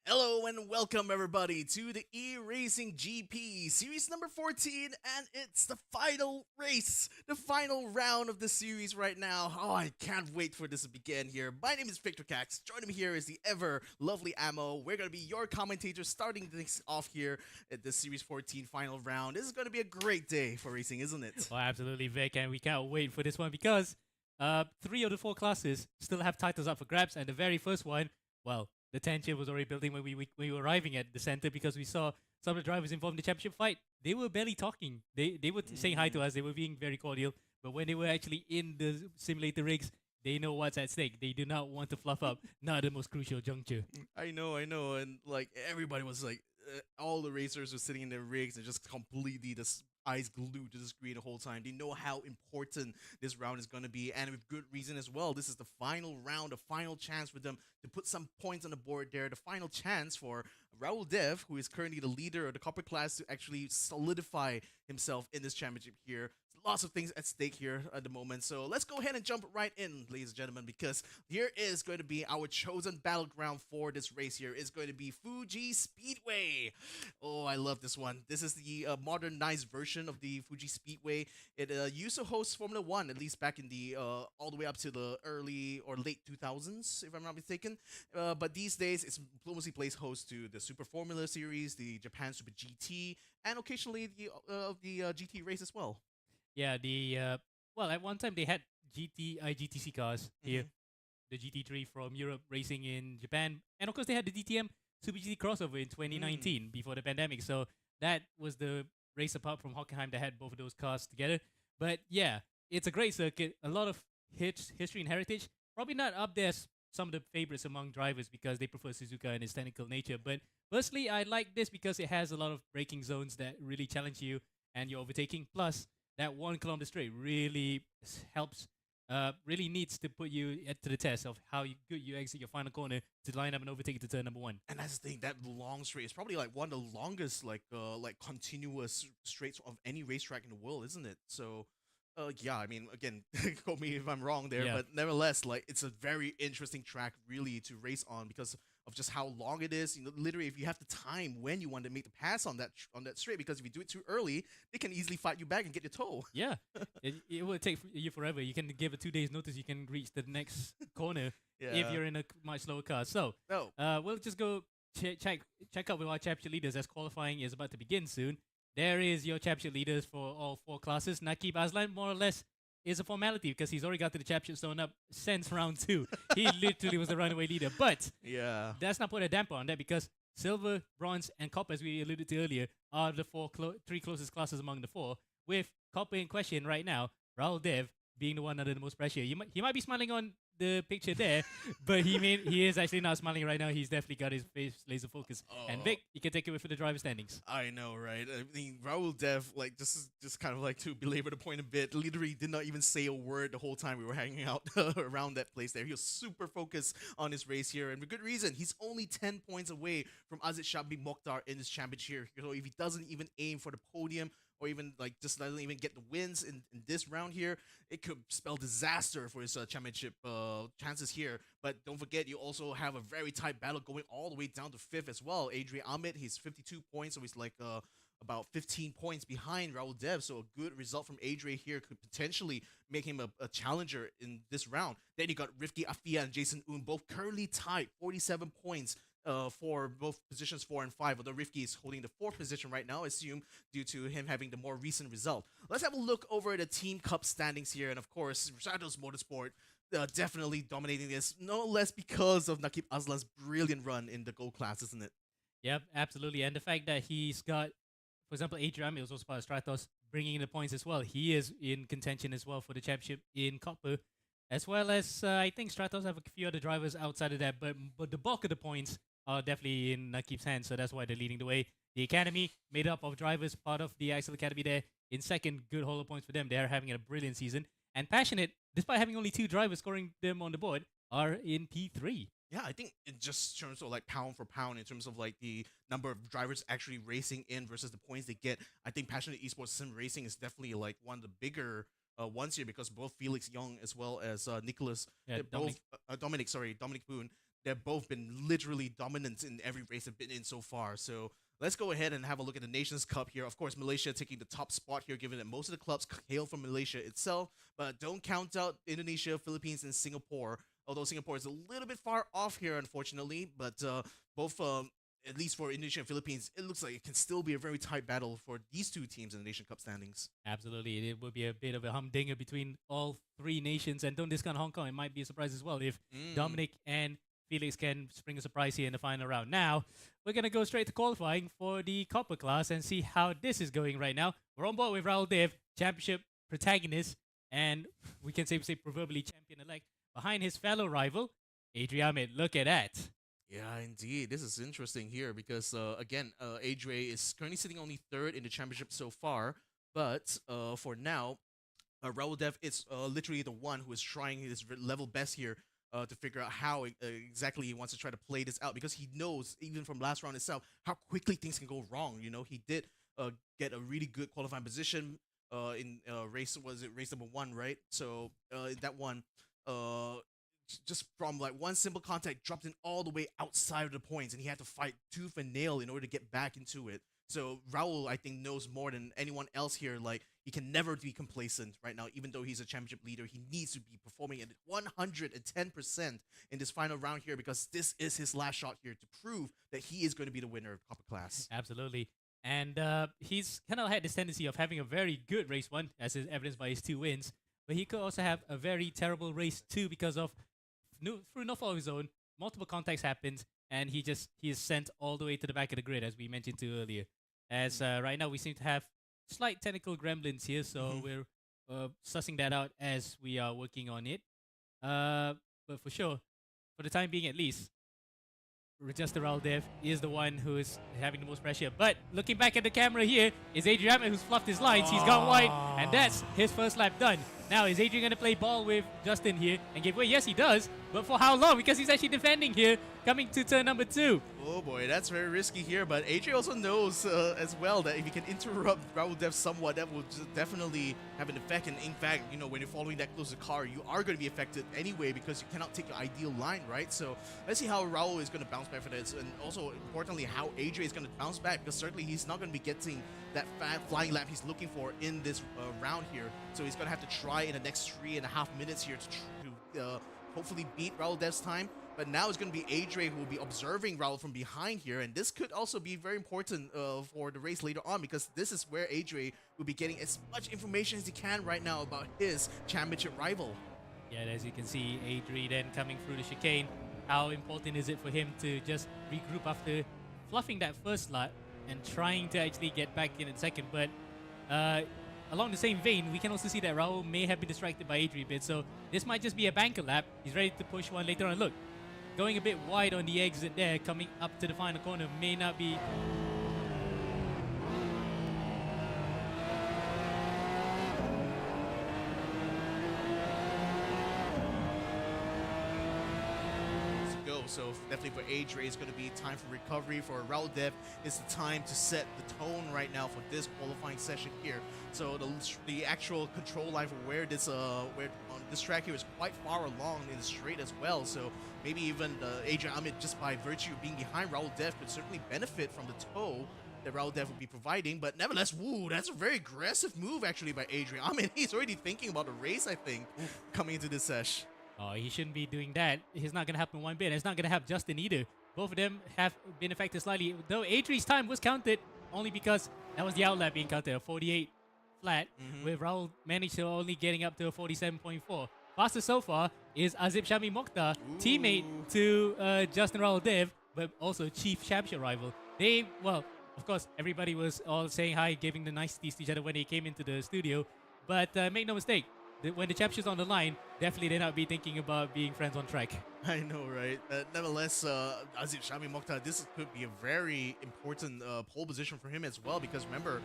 Hello and welcome everybody to the eRacing GP series number 14, and it's the final race, the final round of the series right now. Oh, I can't wait for this to begin here. My name is Victor Cax. Joining me here is the ever lovely Ammo. We're going to be your commentators starting things off here at the series 14 final round. This is going to be a great day for racing, isn't it? Well, absolutely, Vic, and we can't wait for this one because 3 of the 4 classes still have titles up for grabs, and the very first one, well, the tension was already building when we were arriving at the center because we saw some of the drivers involved in the championship fight. They were barely talking. They were saying hi to us. They were being very cordial. But when they were actually in the simulator rigs, they know what's at stake. They do not want to fluff up. Not the most crucial juncture. I know, and like everybody was like, all the racers were sitting in their rigs and just completely just eyes glued to the screen the whole time. They know how important this round is going to be, and with good reason as well. This is the final round, a final chance for them to put some points on the board there. The final chance for Raul Dev, who is currently the leader of the copper class, to actually solidify himself in this championship here. Lots of things at stake here at the moment. So let's go ahead and jump right in, ladies and gentlemen, because here is going to be our chosen battleground for this race here. It's going to be Fuji Speedway. Oh, I love this one. This is the modernized version of the Fuji Speedway. It used to host Formula One, at least back in the all the way up to the early or late 2000s, if I'm not mistaken. But these days, it's mostly plays host to the Super Formula Series, the Japan Super GT, and occasionally the GT race as well. Yeah, well, at one time they had GTC cars here, the GT3 from Europe racing in Japan, and of course they had the DTM Super GT crossover in 2019 before the pandemic. So that was the race apart from Hockenheim that had both of those cars together. But yeah, it's a great circuit, a lot of history and heritage. Probably not up there as some of the favorites among drivers because they prefer Suzuka and its technical nature. But personally, I like this because it has a lot of braking zones that really challenge you and your overtaking. Plus, that 1 kilometer straight really helps, really needs to put you to the test of how good you exit your final corner to line up and overtake it to turn number 1. And that's the thing, that long straight is probably like one of the longest like continuous straights of any racetrack in the world, isn't it? So yeah, I mean, again, quote me if I'm wrong there, but nevertheless, like it's a very interesting track really to race on because of just how long it is. You know, literally, if you have the time when you want to make the pass on that straight, because if you do it too early, they can easily fight you back and get your toll. Yeah, it will take you forever. You can give a 2 days notice. You can reach the next corner if you're in a much slower car. So we'll just go check out with our championship leaders as qualifying is about to begin soon. There is your championship leaders for all 4 classes. Nakib Aslan, more or less, is a formality because he's already got to the championship zone up since round 2. He literally was the runaway leader. But yeah, that's not put a damper on that because silver, bronze, and copper, as we alluded to earlier, are the 3 closest classes among the 4. With copper in question right now, Raul Dev being the one under the most pressure. He might be smiling on the picture there, but he is actually not smiling right now. He's definitely got his face laser focus. And Vic, you can take it away for the driver standings. I know, right? I mean, Raul Dev, like, just kind of like to belabor the point a bit, literally did not even say a word the whole time we were hanging out around that place there. He was super focused on his race here, and for good reason. He's only 10 points away from Aziz Shabi Mokhtar in this championship here. So if he doesn't even aim for the podium, or even like just doesn't even get the wins in this round here, it could spell disaster for his championship chances here. But don't forget, you also have a very tight battle going all the way down to 5th as well. Adrian Ahmed, he's 52 points, so he's like about 15 points behind Raul Dev. So a good result from Adrian here could potentially make him a challenger in this round. Then you got Rifki Afia and Jason Un, both currently tied, 47 points. For both positions 4 and 5, although Rifki is holding the 4th position right now, I assume, due to him having the more recent result. Let's have a look over at the Team Cup standings here, and of course, Stratos Motorsport definitely dominating this, no less because of Nakib Aslan's brilliant run in the gold class, isn't it? Yep, absolutely. And the fact that he's got, for example, Adrian is also part of Stratos, bringing in the points as well. He is in contention as well for the championship in Copper, as well as I think Stratos have a few other drivers outside of that, but the bulk of the points are definitely in Nakib's hands, so that's why they're leading the way. The academy, made up of drivers, part of the Axel Academy there, in second, good holo points for them. They're having a brilliant season. And Passionate, despite having only 2 drivers scoring them on the board, are in P3. Yeah, I think it just terms of like pound for pound in terms of like the number of drivers actually racing in versus the points they get. I think Passionate Esports Sim Racing is definitely like one of the bigger ones here because both Felix Young as well as Nicholas, Yeah, they're both Dominic Boone, they've both been literally dominant in every race they've been in so far. So let's go ahead and have a look at the Nations Cup here. Of course, Malaysia taking the top spot here, given that most of the clubs hail from Malaysia itself, but don't count out Indonesia, Philippines, and Singapore. Although Singapore is a little bit far off here, unfortunately, but both, at least for Indonesia and Philippines, it looks like it can still be a very tight battle for these 2 teams in the Nation Cup standings. Absolutely. It would be a bit of a humdinger between all 3 nations. And don't discount Hong Kong. It might be a surprise as well if Dominic and Felix can spring a surprise here in the final round. Now, we're going to go straight to qualifying for the Copper class and see how this is going right now. We're on board with Raul Dev, championship protagonist, and we can safely say proverbially champion-elect, behind his fellow rival, Adrian Ahmed. Look at that. Yeah, indeed. This is interesting here because, again, Adre is currently sitting only 3rd in the championship so far. But for now, Raul Dev is literally the one who is trying his level best here to figure out how exactly he wants to try to play this out because he knows, even from last round itself, how quickly things can go wrong. You know, he did get a really good qualifying position in race number 1, right? So that one, just from like one simple contact, dropped in all the way outside of the points, and he had to fight tooth and nail in order to get back into it. So Raul, I think, knows more than anyone else here. Like, he can never be complacent right now, even though he's a championship leader. He needs to be performing at 110% in this final round here because this is his last shot here to prove that he is going to be the winner of Copper Class. Absolutely. And he's kind of had this tendency of having a very good race 1, as is evidenced by his 2 wins. But he could also have a very terrible race 2 because of, through no fault of his own, multiple contacts happened, and he is sent all the way to the back of the grid, as we mentioned to earlier. As right now we seem to have slight technical gremlins here, so we're sussing that out as we are working on it. But for sure, for the time being at least, Just Raul Dev is the one who is having the most pressure. But looking back at the camera here is Adrian who's fluffed his lines. He's gone wide, and that's his first lap done. Now, is Adrian going to play ball with Justin here and give way? Yes, he does. But for how long? Because he's actually defending here, coming to turn number 2. Oh boy, that's very risky here. But Adrian also knows as well that if he can interrupt Raul Dev somewhat, that will definitely have an effect. And in fact, you know, when you're following that close to the car, you are going to be affected anyway because you cannot take your ideal line, right? So let's see how Raul is going to bounce back for this. And also, importantly, how Adrian is going to bounce back because certainly he's not going to be getting that flying lap he's looking for in this round here. So he's going to have to try in the next 3.5 minutes here to hopefully beat Raul Dev's time. But now it's going to be Adrian who will be observing Raul from behind here. And this could also be very important for the race later on because this is where Adrian will be getting as much information as he can right now about his championship rival. Yeah, as you can see, Adrian then coming through the chicane. How important is it for him to just regroup after fluffing that first lap and trying to actually get back in second? But along the same vein, we can also see that Raul may have been distracted by Adrian a bit. So this might just be a banker lap. He's ready to push one later on. Look, going a bit wide on the exit there, coming up to the final corner may not be... So definitely for Adrian, it's going to be time for recovery. For Raul Dev, it's the time to set the tone right now for this qualifying session here. So the actual control line for where on this track here is quite far along in the straight as well. So maybe even Adrian Ahmed, just by virtue of being behind Raul Dev, could certainly benefit from the tow that Raul Dev will be providing. But nevertheless, woo, that's a very aggressive move actually by Adrian. I mean, he's already thinking about a race, I think, coming into this sesh. Oh, he shouldn't be doing that. It's not going to happen one bit. It's not going to have Justin either. Both of them have been affected slightly. Though Adri's time was counted only because that was the outlap being counted, a 48 flat, with Raul managed to only getting up to a 47.4. Fastest so far is Azib Shami Mokhtar, teammate to Justin Raul Dev, but also chief championship rival. They, well, of course, everybody was all saying hi, giving the niceties to each other when they came into the studio. But make no mistake, when the championship's on the line, definitely they not be thinking about being friends on track. I know, right? Nevertheless, Azif Shami Mokhtar, this could be a very important pole position for him as well because remember,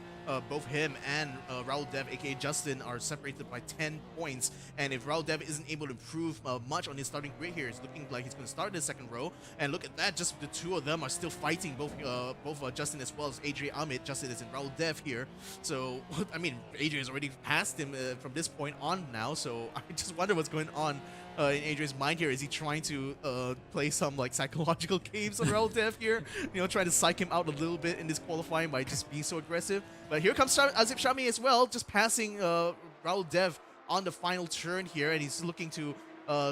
both him and Raul Dev, aka Justin, are separated by 10 points. And if Raul Dev isn't able to improve much on his starting grid here, it's looking like he's going to start in the second row. And look at that, just the two of them are still fighting, both Justin as well as Adrian Amit. Justin is in Raul Dev here. So, I mean, Adrian has already passed him from this point on now. So I just wonder what's going on in Adrian's mind here. Is he trying to play some like psychological games on Raul Dev here? Trying to psych him out a little bit in this qualifying by just being so aggressive. But here comes Azif Shami as well, just passing Raul Dev on the final turn here, and he's looking to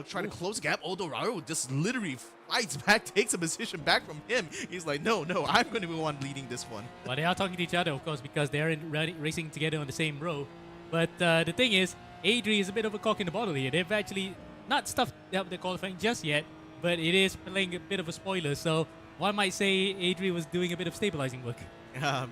try to close the gap. Although Raul just literally fights back, takes a position back from him. He's like, no, I'm going to be the one leading this one. Well, they are talking to each other, of course, because they're racing together on the same row. But the thing is, Adri is a bit of a cock in the bottle here. They've actually not stuffed up the qualifying just yet, but it is playing a bit of a spoiler. So one might say Adri was doing a bit of stabilizing work.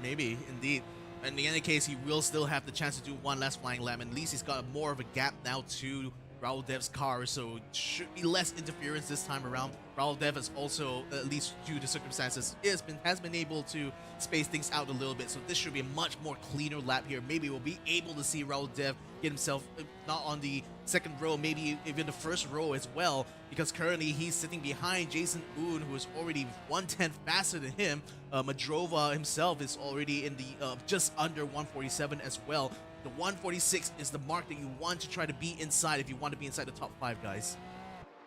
Maybe, indeed. In any case, he will still have the chance to do one last flying lap, and at least he's got more of a gap now to Raul Dev's car, so it should be less interference this time around. Raul Dev has also, at least due to circumstances, has been able to space things out a little bit, so this should be a much more cleaner lap here. Maybe we'll be able to see Raul Dev get himself not on the second row, maybe even the first row as well, because currently he's sitting behind Jason Oon, who is already 1/10 faster than him. Madrova himself is already in the just under 147 as well. The 146 is the mark that you want to try to be inside if you want to be inside the top 5, guys.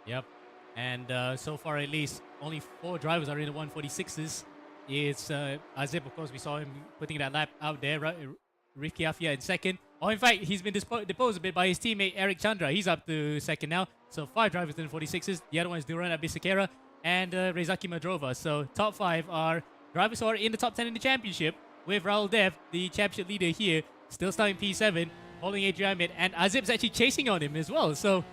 Yep. And so far, at least, only 4 drivers are in the 146s. It's Azib, of course, we saw him putting that lap out there. Rifki Afia in second. Oh, in fact, he's been deposed a bit by his teammate Eric Chandra. He's up to second now. So 5 drivers in the 46s. The other one is Duran Abisekera and Rezaki Madrova. So top 5 are drivers who are in the top 10 in the championship, with Raul Dev, the championship leader here, still starting P7, holding Adrian Mid, and Azib's actually chasing on him as well. So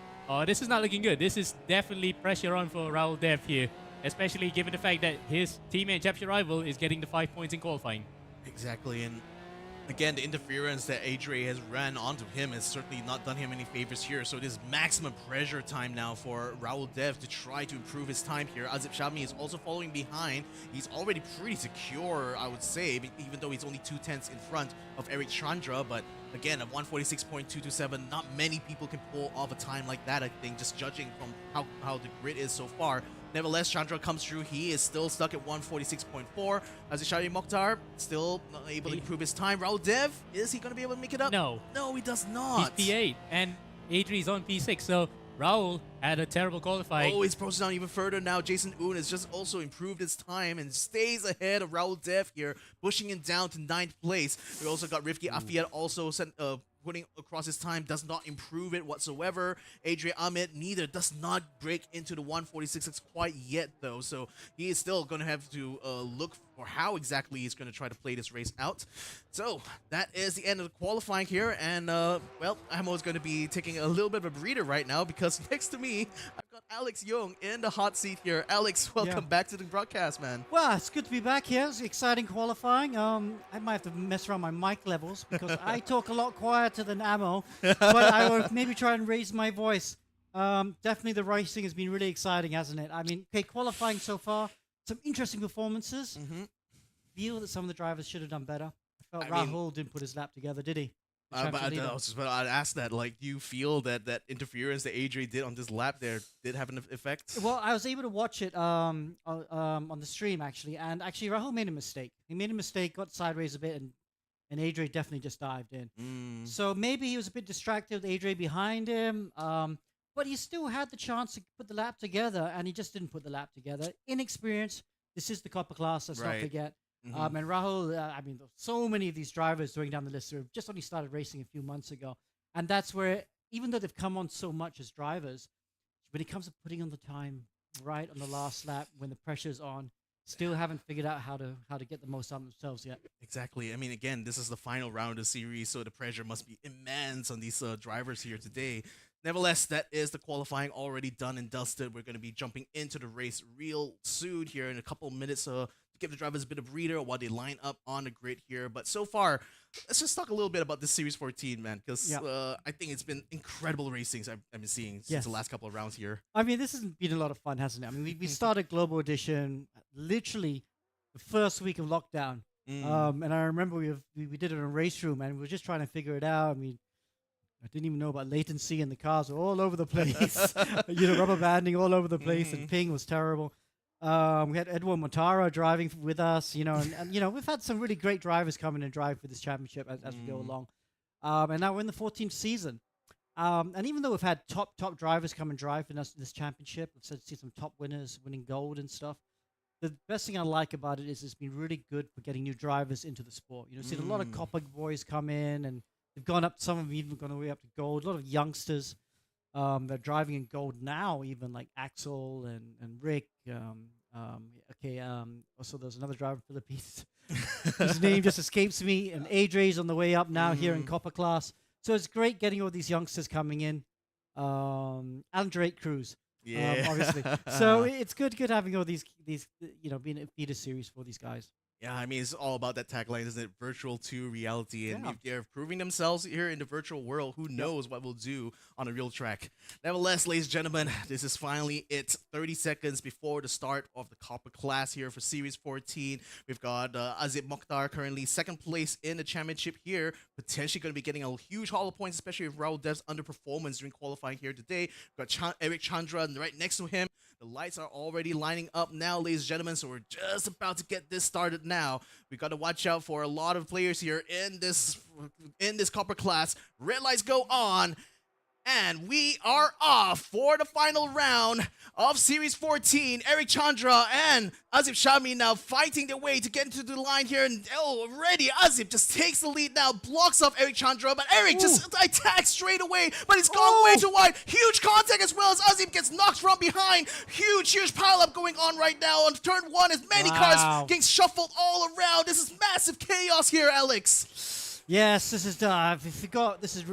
this is not looking good. This is definitely pressure on for Raul Dev here, especially given the fact that his teammate and championship rival is getting the 5 points in qualifying. Exactly, and again, the interference that Adri has ran onto him has certainly not done him any favors here. So it is maximum pressure time now for Raul Dev to try to improve his time here. Azib Shami is also following behind. He's already pretty secure, I would say, even though he's only 2/10 in front of Eric Chandra. But again, at 146.227, not many people can pull off a time like that, I think, just judging from how the grid is so far. Nevertheless, Chandra comes through. He is still stuck at 146.4. Azishari Mokhtar still not able to improve his time. Raul Dev, is he going to be able to make it up? No. No, he does not. He's P8, and Adri's on P6, so Raul had a terrible qualifying. Oh, he's posted down even further now. Jason Oon has just also improved his time and stays ahead of Raul Dev here, pushing him down to 9th place. We also got Rifki Afiyat also putting across his time, does not improve it whatsoever. Adrian Ahmed neither does not break into the 146 quite yet though, so he is still going to have to look for how exactly he's going to try to play this race out. So that is the end of the qualifying here, and well, Amo is going to be taking a little bit of a breather right now because next to me I've got Alex Young in the hot seat here. Alex, welcome back to the broadcast, man. Well, it's good to be back here. It's exciting qualifying. I might have to mess around my mic levels because I talk a lot quieter than Amo, but I will maybe try and raise my voice. Definitely the racing has been really exciting, hasn't it? I mean, okay, qualifying so far, some interesting performances. Feel that some of the drivers should have done better. I felt Rahul didn't put his lap together, did he? But I'd ask that, like, do you feel that interference that Adri did on this lap there did have an effect? Well, I was able to watch it on the stream, actually, and actually Rahul made a mistake. He made a mistake, got sideways a bit, and Adri definitely just dived in. So maybe he was a bit distracted with Adri behind him, but he still had the chance to put the lap together, and he just didn't put the lap together. Inexperience. This is the copper class, let's not forget. And Rahul, I mean, so many of these drivers going down the list who have just only started racing a few months ago. And that's where, even though they've come on so much as drivers, when it comes to putting on the time right on the last lap, when the pressure's on, still haven't figured out how to get the most out of themselves yet. Exactly. I mean, again, this is the final round of the series, so the pressure must be immense on these drivers here today. Nevertheless, that is the qualifying already done and dusted. We're going to be jumping into the race real soon here in a couple of minutes to give the drivers a bit of breather while they line up on the grid here. But so far, let's just talk a little bit about this Series 14, man, because Yeah. I think it's been incredible racings I've been seeing since Yes. the last couple of rounds here. I mean, this has been a lot of fun, hasn't it? I mean, we started Global Edition literally the first week of lockdown. And I remember we did it in a race room, and we were just trying to figure it out. I mean, I didn't even know about latency, and the cars were all over the place. Rubber banding all over the place, and ping was terrible. We had Edwin Montara driving with us, and we've had some really great drivers come in and drive for this championship as we go along. And now we're in the 14th season. And even though we've had top drivers come and drive in this championship, we've seen some top winners winning gold and stuff. The best thing I like about it is it's been really good for getting new drivers into the sport. Seen a lot of copper boys come in, and they've gone up. Some of them even gone all the way up to gold. A lot of youngsters they're driving in gold now, even like Axel and Rick. Also, there's another driver from the Philippines. His name just escapes me. And Adre's on the way up now here in copper class. So it's great getting all these youngsters coming in. And Drake Cruz. Obviously. So it's good having all these being a feeder series for these guys. Yeah, I mean, it's all about that tagline, isn't it? Virtual to reality. And if they're proving themselves here in the virtual world, who knows what we'll do on a real track. Nevertheless, ladies and gentlemen, this is finally it. 30 seconds before the start of the Copper class here for Series 14. We've got Azib Mokhtar currently second place in the championship here. Potentially going to be getting a huge haul of points, especially if Raul Dev's underperformance during qualifying here today. We've got Eric Chandra right next to him. The lights are already lining up now, ladies and gentlemen, so we're just about to get this started now. We got to watch out for a lot of players here in this Copper class. Red lights go on, and we are off for the final round of Series 14. Eric Chandra and Azib Shami now fighting their way to get into the line here. And already Azib just takes the lead now, blocks off Eric Chandra, but Eric just attacks straight away, but he's gone way too wide. Huge contact as well as Azib gets knocked from behind. Huge pile-up going on right now on turn one as many cars getting shuffled all around. This is massive chaos here, Alex. Yes, this is I forgot. This is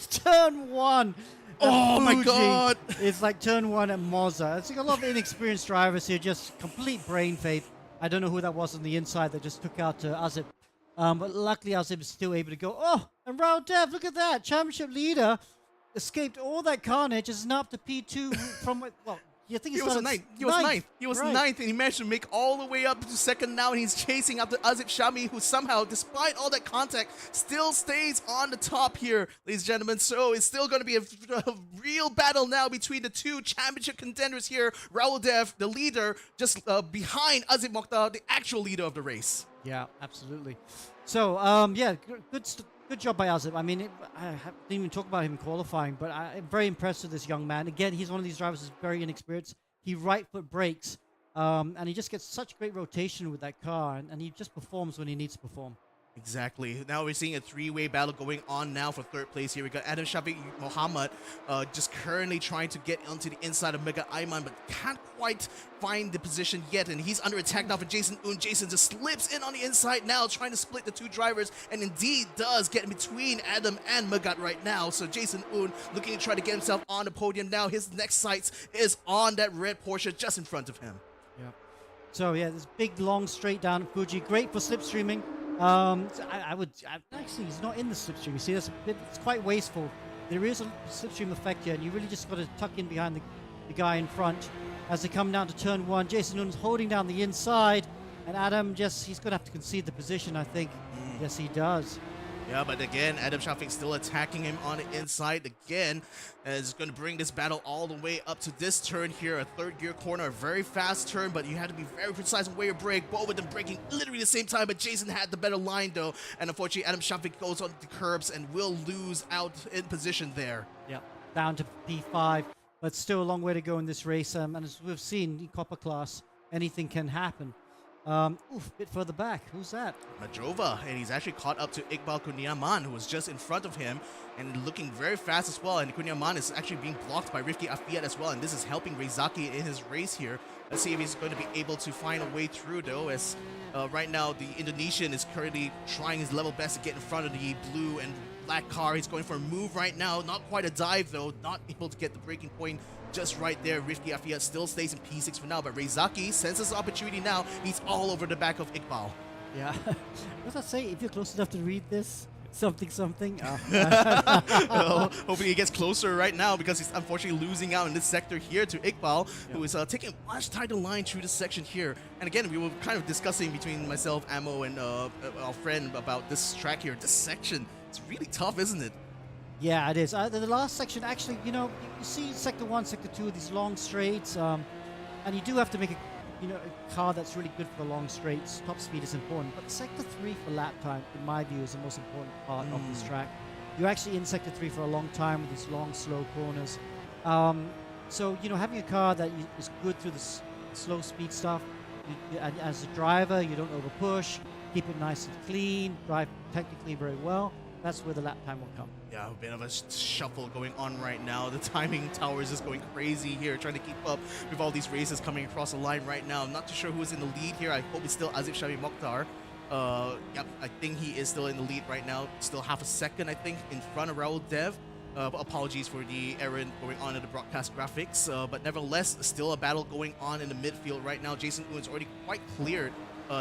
turn one. Oh my Fuji. God! It's like turn one at Moza. It's like a lot of inexperienced drivers here, just complete brain faith. I don't know who that was on the inside that just took out Azib. But luckily Azib is still able to go. Oh, and Raul Dev, look at that. Championship leader escaped all that carnage, is now up to P2 from, well, you think He was ninth. He was ninth, and he managed to make all the way up to second now, and he's chasing after Azib Shami, who somehow, despite all that contact, still stays on the top here, ladies and gentlemen. So it's still going to be a real battle now between the two championship contenders here. Raul Dev, the leader, just behind Azib Mokhtar, the actual leader of the race. Yeah, absolutely. So, good job by Azib. I mean, I didn't even talk about him in qualifying, but I'm very impressed with this young man. Again, he's one of these drivers who's very inexperienced. He right foot brakes, and he just gets such great rotation with that car, and he just performs when he needs to perform. Exactly. Now we're seeing a three-way battle going on now for third place here. We got Adam Shafiq Mohammed just currently trying to get onto the inside of Mega Ayman, but can't quite find the position yet, and he's under attack now for Jason Un. Jason just slips in on the inside now, trying to split the two drivers, and indeed does get in between Adam and Magat right now. So Jason Un looking to try to get himself on the podium now. His next sights is on that red Porsche just in front of him. Yeah. So yeah, this big long straight down at Fuji, great for slipstreaming. Actually, he's not in the slipstream. You see, it's quite wasteful. There is a slipstream effect here, and you really just got to tuck in behind the guy in front. As they come down to turn one, Jason Nunes holding down the inside, and Adam he's going to have to concede the position, I think. Yes, he does. Yeah, but again, Adam Shafiq still attacking him on the inside again. Is going to bring this battle all the way up to this turn here, a third gear corner, a very fast turn, but you had to be very precise on where you brake. Both of them braking literally the same time, but Jason had the better line though, and unfortunately Adam Shafiq goes on the curbs and will lose out in position there. Yeah, down to P5, but still a long way to go in this race, and as we've seen in Copper class, anything can happen. Bit further back. Who's that? Majova, and he's actually caught up to Iqbal Kunyaman, who was just in front of him and looking very fast as well. And Kunyaman is actually being blocked by Rifki Afiyat as well, and this is helping Reizaki in his race here. Let's see if he's going to be able to find a way through though, as right now the Indonesian is currently trying his level best to get in front of the blue and black car. He's going for a move right now, not quite a dive though, not able to get the braking point just right there. Rifki Afiyat still stays in P6 for now, but Reizaki senses opportunity now. He's all over the back of Iqbal. Yeah. What does that say? If you're close enough to read this, something, something. Well, hopefully he gets closer right now because he's unfortunately losing out in this sector here to Iqbal, who is taking a much tighter line through this section here. And again, we were kind of discussing between myself, Ammo, and our friend about this track here. This section, it's really tough, isn't it? Yeah, it is. The last section, actually, you see Sector 1, Sector 2, these long straights, and you do have to make a car that's really good for the long straights. Top speed is important, but Sector 3 for lap time, in my view, is the most important part of this track. You're actually in Sector 3 for a long time with these long, slow corners. So, having a car that is good through the slow speed stuff, and as a driver, you don't over push, keep it nice and clean, drive technically very well. That's where the lap time will come. Yeah, a bit of a shuffle going on right now. The timing tower is just going crazy here, trying to keep up with all these races coming across the line right now. I'm not too sure who's in the lead here. I hope it's still Azib Shabi Mokhtar. Yep, I think he is still in the lead right now. Still half a second, I think, in front of Raul Dev. Apologies for the error going on in the broadcast graphics. But nevertheless, still a battle going on in the midfield right now. Jason Uen's already quite cleared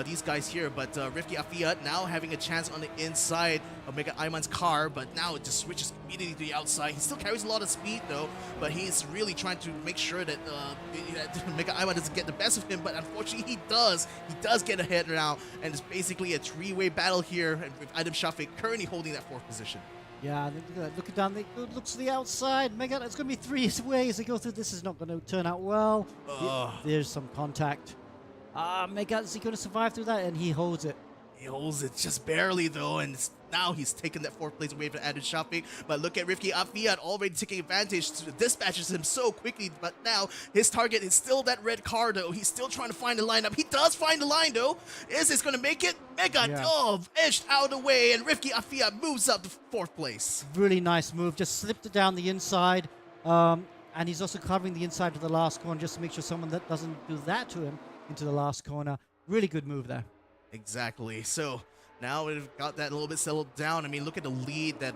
these guys here, but Rifki Afia now having a chance on the inside of Mega Ayman's car, but now it just switches immediately to the outside. He still carries a lot of speed though, but he's really trying to make sure that Mega Ayman doesn't get the best of him, but unfortunately he does. He does get ahead now, and it's basically a three-way battle here with Adam Shafiq currently holding that fourth position. Yeah, look down. It looks to the outside. Mega, it's going to be three ways they go through. This is not going to turn out well. There's some contact. Mega, is he going to survive through that? And he holds it. He holds it just barely though, and now he's taken that fourth place away from Adil Shafiq. But look at Rifki Afiat already taking advantage, dispatches him so quickly. But now his target is still that red car though. He's still trying to find the lineup. He does find the line though. Is this going to make it? Mega edged out of the way, and Rifki Afiat moves up to fourth place. Really nice move. Just slipped it down the inside. And he's also covering the inside to the last corner just to make sure someone that doesn't do that to him into the last corner. Really good move there. Exactly. So now we've got that a little bit settled down. I mean, look at the lead that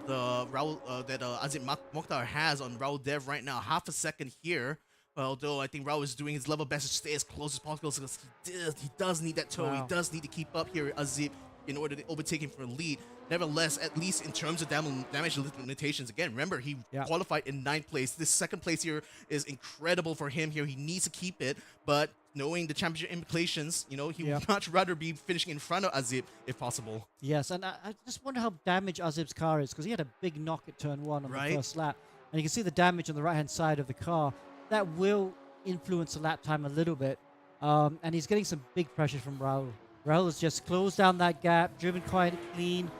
Azim Mokhtar has on Raul Dev right now. Half a second here. Although I think Raul is doing his level best to stay as close as possible because he does need that toe. Wow. He does need to keep up here, Azim, in order to overtake him for the lead. Nevertheless, at least in terms of damage limitations, again, remember, he qualified in 9th place. This 2nd place here is incredible for him here. He needs to keep it, but knowing the championship implications, he would much rather be finishing in front of Azib if possible. Yes, and I just wonder how damaged Azib's car is because he had a big knock at turn 1 on the first lap. And you can see the damage on the right-hand side of the car. That will influence the lap time a little bit. And he's getting some big pressure from Raul. Raul has just closed down that gap, driven quite clean.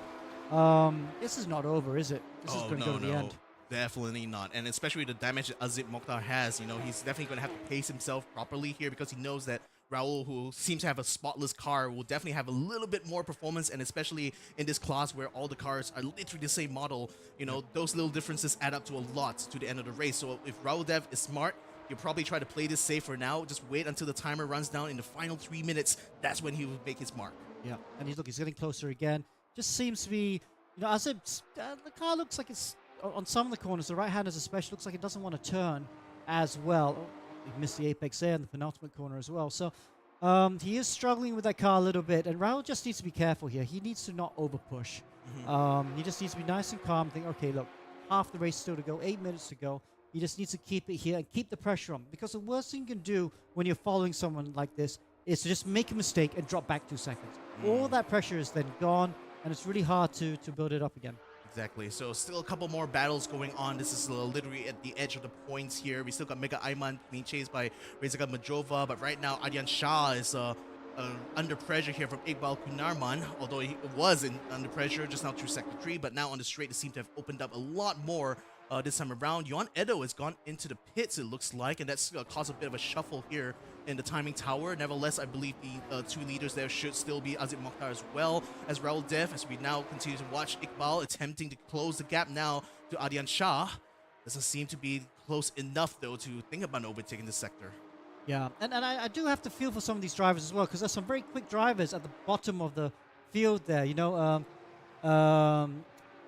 This is not over, is it? This is going to go to the end. Definitely not. And especially the damage that Azib Mokhtar has, he's definitely going to have to pace himself properly here because he knows that Raul, who seems to have a spotless car, will definitely have a little bit more performance, and especially in this class where all the cars are literally the same model, those little differences add up to a lot to the end of the race. So if Raul Dev is smart, you'll probably try to play this safe for now. Just wait until the timer runs down in the final 3 minutes. That's when he will make his mark. Yeah, and he's getting closer again. Just seems to be, Azib, the car looks like it's on some of the corners. The right-handers especially looks like it doesn't want to turn as well. He missed the apex there in the penultimate corner as well. So he is struggling with that car a little bit, and Raul just needs to be careful here. He needs to not over-push. He just needs to be nice and calm, think, okay, look, half the race still to go, 8 minutes to go. He just needs to keep it here and keep the pressure on, because the worst thing you can do when you're following someone like this is to just make a mistake and drop back 2 seconds. All that pressure is then gone, and it's really hard to build it up again. Exactly. So still a couple more battles going on. This is literally at the edge of the points here. We still got Mega Ayman being chased by Rezagat Majova, but right now Adyan Shah is under pressure here from Iqbal Kunarman, although he was under pressure just now through Sector 3, but now on the straight it seems to have opened up a lot more this time around. Yuan Edo has gone into the pits, it looks like, and that's caused a bit of a shuffle here in the timing tower. Nevertheless, I believe the 2 leaders there should still be Azib Mokhtar as well as Raul Dev, as we now continue to watch Iqbal attempting to close the gap now to Adyan Shah. Doesn't seem to be close enough, though, to think about overtaking this sector. Yeah, and I do have to feel for some of these drivers as well, because there's some very quick drivers at the bottom of the field there.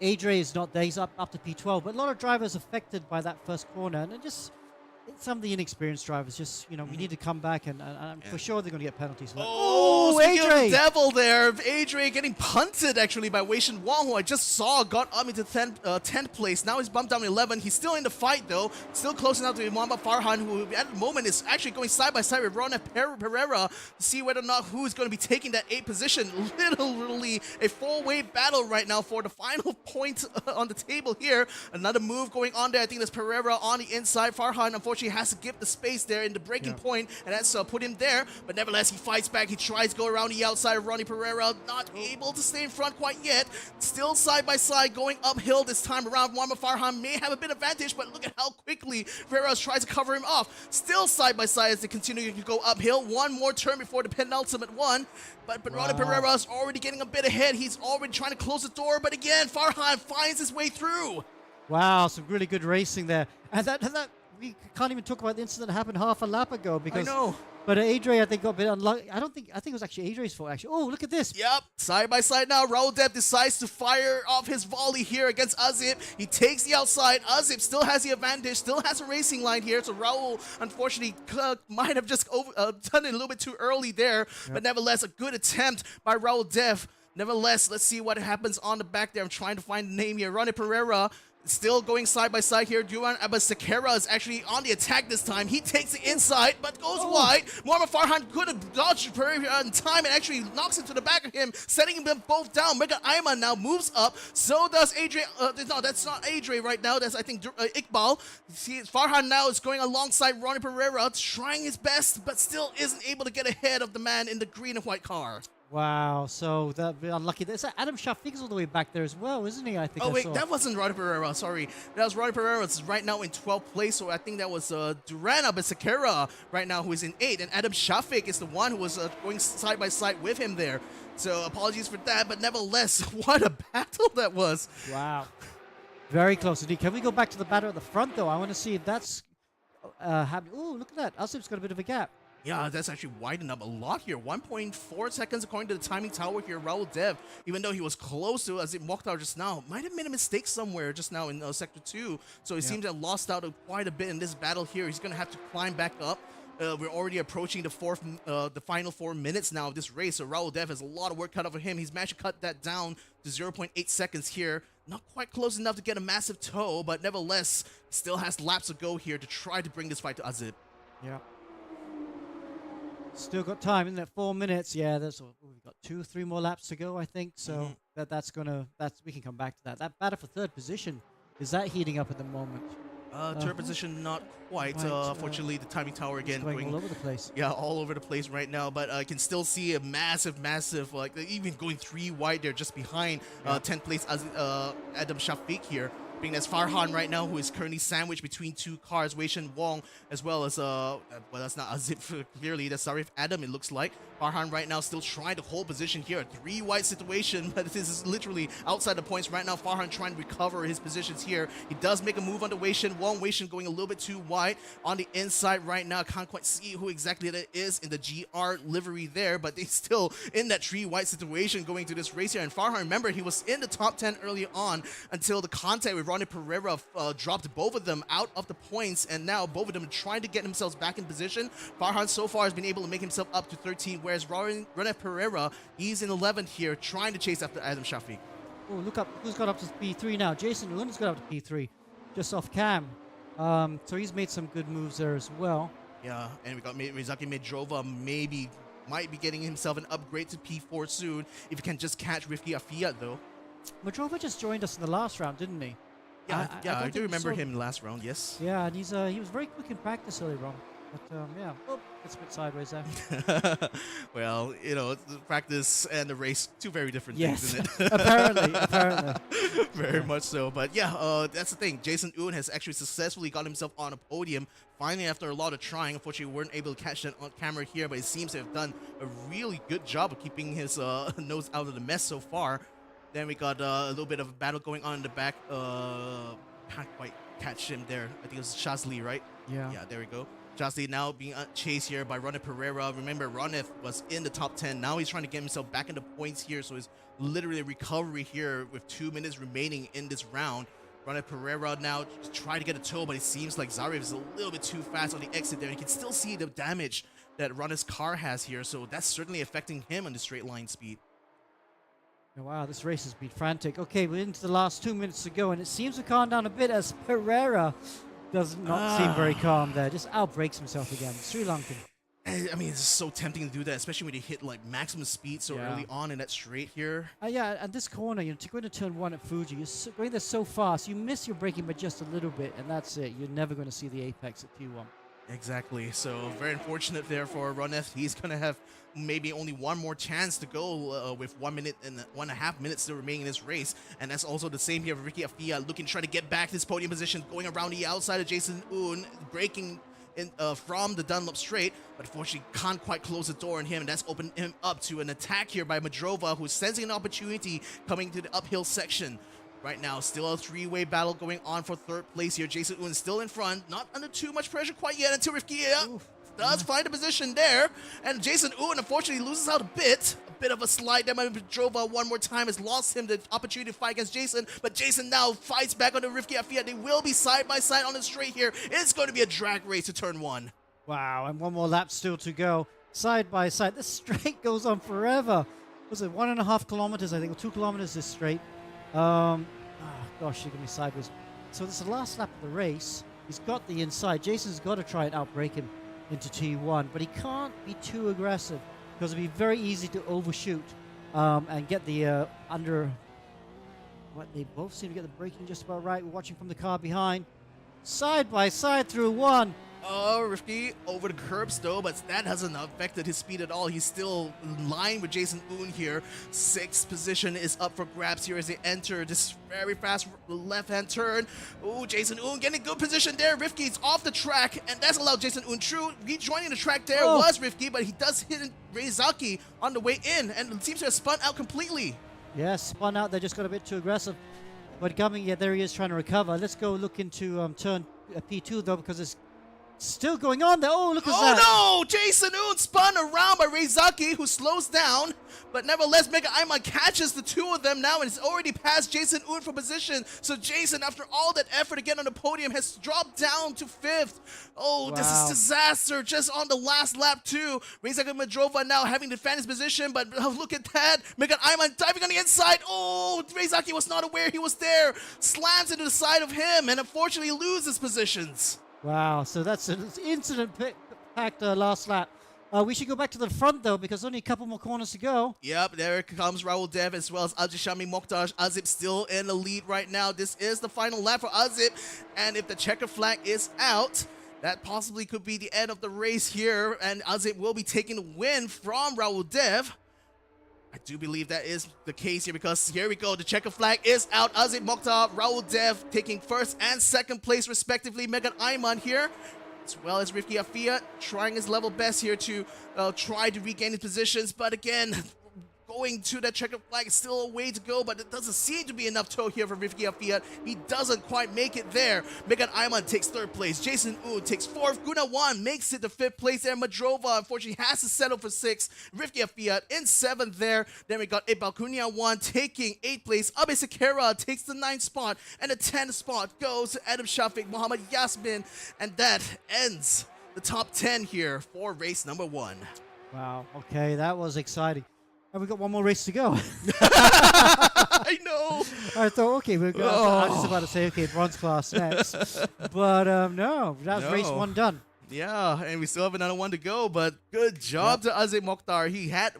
Adre is not there, he's up to P12, but a lot of drivers affected by that first corner, and it just, some of the inexperienced drivers just, we need to come back, and for sure they're going to get penalties for that. Oh, speaking of Adrian! the devil there, Adrian getting punted actually by Wei-Shin Wang, who I just saw got up into 10th place. Now he's bumped down to 11. He's still in the fight though, still close enough to Muhammad Farhan, who at the moment is actually going side by side with Ron Pereira to see whether or not who's going to be taking that 8th position. Literally a 4-way battle right now for the final point on the table here. Another move going on there. I think there's Pereira on the inside. Farhan unfortunately has to give the space there in the breaking point, and that's put him there. But nevertheless, he fights back. He tries to go around the outside of Ronnie Pereira. Not able to stay in front quite yet. Still side by side going uphill this time around. Muhammad Farhan may have a bit of advantage, but look at how quickly Pereira tries to cover him off. Still side by side as they continue to go uphill. One more turn before the penultimate one. But Ronnie Pereira is already getting a bit ahead. He's already trying to close the door. But again, Farhan finds his way through. Wow, some really good racing there. And that we can't even talk about the incident that happened half a lap ago because. I know. But Adrian, I think, got a bit unlucky. I think it was actually Adrian's fault, actually. Oh, look at this. Yep, side by side now. Raul Dev decides to fire off his volley here against Azib. He takes the outside. Azib still has the advantage, still has a racing line here. So Raul, unfortunately, might have just done it a little bit too early there. Yep. But nevertheless, a good attempt by Raul Dev. Nevertheless, let's see what happens on the back there. I'm trying to find the name here. Ronnie Pereira. Still going side by side here. Duran Abasakera is actually on the attack this time. He takes the inside, but goes wide. Muhammad Farhan could have dodged Pereira in time and actually knocks into the back of him, setting them both down. Mega Ayman now moves up. So does Adrian. No, that's not Adrian right now. That's, I think, Iqbal. See, Farhan now is going alongside Ronnie Pereira, trying his best, but still isn't able to get ahead of the man in the green and white car. Wow, so that unlucky. There's Adam Shafiq's all the way back there as well, isn't he? I think. Oh wait, that wasn't Ronnie Pereira. Sorry, that was Ronnie Pereira. It's right now in 12th place. So I think that was Duran Abasakera right now, who is in 8th, and Adam Shafiq is the one who was going side by side with him there. So apologies for that, but nevertheless, what a battle that was. Wow, very close indeed. Can we go back to the battle at the front though? I want to see if that's happening. Oh, look at that. Asip's got a bit of a gap. Yeah, that's actually widened up a lot here. 1.4 seconds according to the timing tower here. Raul Dev, even though he was close to as it walked out just now, might have made a mistake somewhere just now in Sector 2. So it seems to have lost out quite a bit in this battle here. He's going to have to climb back up. We're already approaching the final 4 minutes now of this race. So Raul Dev has a lot of work cut out for him. He's managed to cut that down to 0.8 seconds here. Not quite close enough to get a massive toe, but nevertheless, still has laps to go here to try to bring this fight to Azib. Yeah. Still got time, isn't it? 4 minutes. Yeah, we've got 2-3 more laps to go, I think. So we can come back to that. That battle for 3rd position, is that heating up at the moment? 3rd position, not quite. Fortunately, the timing tower again going all over the place. Yeah, all over the place right now. But I can still see a massive, like even going 3 wide there, just behind 10th place Adam Shafiq here. Being as Farhan right now, who is currently sandwiched between 2 cars, Wei-Shin Wang, as well as, well, that's not Azib, clearly, that's Sarif Adam, it looks like. Farhan right now still trying to hold position here, a 3-wide situation, but this is literally outside the points right now. Farhan trying to recover his positions here. He does make a move on the Wei-Shin Wang. Wei-Shin going a little bit too wide on the inside right now. Can't quite see who exactly that is in the GR livery there, but they still in that 3-wide situation going to this race here. And Farhan, remember, he was in the top 10 early on until the contact with Ronnie Pereira dropped both of them out of the points, and now both of them are trying to get themselves back in position. Farhan so far has been able to make himself up to 13, whereas Ronnie Pereira, he's in 11th here, trying to chase after Adam Shafiq. Oh, look up. Who's got up to P3 now? Jason Un's got up to P3, just off cam. So he's made some good moves there as well. Yeah, and we got Mizaki Medrova might be getting himself an upgrade to P4 soon, if he can just catch Rifki Afiyat though. Medrova just joined us in the last round, didn't he? Yeah, I do remember him last round, yes. Yeah, and he was very quick in practice earlier on. But yeah, it's a bit sideways there. Well, the practice and the race, 2 very different things, isn't it? apparently. Very much so. But yeah, that's the thing. Jason Un has actually successfully got himself on a podium. Finally, after a lot of trying, unfortunately, we weren't able to catch that on camera here, but it seems to have done a really good job of keeping his nose out of the mess so far. Then we got a little bit of a battle going on in the back. Can't quite catch him there. I think it was Shazli, right? Yeah. Yeah, there we go. Shazli now being chased here by Ronnie Pereira. Remember, Ronnie was in the top 10. Now he's trying to get himself back into points here. So it's literally a recovery here with 2 minutes remaining in this round. Ronald Pereira now trying to get a toe, but it seems like Zarev is a little bit too fast on the exit there. You can still see the damage that Ronald's car has here, so that's certainly affecting him on the straight line speed. Oh, wow, this race has been frantic. Okay, we're into the last 2 minutes to go, and it seems to calm down a bit as Pereira does not seem very calm there. Just outbreaks himself again. Sri Lankan. I mean, it's just so tempting to do that, especially when you hit like maximum speed so early on in that straight here. Yeah, at this corner, to go into turn 1 at Fuji, you're going there so fast, you miss your braking by just a little bit, and that's it. You're never going to see the apex at T1. Exactly. So very unfortunate there for Ronef. He's going to have maybe only one more chance to go with 1 minute and 1.5 minutes still remaining in this race. And that's also the same here for Ricky Afia, looking to try to get back this podium position, going around the outside of Jason Un, braking from the Dunlop straight, but unfortunately can't quite close the door on him, and that's opened him up to an attack here by Madrova, who's sensing an opportunity coming to the uphill section. Right now, still a three-way battle going on for third place here. Jason Un still in front, not under too much pressure quite yet until Rifkia does find a position there, and Jason Un unfortunately loses out a bit of a slide there. Madrova one more time has lost him the opportunity to fight against Jason, but Jason now fights back on the Rifkia Fiat. They will be side by side on the straight here. It's going to be a drag race to turn 1. Wow, and one more lap still to go. Side by side. This straight goes on forever. Was it 1.5 kilometers, I think, or 2 kilometers this straight? Gosh, you're going to be sideways. So this is the last lap of the race. He's got the inside. Jason's got to try and outbrake him into T1, but he can't be too aggressive because it'd be very easy to overshoot and get the under. What, they both seem to get the braking just about right. We're watching from the car behind. Side by side through 1. Oh, Rifki over the curbs though, but that hasn't affected his speed at all. He's still in line with Jason Un here. 6th position is up for grabs here as they enter this very fast left-hand turn. Oh, Jason Un getting good position there. Rifki's off the track, and that's allowed Jason Un true. Rejoining the track there was Rifki, but he does hit Reizaki on the way in, and seems to have spun out completely. Yes, spun out. They just got a bit too aggressive. But coming, yeah, there he is trying to recover. Let's go look into turn P2 though, because it's still going on there. Oh, look at that. Oh no! Jason Un spun around by Reizaki, who slows down. But nevertheless, Mega Aiman catches the two of them now and it's already past Jason Un for position. So Jason, after all that effort to get on the podium, has dropped down to 5th. Oh, wow. This is disaster just on the last lap too. Reizaki Madrova now having to defend his position, but look at that. Mega Aiman diving on the inside. Oh, Reizaki was not aware he was there. Slams into the side of him and unfortunately loses positions. Wow, so that's an incident-packed last lap. We should go back to the front, though, because only a couple more corners to go. Yep, there comes Raul Dev as well as Ajishami Mokhtar. Azib still in the lead right now. This is the final lap for Azib, and if the checker flag is out, that possibly could be the end of the race here, and Azib will be taking the win from Raul Dev. I do believe that is the case here because here we go. The checker flag is out. Azib Mokhtar, Raul Dev taking 1st and 2nd place respectively. Megan Aiman here, as well as Rifki Afia, trying his level best here to try to regain his positions. But again, going to that checker flag is still a way to go, but it doesn't seem to be enough tow here for Rifki Afia. He doesn't quite make it there. Megan Aiman takes 3rd place. Jason Un takes 4th. Guna Wan makes it to 5th place there. Madrova unfortunately has to settle for 6th. Rifki Afia in 7th there. Then we got Ibalkunia 1 taking 8th place. Abe Sekera takes the 9th spot, and the 10th spot goes to Adam Shafiq, Muhammad Yasmin, and that ends the top 10 here for race number 1. Wow, okay, that was exciting. And we've got one more race to go. I know. I thought, okay, I was just about to say, okay, bronze class next. But no, that's race 1 done. Yeah, and we still have another one to go, but good job to Azib Mokhtar. He had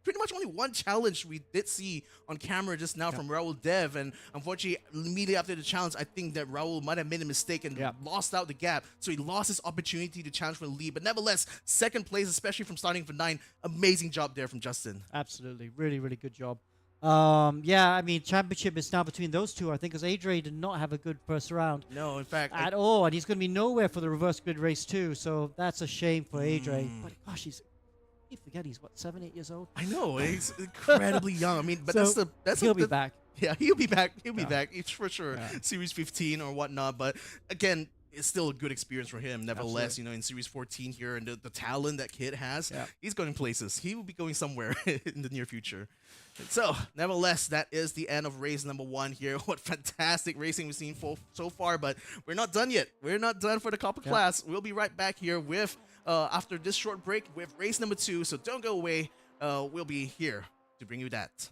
pretty much only one challenge we did see on camera just now from Raul Dev, and unfortunately, immediately after the challenge, I think that Raul might have made a mistake and lost out the gap, so he lost his opportunity to challenge for the lead. But nevertheless, 2nd place, especially from starting from 9, amazing job there from Justin. Absolutely, really, really good job. Yeah, I mean, championship is now between those two, I think, because Adre did not have a good first round. No, in fact, at all, and he's going to be nowhere for the reverse grid race too, so that's a shame for Adre. But gosh, I forget he's what, 7, 8 years old. I know, he's incredibly young. I mean, but so he'll be back. Yeah, he'll be back. He'll be back. It's for sure. Series 15 or whatnot. But again, it's still a good experience for him. Nevertheless, Absolutely. you know, in Series 14 here and the talent that kid has, Yeah. he's going places. He will be going somewhere in the near future. So, nevertheless, that is the end of race number 1 here. What fantastic racing we've seen so far, but we're not done yet. We're not done for the Copper Yeah. class. We'll be right back here with, after this short break, with race number 2. So don't go away. We'll be here to bring you that.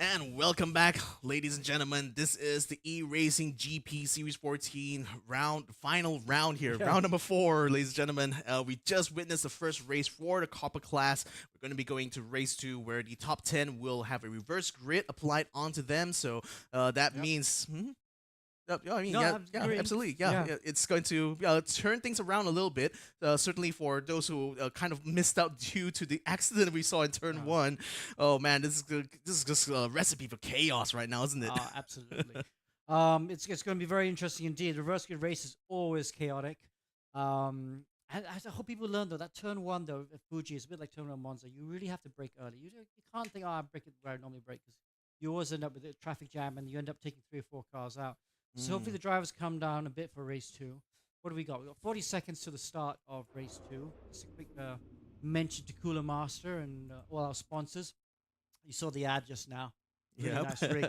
And welcome back, ladies and gentlemen. This is the eRacing GP Series 14 final round here. Yeah. Round number 4, ladies and gentlemen. We just witnessed the first race for the Copper class. We're going to be going to race 2, where the top 10 will have a reverse grid applied onto them. So that means... I mean, No, yeah, I'm yeah, agreeing. absolutely. Yeah, Yeah. yeah, it's going to turn things around a little bit. Certainly for those who kind of missed out due to the accident we saw in turn 1. Oh man, this is just a recipe for chaos right now, isn't it? Absolutely. It's going to be very interesting indeed. Reverse grid race is always chaotic. And I hope people learn though that turn 1 though at Fuji is a bit like turn 1 Monza. You really have to brake early. You can't think, I break it where I normally brake, because you always end up with a traffic jam and you end up taking 3 or 4 cars out. So hopefully the drivers come down a bit for race 2. What do we got? We got 40 seconds to the start of race 2. Just a quick mention to Cooler Master and all our sponsors. You saw the ad just now. Really Yep. nice rig.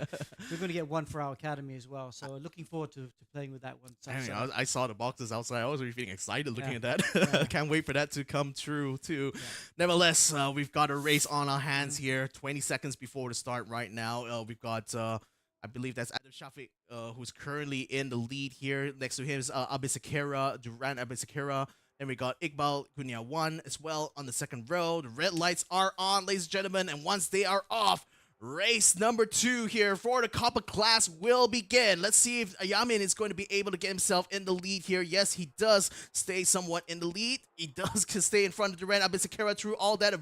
We're going to get one for our academy as well. So looking forward to playing with that one. I mean, I saw the boxes outside. I was really feeling excited looking Yeah. at that. Yeah. Can't wait for that to come true too. Yeah. Nevertheless, we've got a race on our hands here. 20 seconds before the start right now. We've got, I believe that's Adam Shafiq, who's currently in the lead here. Next to him is Abisakera, Duran Abisakera. And we got Iqbal Gunya 1 as well on the second row. The red lights are on, ladies and gentlemen. And once they are off, race number 2 here for the Copper class will begin. Let's see if Yamin is going to be able to get himself in the lead here. Yes, he does stay somewhat in the lead. He does stay in front of Duran Abisakera through all that.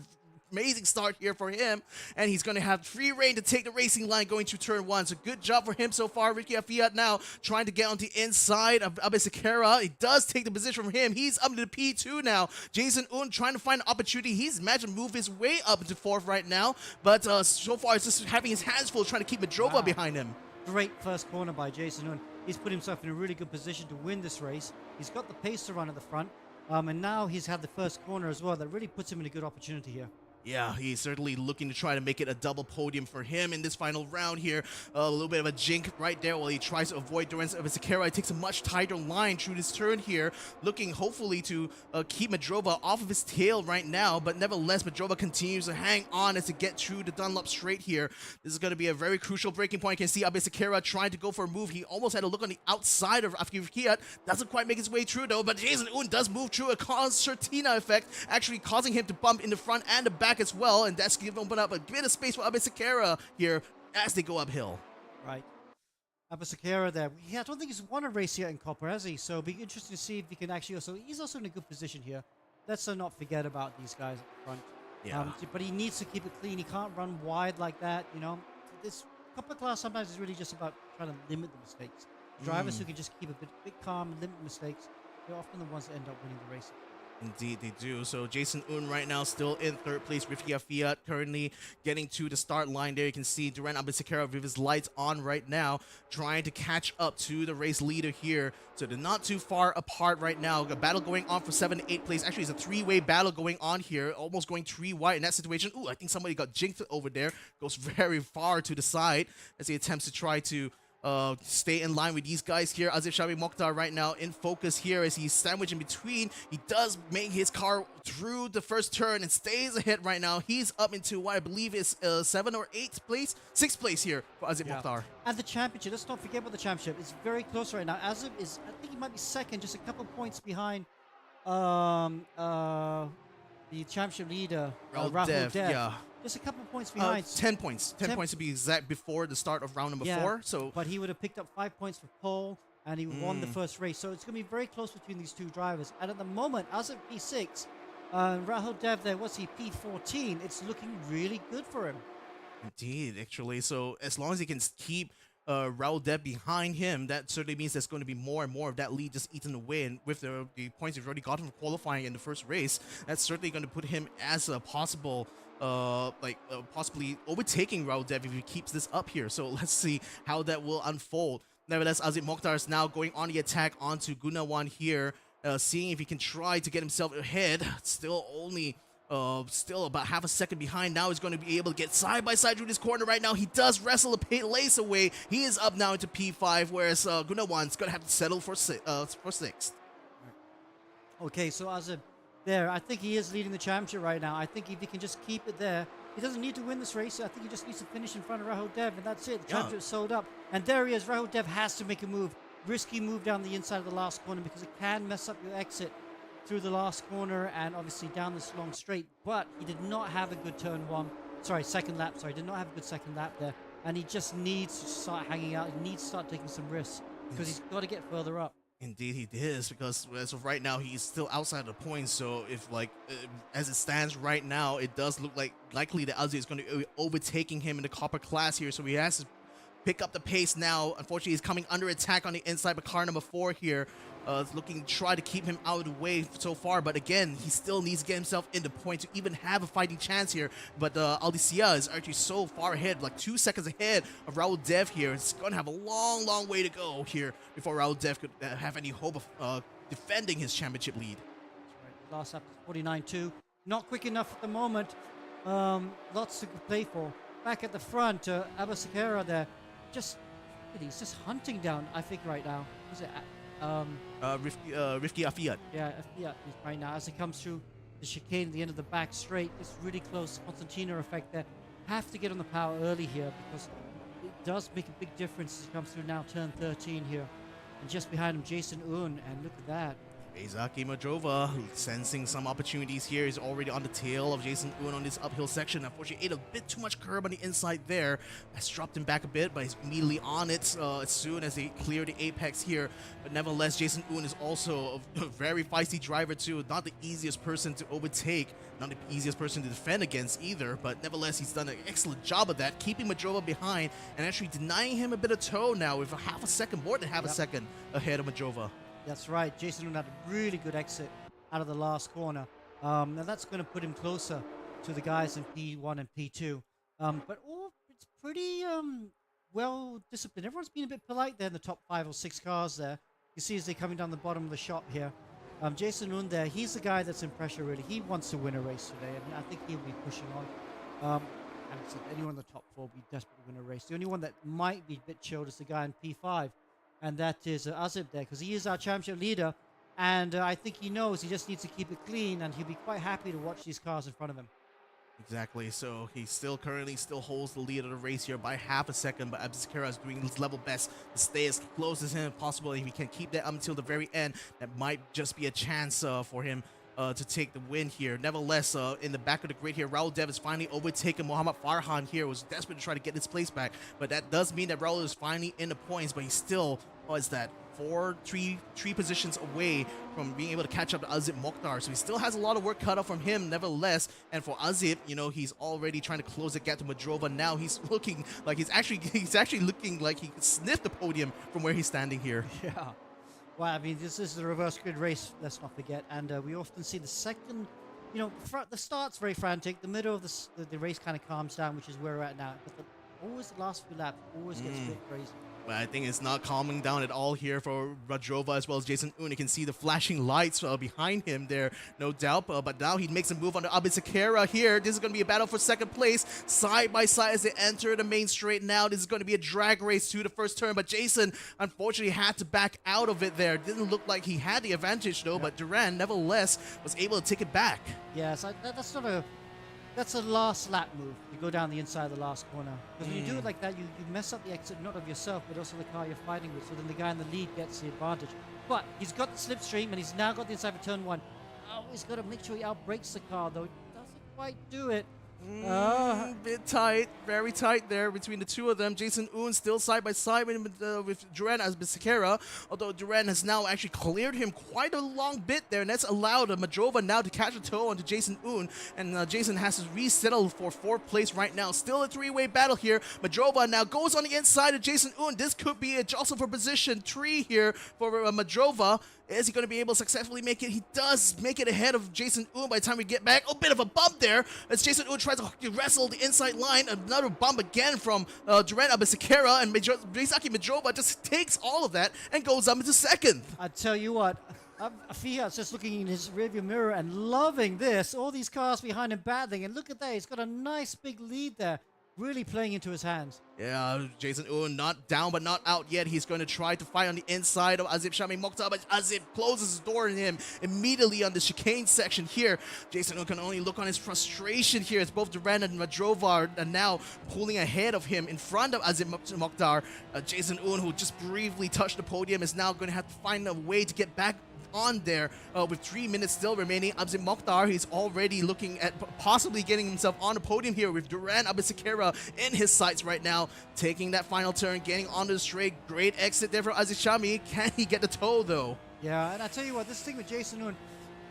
Amazing start here for him, and he's going to have free reign to take the racing line going to turn 1. So good job for him so far. Ricky Afiat now trying to get on the inside of Abisakera. He does take the position from him. He's up to the P2 now. Jason Un trying to find an opportunity. He's managed to move his way up into 4th right now, but so far it's just having his hands full trying to keep Medrova Wow. behind him. Great first corner by Jason Un. He's put himself in a really good position to win this race. He's got the pace to run at the front, and now he's had the first corner as well. That really puts him in a good opportunity here. Yeah, he's certainly looking to try to make it a double podium for him in this final round here. A little bit of a jink right there while he tries to avoid Durance of Sakara. He takes a much tighter line through this turn here, looking hopefully to keep Madrova off of his tail right now. But nevertheless, Madrova continues to hang on as to get through the Dunlop straight here. This is going to be a very crucial breaking point. You can see Abe Sakara trying to go for a move. He almost had a look on the outside of Afkiat. Doesn't quite make his way through though, but Jason Un does move through a concertina effect, actually causing him to bump in the front and the back as well, and that's going to open up a bit of space for Abe Sakara here as they go uphill. Right. Abasakara there. I don't think he's won a race yet in Copper, has he? So it'll be interesting to see if he can actually also... He's also in a good position here. Let's not forget about these guys at the front. Yeah. But he needs to keep it clean. He can't run wide like that, you know. This Copper class sometimes is really just about trying to limit the mistakes. Drivers who can just keep a bit calm and limit mistakes, they're often the ones that end up winning the race. Indeed, they do. So Jason Un right now still in third place. Rifki Fiat currently getting to the start line there. You can see Duran Abisekara with his lights on right now, trying to catch up to the race leader here. So they're not too far apart right now. A battle going on for 7th and 8th place. Actually, it's a three-way battle going on here, almost going 3 wide in that situation. Ooh, I think somebody got jinked over there. Goes very far to the side as he attempts to try to stay in line with these guys here. Azif Shabi Mokhtar right now in focus here as he's sandwiched in between. He does make his car through the first turn and stays ahead right now. He's up into what I believe is 7th or 8th place, 6th place here for Azif Mokhtar. And the championship, let's not forget about the championship. It's very close right now. Azif is, I think he might be second, just a couple points behind the championship leader, Rahul Dev. Yeah. Just a couple points behind. 10 points. 10 points to be exact before the start of round number 4. So, but he would have picked up 5 points for pole, and he won the first race. So it's going to be very close between these two drivers. And at the moment, as of P6, Rahul Dev there, what's he, P14? It's looking really good for him. Indeed, actually. So as long as he can keep Raul Dev behind him, that certainly means there's going to be more and more of that lead just eaten away. And with the points he's already gotten from qualifying in the first race, that's certainly going to put him as a possible possibly overtaking Raul Dev if he keeps this up here. So let's see how that will unfold. Nevertheless, Azim Mokhtar is now going on the attack onto Gunawan here, seeing if he can try to get himself ahead. Still only still about half a second behind. Now he's going to be able to get side by side through this corner right now. He does wrestle a lace away. He is up now into P5, whereas Gunawan's going to have to settle for 6th. Okay, so Azim there, I think he is leading the championship right now. I think if he can just keep it there, he doesn't need to win this race. I think he just needs to finish in front of Rahul Dev, and that's it. The championship's sold up. And there he is. Rahul Dev has to make a move. Risky move down the inside of the last corner because it can mess up your exit through the last corner and obviously down this long straight. But he did not have a good second lap. Did not have a good second lap there. And he just needs to start hanging out. He needs to start taking some risks because he's got to get further up. Indeed, he is, because as of right now, he's still outside the points. So if, as it stands right now, it does look likely that Azir is going to be overtaking him in the copper class here. So he has to pick up the pace now. Unfortunately, he's coming under attack on the inside, but car number 4 here is looking to try to keep him out of the way so far. But again, he still needs to get himself in the point to even have a fighting chance here. But Aldisia is actually so far ahead, like 2 seconds ahead of Raul Dev here. It's going to have a long, long way to go here before Raul Dev could have any hope of defending his championship lead. That's right. Last lap is 49.2. Not quick enough at the moment. Lots to play for. Back at the front, Abba Sakara there. He's just hunting down, I think, right now. Is it Rifki Afiat. Yeah, Afiat is right now as he comes through the chicane at the end of the back straight. It's really close. Constantina effect there. Have to get on the power early here because it does make a big difference as he comes through now turn 13 here. And just behind him, Jason Un, and look at that. Eizaki Madrova sensing some opportunities here. He's already on the tail of Jason Un on this uphill section. Unfortunately, ate a bit too much curb on the inside there. That's dropped him back a bit, but he's immediately on it as soon as they clear the apex here. But nevertheless, Jason Un is also a very feisty driver too. Not the easiest person to overtake, not the easiest person to defend against either. But nevertheless, he's done an excellent job of that, keeping Madrova behind and actually denying him a bit of toe now with half a second, more than half a second ahead of Madrova. That's right. Jason Un had a really good exit out of the last corner. Now that's going to put him closer to the guys in P1 and P2. But it's pretty well disciplined. Everyone's been a bit polite there in the top 5 or 6 cars there. You see as they're coming down the bottom of the shop here. Jason Un there, he's the guy that's in pressure really. He wants to win a race today, and I think he'll be pushing on. And so anyone in the top four will be desperate to win a race. The only one that might be a bit chilled is the guy in P5, and that is Azib there, because he is our championship leader, and I think he knows he just needs to keep it clean, and he'll be quite happy to watch these cars in front of him. Exactly. So he currently holds the lead of the race here by half a second, but Abzakera is doing his level best to stay as close as him as possible. If he can keep that up until the very end, that might just be a chance for him to take the win here. Nevertheless, in the back of the grid here, Raul Dev is finally overtaken. Mohammad Farhan here was desperate to try to get his place back, but that does mean that Raul is finally in the points, but he still is that three positions away from being able to catch up to Azib Mokhtar. So he still has a lot of work cut out from him, nevertheless. And for Azib, you know, he's already trying to close the gap to Madrova. Now he's looking like he's actually looking like he could sniff the podium from where he's standing here. Yeah. Well, I mean, this is the reverse grid race, let's not forget. And we often see the second, you know, the start's very frantic. The middle of the race kind of calms down, which is where we're at now. But always the last few laps always gets a bit crazy. But I think it's not calming down at all here for Radrova as well as Jason Un. You can see the flashing lights behind him there, no doubt. But now he makes a move on to Abizakera here. This is going to be a battle for second place, side by side as they enter the main straight now. This is going to be a drag race to the first turn, but Jason unfortunately had to back out of it there. Didn't look like he had the advantage though, but Duran nevertheless was able to take it back. Yes, that's a last lap move. You go down the inside of the last corner. Because when you do it like that, you mess up the exit, not of yourself, but also the car you're fighting with. So then the guy in the lead gets the advantage. But he's got the slipstream, and he's now got the inside for turn one. Oh, he's got to make sure he outbrakes the car, though. He doesn't quite do it. Bit tight, very tight there between the two of them. Jason Un still side by side with Duran as Bisekera, although Duran has now actually cleared him quite a long bit there, and that's allowed Madrova now to catch a toe onto Jason Un, and Jason has to resettle for fourth place right now. Still a three-way battle here. Madrova now goes on the inside of Jason Un. This could be a jostle for position 3 here for Madrova. Is he going to be able to successfully make it? He does make it ahead of Jason Un by the time we get back. Oh, bit of a bump there as Jason Un tries to wrestle the inside line. Another bump again from Duran Abisekera, and Reizaki Madrova just takes all of that and goes up into second. I tell you what, Fiat's just looking in his rearview mirror and loving this. All these cars behind him battling, and look at that. He's got a nice big lead there. Really playing into his hands. Yeah, Jason Un not down but not out yet. He's going to try to fight on the inside of Azib Shami Mokhtar, but Azib closes his door on him immediately on the chicane section here. Jason Un can only look on his frustration here as both Duran and Madrova are now pulling ahead of him in front of Azib Mokhtar. Jason Un, who just briefly touched the podium, is now going to have to find a way to get back on there with 3 minutes still remaining. Abzim Mokhtar, he's already looking at possibly getting himself on the podium here with Duran Abisekera in his sights right now, taking that final turn, getting onto the straight. Great exit there for Azishami. Can he get the toe though? Yeah, and I tell you what, this thing with Jason Un,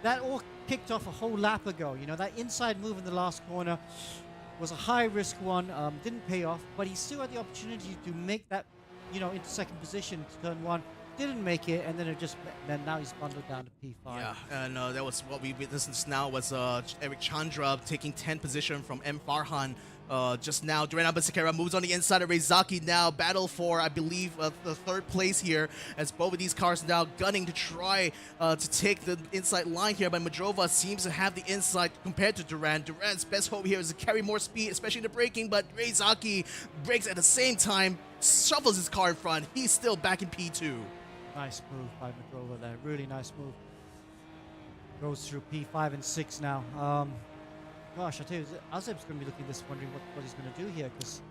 that all kicked off a whole lap ago. You know, that inside move in the last corner was a high-risk one, didn't pay off, but he still had the opportunity to make that, you know, into second position to turn one. Didn't make it, and then now he's bundled down to P5. Yeah, and that was what we witnessed just now was Eric Chandra taking 10th position from M. Farhan. Just now, Duran Abisekera moves on the inside of Reizaki now. Battle for, I believe, the third place here as both of these cars now gunning to try to take the inside line here. But Madrova seems to have the inside compared to Duran. Duran's best hope here is to carry more speed, especially in the braking, but Reizaki brakes at the same time, shuffles his car in front. He's still back in P2. Nice move by Madrova there. Really nice move. Goes through P5 and 6 now. Gosh, I tell you, Azeb's going to be looking at this, wondering what he's going to do here, because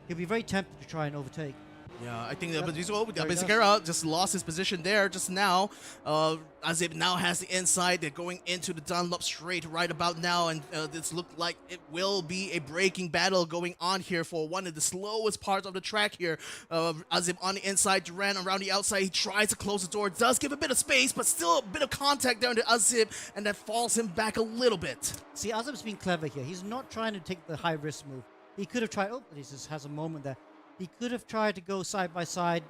he'll be very tempted to try and overtake. Yeah, I think that Abisekera just lost his position there just now. Azib now has the inside. They're going into the Dunlop straight right about now, and this looked like it will be a braking battle going on here for one of the slowest parts of the track here. Azib on the inside, Duran around the outside. He tries to close the door, does give a bit of space, but still a bit of contact there into Azib, and that falls him back a little bit. See, Azib's been clever here. He's not trying to take the high-risk move. He could have tried, he just has a moment there. He could have tried to go side by side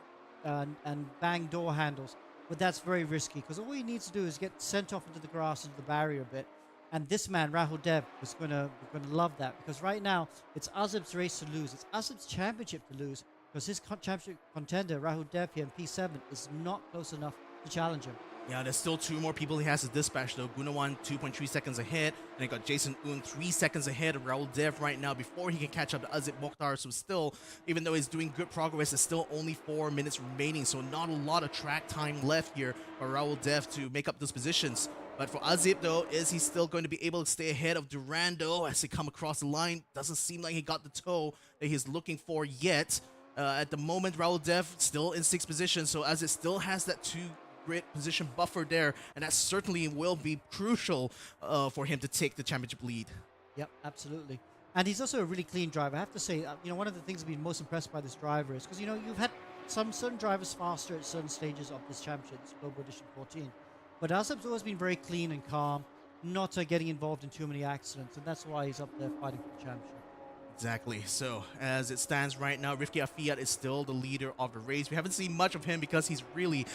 and bang door handles, but that's very risky because all he needs to do is get sent off into the grass, into the barrier a bit. And this man, Rahul Dev, was going to love that, because right now it's Azib's race to lose. It's Azib's championship to lose, because his championship contender, Rahul Dev here in P7, is not close enough to challenge him. Yeah, there's still two more people he has to dispatch though. Gunawan 2.3 seconds ahead, and he got Jason Un 3 seconds ahead of Raul Dev right now before he can catch up to Azit Mokhtar. So still, even though he's doing good progress, there's still only 4 minutes remaining. So not a lot of track time left here for Raul Dev to make up those positions. But for Azip though, is he still going to be able to stay ahead of Durando as he come across the line? Doesn't seem like he got the toe that he's looking for yet. At the moment, Raul Dev still in 6th position, so Azip still has that 2 grid position buffer there, and that certainly will be crucial for him to take the championship lead. Yep, absolutely. And he's also a really clean driver. I have to say, one of the things I've been most impressed by this driver is because, you've had some certain drivers faster at certain stages of this championship, this Global Edition 14. But Azab's always been very clean and calm, not getting involved in too many accidents, and that's why he's up there fighting for the championship. Exactly. So as it stands right now, Rifki Afiyat is still the leader of the race. We haven't seen much of him because he's really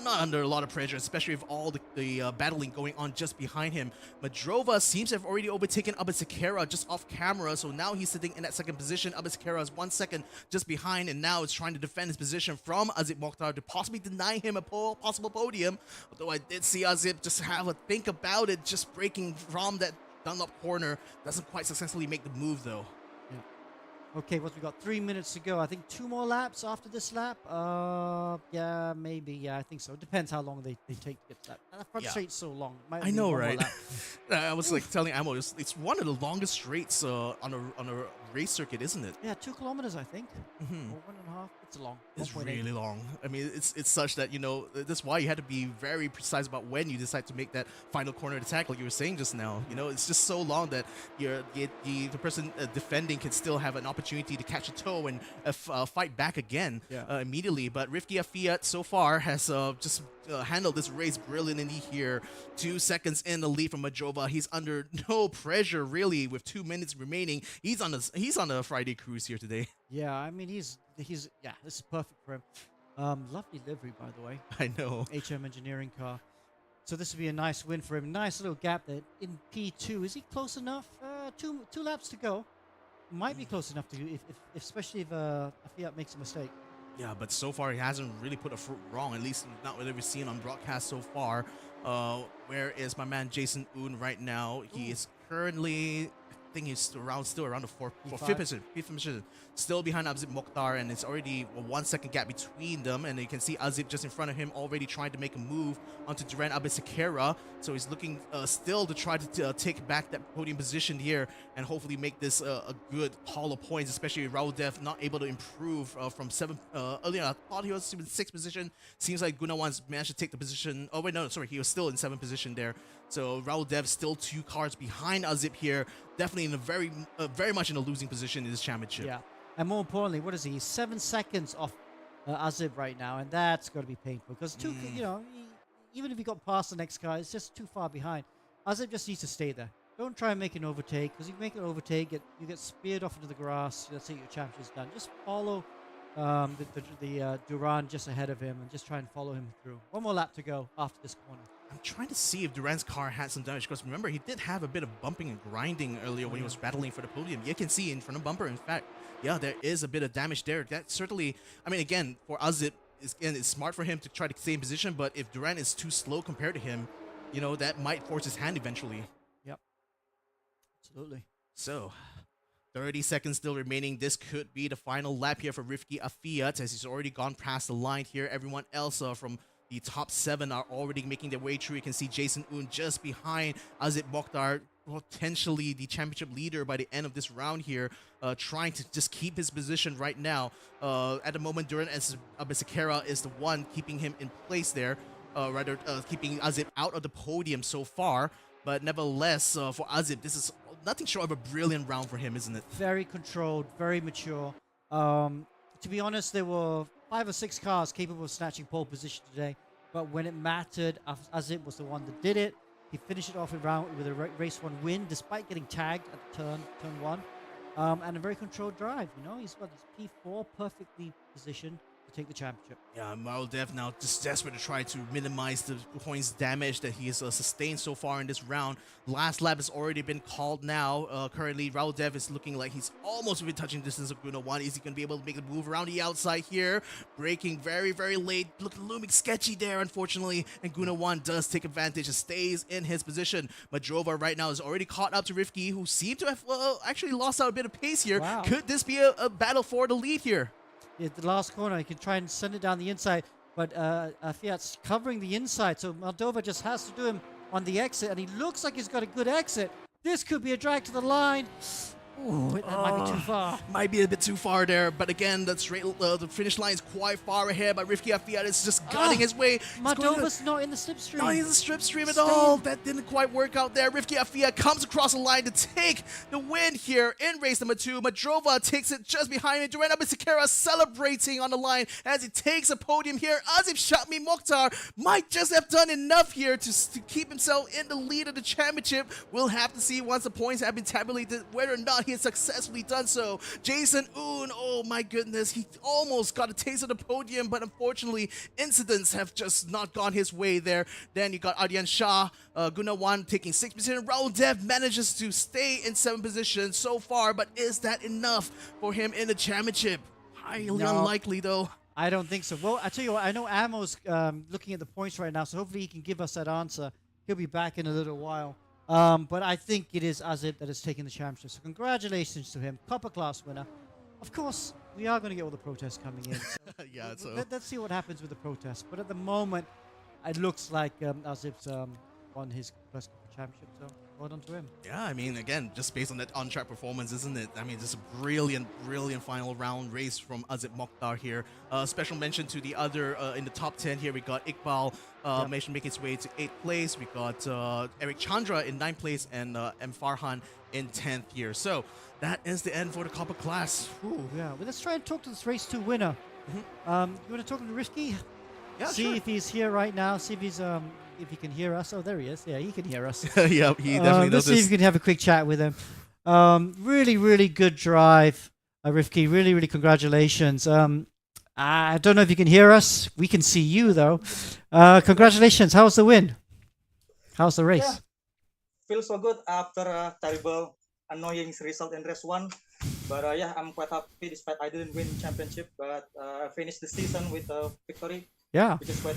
not under a lot of pressure, especially with all the battling going on just behind him. Madrova seems to have already overtaken Abasakera just off camera, so now he's sitting in that 2nd position. Abasakera is 1 second just behind, and now is trying to defend his position from Azip Mokhtar to possibly deny him a possible podium. Although I did see Azip just have a think about it, just breaking from that Dunlop corner. Doesn't quite successfully make the move though. Okay, what we got? 3 minutes to go. I think 2 more laps after this lap. Yeah, maybe. Yeah, I think so. It depends how long they take to get to that front straight's so long. I know, right? I was like telling Amo, it's one of the longest straights on a race circuit, isn't it? Yeah, 2 kilometers, I think. Or 1.5. It's long. It's really long. I mean, it's such that, that's why you had to be very precise about when you decide to make that final corner attack, like you were saying just now. It's just so long that the person defending can still have an opportunity to catch a toe and fight back again immediately. But Rifki Afiyat so far has just handled this race brilliantly here. 2 seconds in the lead from Majova. He's under no pressure really with 2 minutes remaining. He's on a Friday cruise here today. Yeah, I mean this is perfect for him. Lovely livery, by the way. I know. HM Engineering car. So this would be a nice win for him. Nice little gap there in P2. Is he close enough? Two laps to go. Might be close enough to, especially if Fiat makes a mistake. Yeah, but so far he hasn't really put a foot wrong, at least not what we've seen on broadcast so far. Where is my man Jason Un right now? He is currently, I think he's still around the fifth position, still behind Azip Mokhtar, and it's already a 1 second gap between them. And you can see Azip just in front of him already trying to make a move onto Duran Abisakera. So he's looking still to try to take back that podium position here and hopefully make this a good haul of points, especially Raul Dev not able to improve from 7 earlier. I thought he was in 6th position. Seems like Gunawan's managed to take the position. Oh wait, no, sorry, he was still in 7th position there. So Raul Dev still 2 cars behind Azip here. Definitely in a very much in a losing position in this championship. Yeah, and more importantly, what is he? He's 7 seconds off Azip right now, and that's got to be painful because even if he got past the next car, it's just too far behind. Azip just needs to stay there. Don't try and make an overtake, because if you make an overtake, you get speared off into the grass. Let's say your championship's done. Just follow the Duran just ahead of him and just try and follow him through. 1 more lap to go after this corner. I'm trying to see if Duran's car had some damage, because remember, he did have a bit of bumping and grinding earlier when he was battling for the podium. You can see in front of bumper, in fact, yeah, there is a bit of damage there. That certainly, I mean, again, for Azip, it's smart for him to try to stay in position, but if Duran is too slow compared to him, that might force his hand eventually. Yep. Absolutely. So, 30 seconds still remaining. This could be the final lap here for Rifki Afiyat, as he's already gone past the line here. Everyone else from the top 7 are already making their way through. You can see Jason Un just behind Azip Mokhtar, potentially the championship leader by the end of this round here, trying to just keep his position right now. At the moment, Duran Abisakera is the one keeping him in place there, keeping Azip out of the podium so far. But nevertheless, for Azip, this is nothing short of a brilliant round for him, isn't it? Very controlled, very mature. To be honest, there were 5 or 6 cars capable of snatching pole position today, but when it mattered, Azip was the one that did it. He finished it off with a race 1 win, despite getting tagged at turn 1, and a very controlled drive. He's got his P4 perfectly positioned, to take the championship. Yeah, Maldev now just desperate to try to minimize the points damage that he has sustained so far in this round. Last lap has already been called now. Currently, Raul Dev is looking like he's almost within touching distance of Guna1. Is he going to be able to make a move around the outside here? Braking very, very late. Looming sketchy there, unfortunately. And Guna1 does take advantage and stays in his position. Madrova right now is already caught up to Rifki, who seemed to have actually lost out a bit of pace here. Wow. Could this be a battle for the lead here? At the last corner, he can try and send it down the inside, but Fiat's covering the inside, so Moldova just has to do him on the exit, and he looks like he's got a good exit. This could be a drag to the line. Ooh, that might be too far. Might be a bit too far there, but again, the finish line is quite far ahead. But Rifki Fiat is just gunning his way. Moldova's not in the slipstream. Not in the slipstream at all. That didn't quite work out there. Rifki Fiat comes across the line to take the win here in race number 2. Madrova takes it just behind him. Durana Bisikera celebrating on the line as he takes a podium here. Azif Shatmi Mokhtar might just have done enough here to keep himself in the lead of the championship. We'll have to see once the points have been tabulated whether or not he has successfully done so. Jason Oon, oh my goodness, he almost got a taste of the podium, but unfortunately incidents have just not gone his way there. Then you got Ardian Shah, Guna1 taking 6th position. Raul Dev manages to stay in 7th position so far, but is that enough for him in the championship? Highly unlikely though. I don't think so. Well, I tell you what, I know Ammo's looking at the points right now, so hopefully he can give us that answer. He'll be back in a little while. But I think it is Azib that has taken the championship. So congratulations to him. Copper class winner. Of course, we are going to get all the protests coming in. So Yeah, so let's see what happens with the protests. But at the moment, it looks like Azib's won his first championship. So well done to him. yeah, I mean, again, just based on that on-track performance, isn't it? I mean, just a brilliant, brilliant final round race from Azib Mokhtar here. Special mention to the other in the top 10 here. We got Iqbal making its way to 8th place. We got Eric Chandra in 9th place and M. Farhan in 10th here. So that is the end for the Copper class. Whew. Yeah, well, let's try and talk to this race 2 winner. You want to talk to Rifki? Yeah, See sure. if he's here right now. See if he's if he can hear us. Oh, there he is. Yeah, he can hear us. Yeah, he definitely Let's does see if this. we can have a quick chat with him. Really, really good drive, Rifki. Really, really congratulations. I don't know if you can hear us. We can see you though. Congratulations. How's the win? How's the race? Yeah. Feels so good after a terrible, annoying result in race 1. But yeah, I'm quite happy despite I didn't win championship, but I finished the season with a victory, Yeah. which is quite,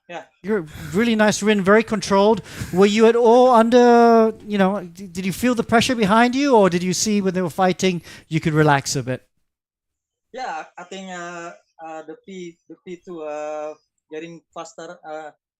yeah. You're a really nice win, very controlled. Were you at all under, did you feel the pressure behind you, or did you see when they were fighting, you could relax a bit? Yeah, I think the P2 getting faster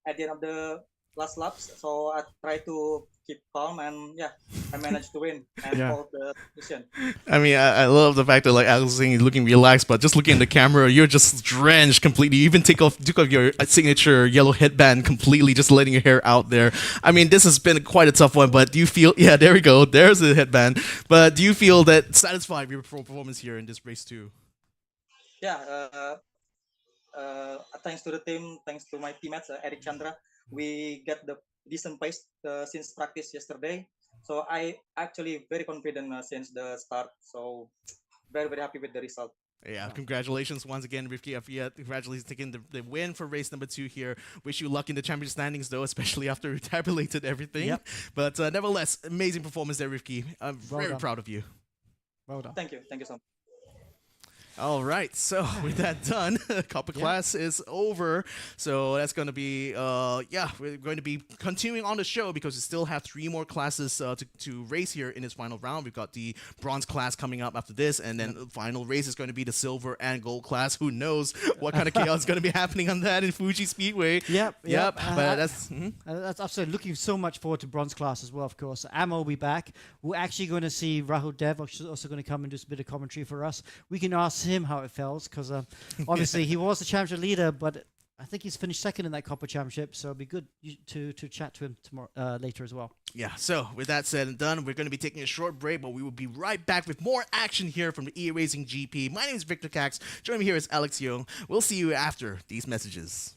at the end of the last laps. So I try to keep calm and yeah, I managed to win and hold the position. I mean, I love the fact that like Alex is saying he's looking relaxed, but just looking at the camera, you're just drenched completely. You even took off your signature yellow headband completely, just letting your hair out there. I mean, this has been quite a tough one, but do you feel, yeah, there we go, there's the headband. But do you feel that satisfied with your performance here in this race too? Yeah, thanks to the team, thanks to my teammates, Eric Chandra, we get the decent pace since practice yesterday. So I actually very confident since the start. So very, very happy with the result. Yeah, congratulations once again, Rifki Afia. Congratulations taking the win for race number 2 here. Wish you luck in the championship standings though, especially after you tabulated everything. Yep. But nevertheless, amazing performance there, Rifki. I'm Well very done. proud of you. Well done. Thank you so much. All right, so with that done, Copper class is over. So that's going to be, we're going to be continuing on the show because we still have 3 more classes to race here in this final round. We've got the bronze class coming up after this, and then the final race is going to be the silver and gold class. Who knows what kind of chaos is going to be happening on that in Fuji Speedway. Yep. But that's... That's absolutely looking so much forward to bronze class as well, of course. Ammo will be back. We're actually going to see Rahul Dev also going to come and do a bit of commentary for us. We can ask him how it felt because obviously he was the championship leader, but I think he's finished second in that Copper Championship, so it'd be good to chat to him tomorrow later as well. Yeah, so with that said and done, we're going to be taking a short break, but we will be right back with more action here from the eRacing GP. My name is Victor Cax. Joining me here is Alex Young. We'll see you after these messages.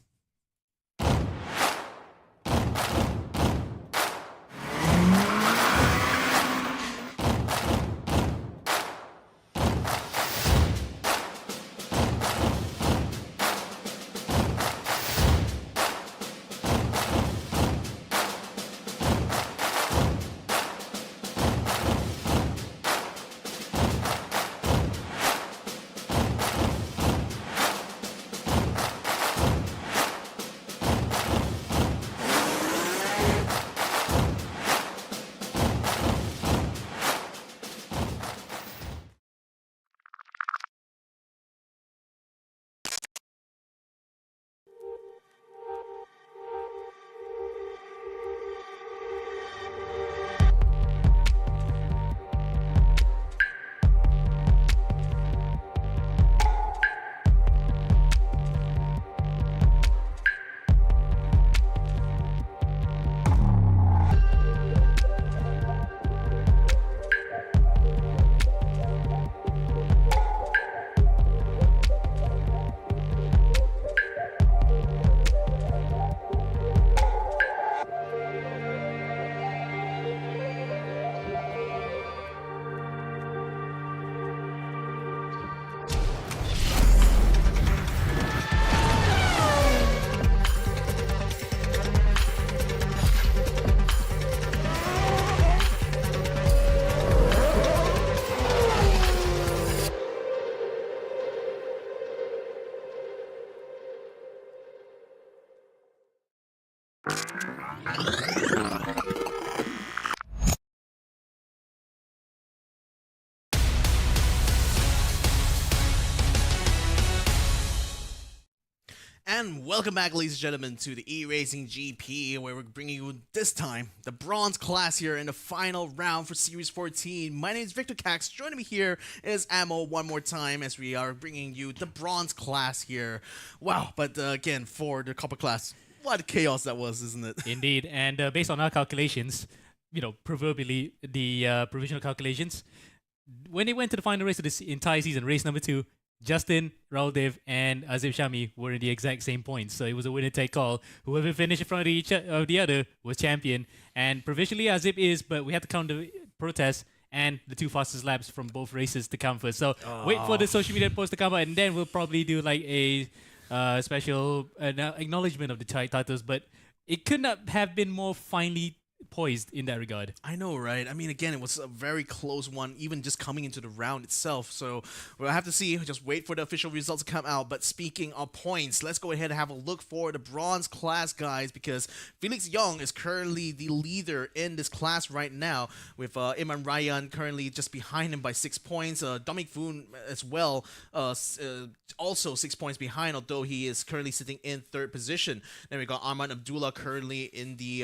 And welcome back, ladies and gentlemen, to the eRacing GP, where we're bringing you this time the bronze class here in the final round for Series 14. My name is Victor Cax. Joining me here is Ammo one more time as we are bringing you the bronze class here. Wow, but again, for the copper class, what chaos that was, isn't it? Indeed, and based on our calculations, proverbially the provisional calculations, when they went to the final race of this entire season, race number 2, Justin, Rauldev, and Azib Shami were in the exact same points. So it was a winner-take all. Whoever finished in front of the other was champion. And provisionally, Azib is, but we had to count the protests and the 2 fastest laps from both races to come first. So wait for the social media post to come out, and then we'll probably do like a special acknowledgement of the titles. But it could not have been more finely poised in that regard. I know, right? I mean, again, it was a very close one, even just coming into the round itself. So we'll have to see. Just wait for the official results to come out. But speaking of points, let's go ahead and have a look for the bronze class, guys, because Felix Young is currently the leader in this class right now, with Iman Ryan currently just behind him by 6 points. Dominic Foon as well, also 6 points behind, although he is currently sitting in 3rd position. Then we got Arman Abdullah currently in the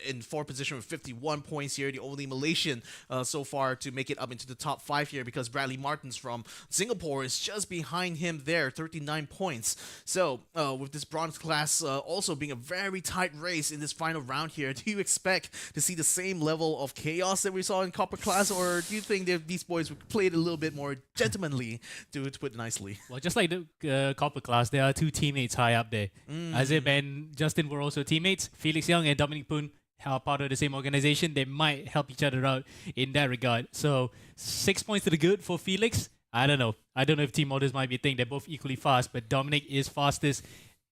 in 4th position with 51 points here, the only Malaysian so far to make it up into the top 5 here, because Bradley Martins from Singapore is just behind him there, 39 points. So with this bronze class also being a very tight race in this final round here, do you expect to see the same level of chaos that we saw in copper class, or do you think that these boys played a little bit more gentlemanly, to put it nicely? Well, just like the copper class, there are 2 teammates high up there. Azib and Justin were also teammates. Felix Young and Dominic Poon are part of the same organization. They might help each other out in that regard. So 6 points to the good for Felix. I don't know if team orders might be a thing. They're both equally fast, but Dominic is fastest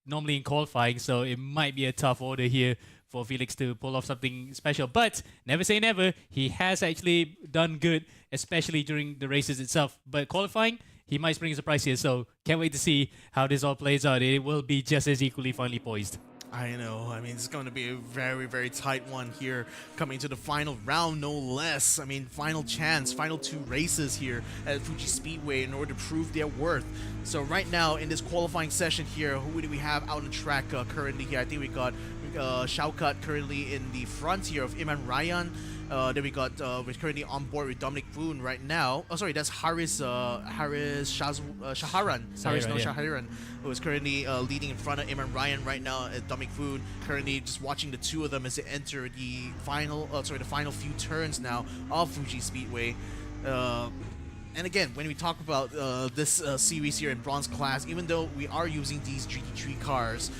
normally in qualifying, so it might be a tough order here for Felix to pull off something special. But never say never. He has actually done good, especially during the races itself. But qualifying, he might spring a surprise here. So can't wait to see how this all plays out. It will be just as equally finely poised. I know. I mean, it's going to be a very, very tight one here coming to the final round, no less. I mean, final chance, final 2 races here at Fuji Speedway in order to prove their worth. So right now in this qualifying session here, who do we have out on track currently here? I think we got Shaukat currently in the front here of Iman Ryan. Then we got we're currently on board with Dominic Poon right now. Oh, sorry, that's Haris Shaharan. Shaharan, who is currently leading in front of Imran Ryan right now. Dominic Poon currently just watching the 2 of them as they enter the final few turns now of Fuji Speedway. And again, when we talk about this series here in bronze class, even though we are using these GT3 cars,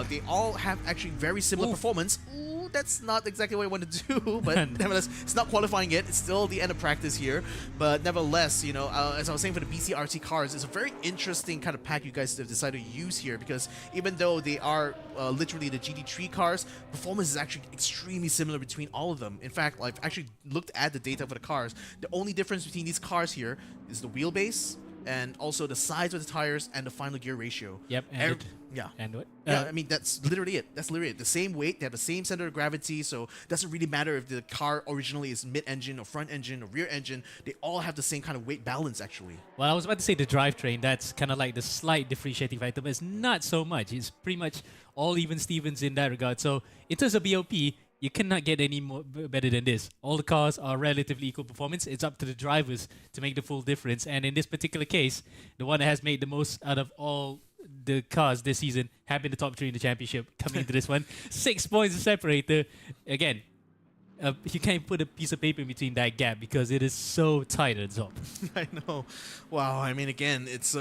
they all have actually very similar performance. Ooh, that's not exactly what I want to do, but nevertheless, it's not qualifying yet. It's still the end of practice here. But nevertheless, as I was saying for the BCRT cars, it's a very interesting kind of pack you guys have decided to use here, because even though they are literally the GT3 cars, performance is actually extremely similar between all of them. In fact, I've actually looked at the data for the cars. The only difference between these cars here is the wheelbase and also the size of the tires and the final gear ratio. Yep. Yeah. And what? Yeah, I mean, that's literally it. That's literally it. The same weight, they have the same center of gravity, so it doesn't really matter if the car originally is mid-engine or front engine or rear engine. They all have the same kind of weight balance, actually. Well, I was about to say the drivetrain. That's kind of like the slight differentiating factor, but it's not so much. It's pretty much all even Stevens in that regard. So in terms of BOP, you cannot get any more better than this. All the cars are relatively equal performance. It's up to the drivers to make the full difference. And in this particular case, the one that has made the most out of all the cars this season have been the top 3 in the championship coming into this one. 6 points of separator. Again, you can't put a piece of paper in between that gap because it is so tight at the top. I know. Wow. I mean, again, it's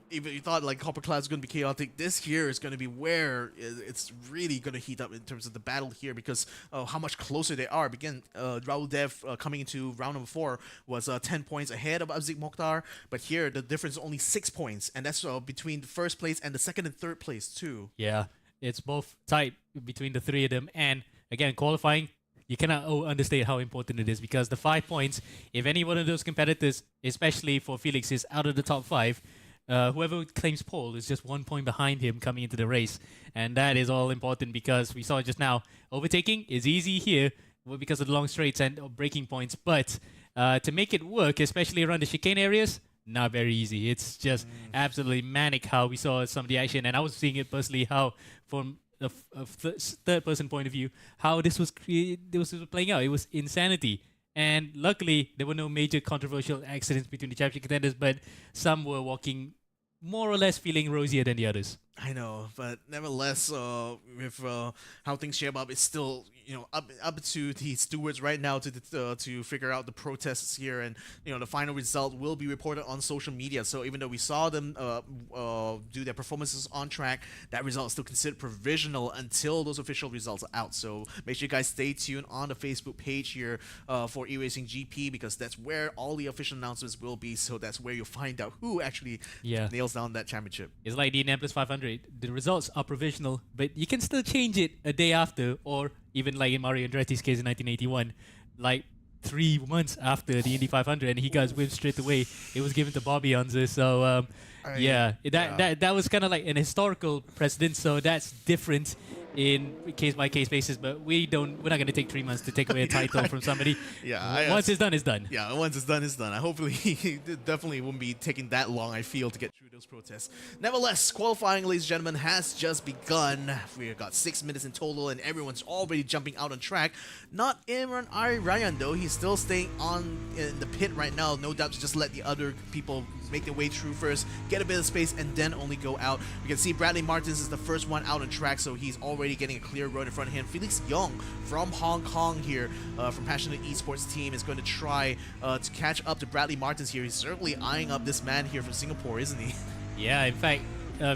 even you thought like Copper Cloud is going to be chaotic. This here is going to be where it's really going to heat up in terms of the battle here, because how much closer they are. Again, Raul Dev coming into round number 4 was 10 points ahead of Abzik Mokhtar, but here the difference is only 6 points, and that's between the first place and the second and third place too. Yeah, it's both tight between the 3 of them, and again, qualifying, you cannot understate how important it is, because the 5 points, if any one of those competitors, especially for Felix, is out of the top 5, whoever claims pole is just 1 point behind him coming into the race. And that is all important because we saw just now, overtaking is easy here because of the long straights and braking points. But to make it work, especially around the chicane areas, not very easy. It's just absolutely manic how we saw some of the action. And I was seeing it personally how, from a third-person point of view, how this was playing out. It was insanity. And luckily, there were no major controversial accidents between the championship contenders, but some were walking more or less feeling rosier than the others. I know, but nevertheless, with how things shape up, it's still up to the stewards right now to figure out the protests here, and the final result will be reported on social media. So even though we saw them do their performances on track, that result is still considered provisional until those official results are out. So make sure you guys stay tuned on the Facebook page here for eRacing GP, because that's where all the official announcements will be. So that's where you'll find out who actually nails down that championship. It's like the Indianapolis 500. The results are provisional, but you can still change it a day after, or even like in Mario Andretti's case in 1981, like 3 months after the Indy 500, and he got whipped straight away. It was given to Bobby Unser. So that was kind of like an historical precedent. So that's different in case by case basis, but we're not going to take 3 months to take away a title from somebody. Once it's done, it's done. Yeah, once it's done, it's done. Hopefully, it definitely won't be taking that long, I feel, to get through those protests. Nevertheless, qualifying, ladies and gentlemen, has just begun. We've got 6 minutes in total, and everyone's already jumping out on track. Not Imran Ryan, though. He's still staying in the pit right now. No doubt to just let the other people make their way through first, get a bit of space, and then only go out. We can see Bradley Martins is the first one out on track, so he's already getting a clear road in front of him. Felix Young from Hong Kong here, from Passionate Esports team, is going to try to catch up to Bradley Martins here. He's certainly eyeing up this man here from Singapore, isn't he? Yeah, in fact,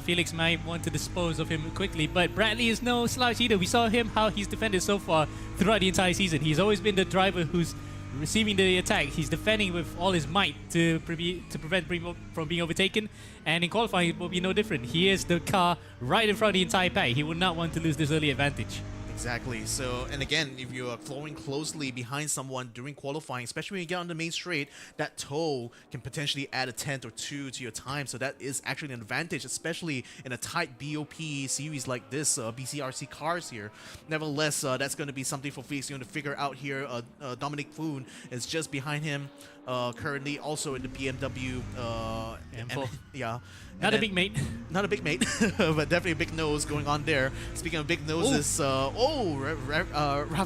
Felix might want to dispose of him quickly, but Bradley is no slouch either. We saw him how he's defended so far throughout the entire season. He's always been the driver who's receiving the attack. He's defending with all his might to prevent from being overtaken, and in qualifying it will be no different. He is the car right in front of the entire pack. He would not want to lose this early advantage. Exactly. So, and again, if you are following closely behind someone during qualifying, especially when you get on the main straight, that toe can potentially add a tenth or two to your time. So that is actually an advantage, especially in a tight BOP series like this, BCRC cars here. Nevertheless, that's going to be something for Felix to figure out here. Dominic Foon is just behind him. Currently also in the BMW M4. Not a big mate. Not a big mate, but definitely a big nose going on there. Speaking of big noses, Raf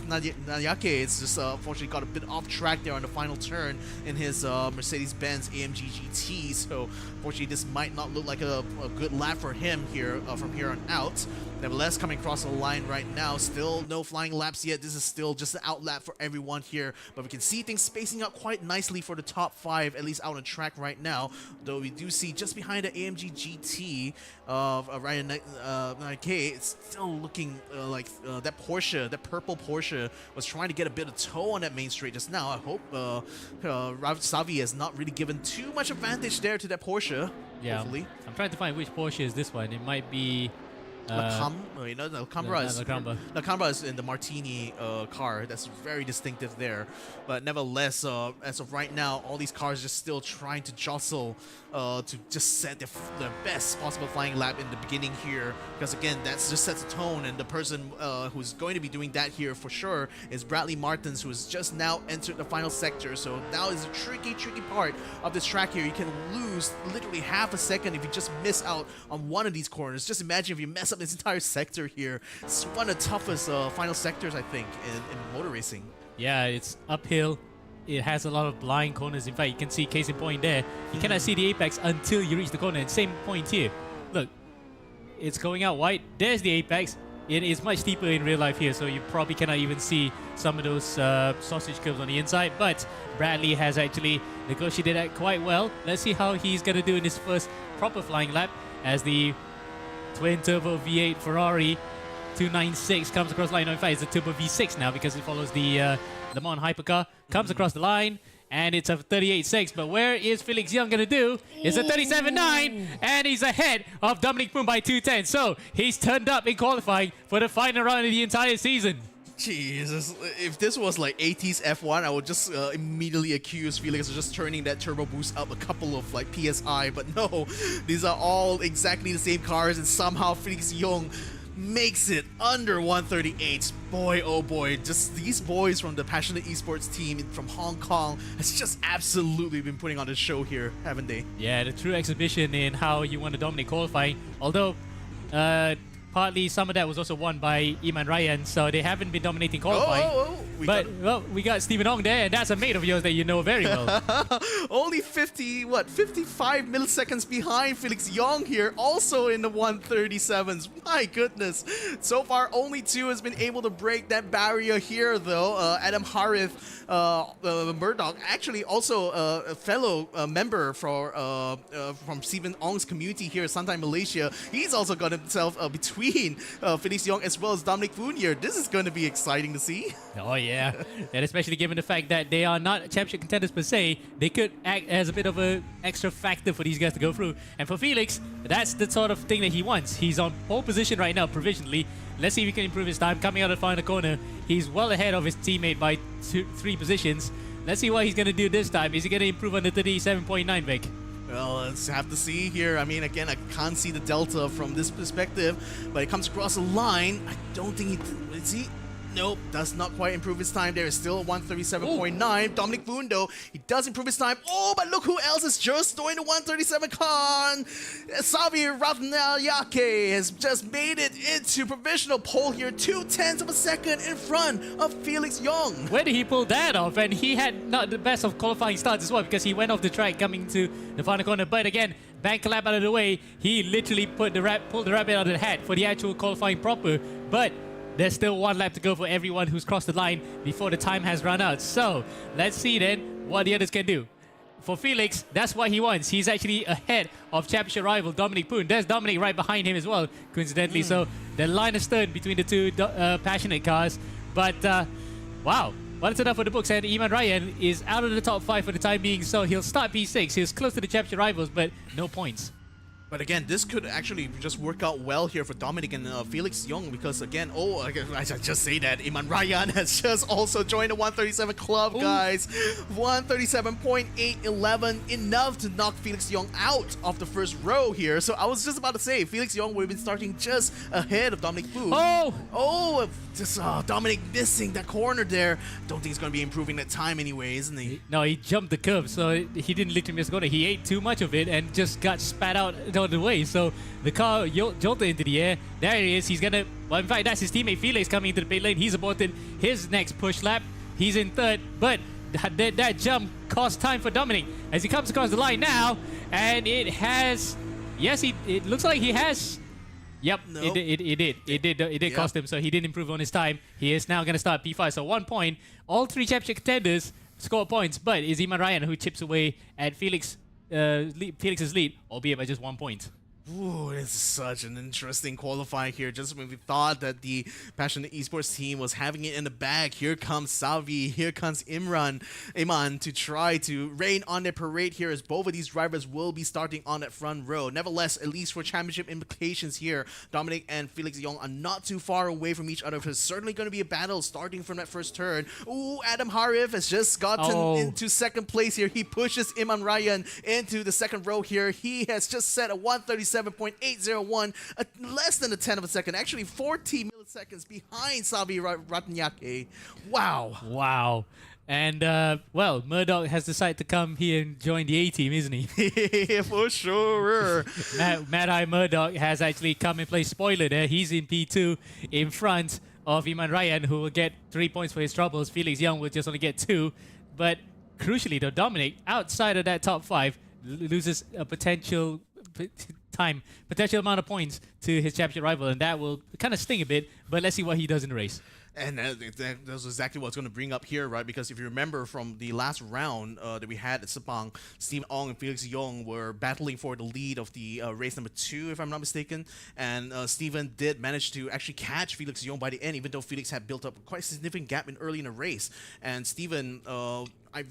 Nayake is just unfortunately got a bit off track there on the final turn in his Mercedes-Benz AMG GT. So unfortunately, this might not look like a good lap for him here from here on out. Nevertheless, coming across the line right now, still no flying laps yet. This is still just an out lap for everyone here, but we can see things spacing out quite nicely for the top 5, at least out on track right now. Though we do see just behind the AMG GT of Ryan Nike, it's still looking like that Porsche, that purple Porsche, was trying to get a bit of toe on that main straight just now. I hope Rav Savi has not really given too much advantage there to that Porsche. Yeah, hopefully. I'm trying to find which Porsche is this one. It might be La Cambra is in the Martini car. That's very distinctive there. But nevertheless, as of right now, all these cars are just still trying to jostle to just set the best possible flying lap in the beginning here. Because again, that's just sets a tone, and the person who's going to be doing that here for sure is Bradley Martins, who has just now entered the final sector. So now is a tricky part of this track here. You can lose literally half a second if you just miss out on one of these corners. Just imagine if you mess up this entire sector here. It's one of the toughest final sectors, I think, in motor racing. Yeah, it's uphill. It has a lot of blind corners. In fact, you can see case in point there. You cannot see the apex until you reach the corner. And same point here. Look, it's going out wide. There's the apex. It is much steeper in real life here, so you probably cannot even see some of those sausage curves on the inside. But Bradley has actually negotiated that quite well. Let's see how he's going to do in his first proper flying lap as the twin-turbo V8 Ferrari 296 comes across the line. No, in fact, it's a turbo V6 now because it follows the Le Mans hypercar. Comes across the line, and it's a 38.6. But where is Felix Young going to do? It's a 37.9, and he's ahead of Dominic Poon by 2:10. So he's turned up in qualifying for the final round of the entire season. Jesus, if this was like 80s F1, I would just immediately accuse Felix of just turning that turbo boost up a couple of like PSI, but no, these are all exactly the same cars, and somehow Felix Young makes it under 138. Boy, oh boy, just these boys from the Passionate Esports team from Hong Kong has just absolutely been putting on a show here, haven't they? Yeah, the true exhibition in how you want to dominate qualifying. Although, partly some of that was also won by Iman Ryan, so they haven't been dominating qualifying. We got Stephen Ong there, and that's a mate of yours that you know very well. Only 55 milliseconds behind Felix Young here, also in the 137s. My goodness. So far, only 2 has been able to break that barrier here, though. Adam Harith, Murdoch, actually also a fellow member from Stephen Ong's community here in Santai, Malaysia. He's also got himself between Felix Young as well as Dominic Foon here. This is going to be exciting to see. Oh, yeah. And especially given the fact that they are not championship contenders per se, they could act as a bit of an extra factor for these guys to go through. And for Felix, that's the sort of thing that he wants. He's on pole position right now, provisionally. Let's see if he can improve his time. Coming out of the final corner, he's well ahead of his teammate by 3 positions. Let's see what he's going to do this time. Is he going to improve on the 37.9, Vic? Well, let's have to see here. I mean, again, I can't see the delta from this perspective, but it comes across the line. I don't think he... Nope, does not quite improve his time. There is still a 137.9. Dominic Foon, though, he does improve his time. Oh, but look who else is just doing the 137 con. Xavier Ratnayake has just made it into provisional pole here, 0.2 of a second in front of Felix Young. Where did he pull that off? And he had not the best of qualifying starts as well, because he went off the track coming to the final corner. But again, bank lap out of the way, he literally pulled the rabbit out of the hat for the actual qualifying proper. But there's still 1 lap to go for everyone who's crossed the line before the time has run out. So let's see then what the others can do. For Felix, that's what he wants. He's actually ahead of championship rival Dominic Poon. There's Dominic right behind him as well, coincidentally. So the line is turned between the two passionate cars. But wow, well, it's enough for the books. And Iman Ryan is out of the top 5 for the time being. So he'll start P6. He's close to the championship rivals, but no points. But again, this could actually just work out well here for Dominic and Felix Young, because again, I just say that Iman Ryan has just also joined the 137 club, guys. 137.811, enough to knock Felix Young out of the first row here. So I was just about to say, Felix Young would have been starting just ahead of Dominic Fu. Just Dominic missing that corner there. Don't think he's going to be improving that time anyway, isn't he? No, he jumped the curb, so he didn't literally miss a corner. He ate too much of it and just got spat out on the way. So the car jolted into the air. There he is. He's gonna. Well, in fact, that's his teammate Felix coming into the pit lane. He's aborted his next push lap. He's in 3rd, but that jump cost time for Dominic as he comes across the line now, and it has. Yes, it looks like he has. Yep, nope. It did cost him, so he didn't improve on his time. He is now going to start P5, so 1 point. All 3 championship contenders score points, but it's Iman Ryan who chips away at Felix's lead, albeit by just 1 point. Ooh, it's such an interesting qualifying here. Just when we thought that the Passionate Esports team was having it in the bag, here comes Savi, here comes Iman to try to rain on their parade here, as both of these drivers will be starting on that front row. Nevertheless, at least for championship implications here, Dominic and Felix Young are not too far away from each other. There's certainly going to be a battle starting from that first turn. Ooh, Adam Harif has just gotten into 2nd place here. He pushes Iman Ryan into the 2nd row here. He has just set a 137.801, less than a 10 of a second, actually 40 milliseconds behind Sabi Ratnayake. Wow. And, well, Murdoch has decided to come here and join the A-team, isn't he? For sure. Mad Eye Murdoch has actually come and play spoiler there. He's in P2 in front of Iman Ryan, who will get 3 points for his troubles. Felix Young will just only get 2. But crucially, though, Dominic, outside of that top 5, loses a potential amount of points to his championship rival, and that will kind of sting a bit, but let's see what he does in the race. And that's exactly what's going to bring up here, right? Because if you remember from the last round that we had at Sepang, Stephen Ong and Felix Young were battling for the lead of the race number 2, if I'm not mistaken. And Stephen did manage to actually catch Felix Young by the end, even though Felix had built up a quite significant gap early in the race. And Stephen,